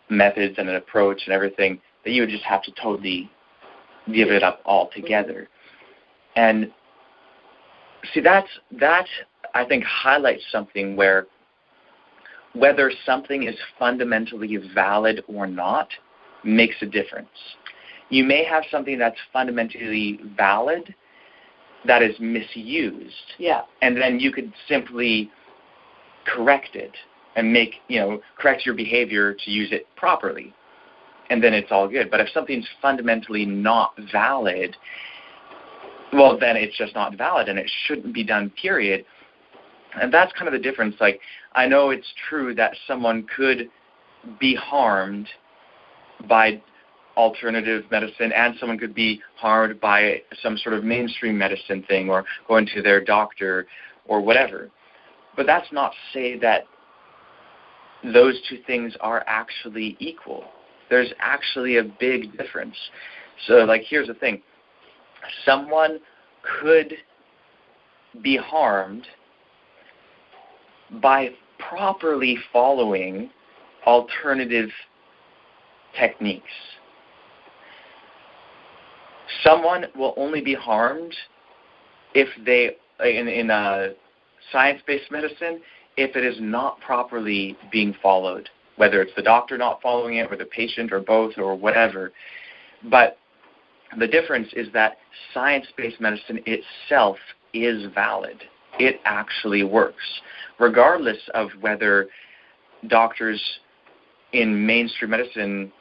methods and an approach and everything, that you would just have to totally give it up altogether. And see, that I think highlights something where whether something is fundamentally valid or not makes a difference. You may have something that's fundamentally valid that is misused.
Yeah.
And then you could simply correct it and correct your behavior to use it properly. And then it's all good. But if something's fundamentally not valid, well, then it's just not valid and it shouldn't be done, period. And that's kind of the difference. Like, I know it's true that someone could be harmed by alternative medicine and someone could be harmed by some sort of mainstream medicine thing or going to their doctor or whatever. But that's not to say that those two things are actually equal. There's actually a big difference. So, like, here's the thing. Someone could be harmed by properly following alternative techniques. Someone will only be harmed if they, in science-based medicine, if it is not properly being followed, whether it's the doctor not following it or the patient or both or whatever. But the difference is that science-based medicine itself is valid. It actually works, regardless of whether doctors in mainstream medicine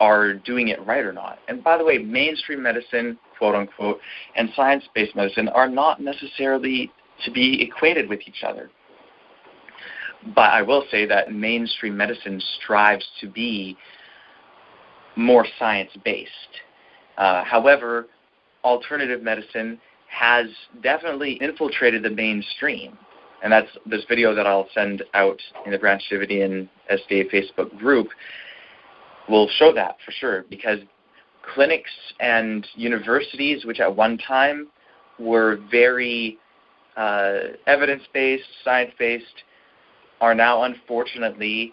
are doing it right or not. And by the way, mainstream medicine, quote unquote, and science-based medicine are not necessarily to be equated with each other. But I will say that mainstream medicine strives to be more science-based. However, alternative medicine has definitely infiltrated the mainstream. And that's this video that I'll send out in the Branch Davidian SDA Facebook group will show that for sure, because clinics and universities, which at one time were very evidence-based, science-based, are now unfortunately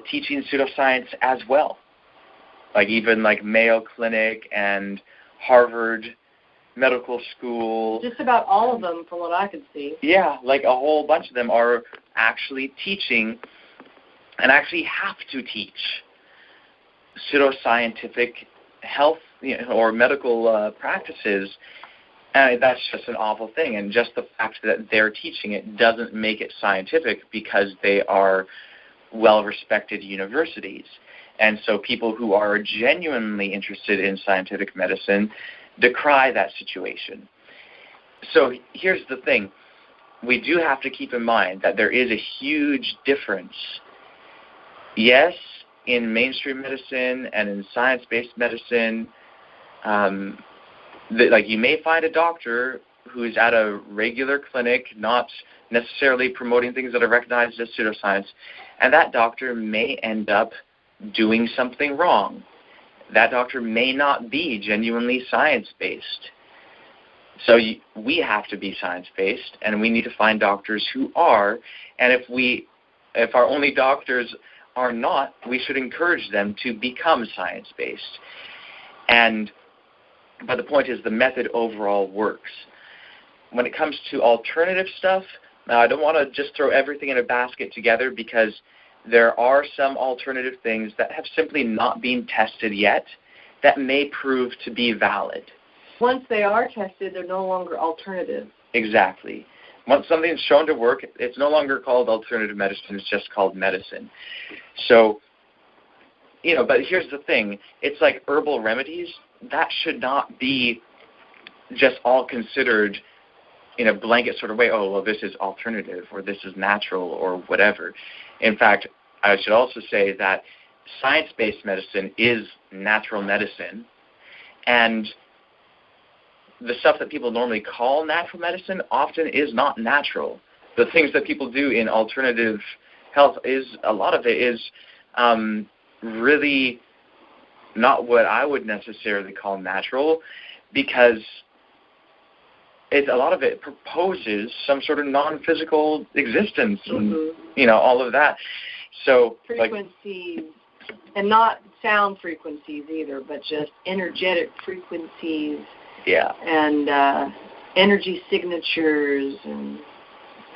teaching pseudoscience as well. Like even like Mayo Clinic and Harvard Medical School.
Just about all of them, from what I could see.
Yeah, like a whole bunch of them are actually teaching and actually have to teach pseudoscientific health or medical practices. And that's just an awful thing. And just the fact that they're teaching it doesn't make it scientific because they are well-respected universities. And so people who are genuinely interested in scientific medicine decry that situation. So here's the thing. We do have to keep in mind that there is a huge difference. Yes, in mainstream medicine and in science-based medicine, like you may find a doctor who is at a regular clinic, not necessarily promoting things that are recognized as pseudoscience, and that doctor may end up doing something wrong. That doctor may not be genuinely science-based. So we have to be science-based, and we need to find doctors who are. And if our only doctors are not, we should encourage them to become science-based. But the point is the method overall works. When it comes to alternative stuff, now I don't want to just throw everything in a basket together, because there are some alternative things that have simply not been tested yet that may prove to be valid.
Once they are tested, they're no longer alternative.
Exactly. Once something's shown to work, it's no longer called alternative medicine, it's just called medicine. So, but here's the thing. It's like herbal remedies. That should not be just all considered in a blanket sort of way, oh, well, this is alternative or this is natural or whatever. In fact, I should also say that science-based medicine is natural medicine, and the stuff that people normally call natural medicine often is not natural. The things that people do in alternative health a lot of it is really not what I would necessarily call natural, because a lot of it proposes some sort of non-physical existence, and all of that. So
frequencies, and not sound frequencies either, but just energetic frequencies.
Yeah.
And energy signatures and.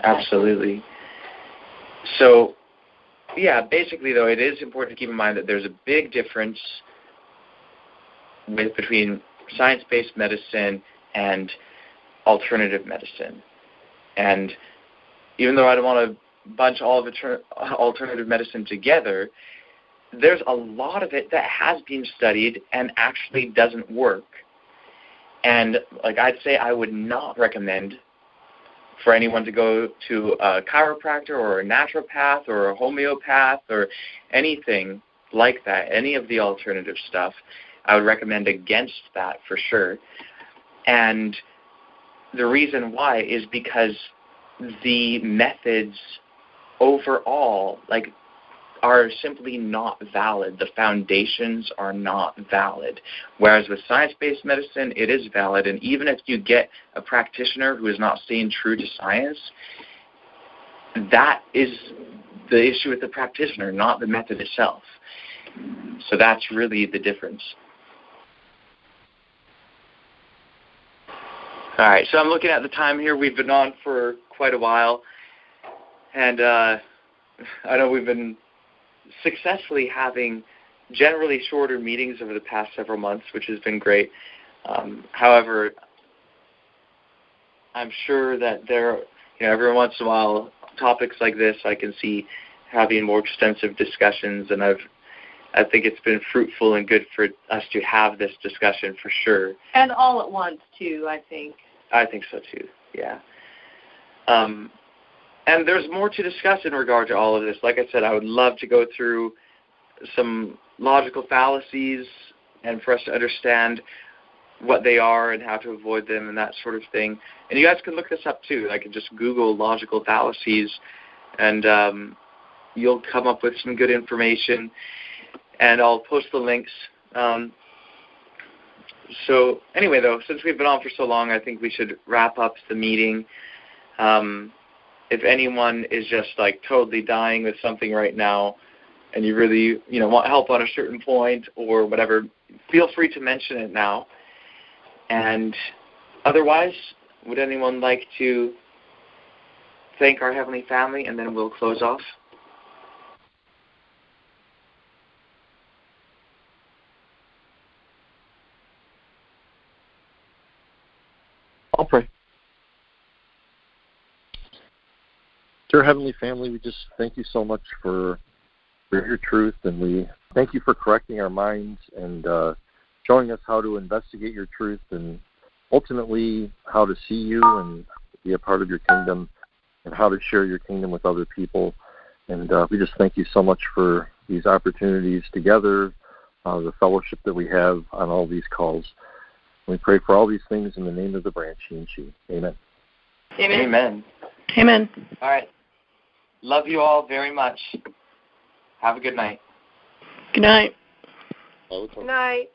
Absolutely. So, yeah, basically though, it is important to keep in mind that there's a big difference between science-based medicine and alternative medicine. And even though I don't want to bunch all of alternative medicine together, there's a lot of it that has been studied and actually doesn't work. And I'd say I would not recommend for anyone to go to a chiropractor or a naturopath or a homeopath or anything like that, any of the alternative stuff. I would recommend against that for sure. And the reason why is because the methods overall, are simply not valid. The foundations are not valid. Whereas with science-based medicine, it is valid. And even if you get a practitioner who is not staying true to science, that is the issue with the practitioner, not the method itself. So that's really the difference. All right, so I'm looking at the time here. We've been on for quite a while, and I know we've been successfully having generally shorter meetings over the past several months, which has been great. However, I'm sure that there, every once in a while, topics like this I can see having more extensive discussions, and I think it's been fruitful and good for us to have this discussion for sure.
And all at once, too, I think.
I think so, too, yeah. And there's more to discuss in regard to all of this. Like I said, I would love to go through some logical fallacies and for us to understand what they are and how to avoid them and that sort of thing. And you guys can look this up, too. I can just Google logical fallacies, and you'll come up with some good information. And I'll post the links. So anyway, though, since we've been on for so long, I think we should wrap up the meeting. If anyone is just like totally dying with something right now, and you really want help on a certain point or whatever, feel free to mention it now. And otherwise, would anyone like to thank our Heavenly Family, and then we'll close off?
I'll pray. Dear Heavenly Family, we just thank you so much for your truth, and we thank you for correcting our minds and showing us how to investigate your truth and ultimately how to see you and be a part of your kingdom and how to share your kingdom with other people. And we just thank you so much for these opportunities together, the fellowship that we have on all these calls. We pray for all these things in the name of the branch, Shinchi. Amen.
Amen. Amen.
Amen.
All right. Love you all very much. Have a good night.
Good night.
Good night.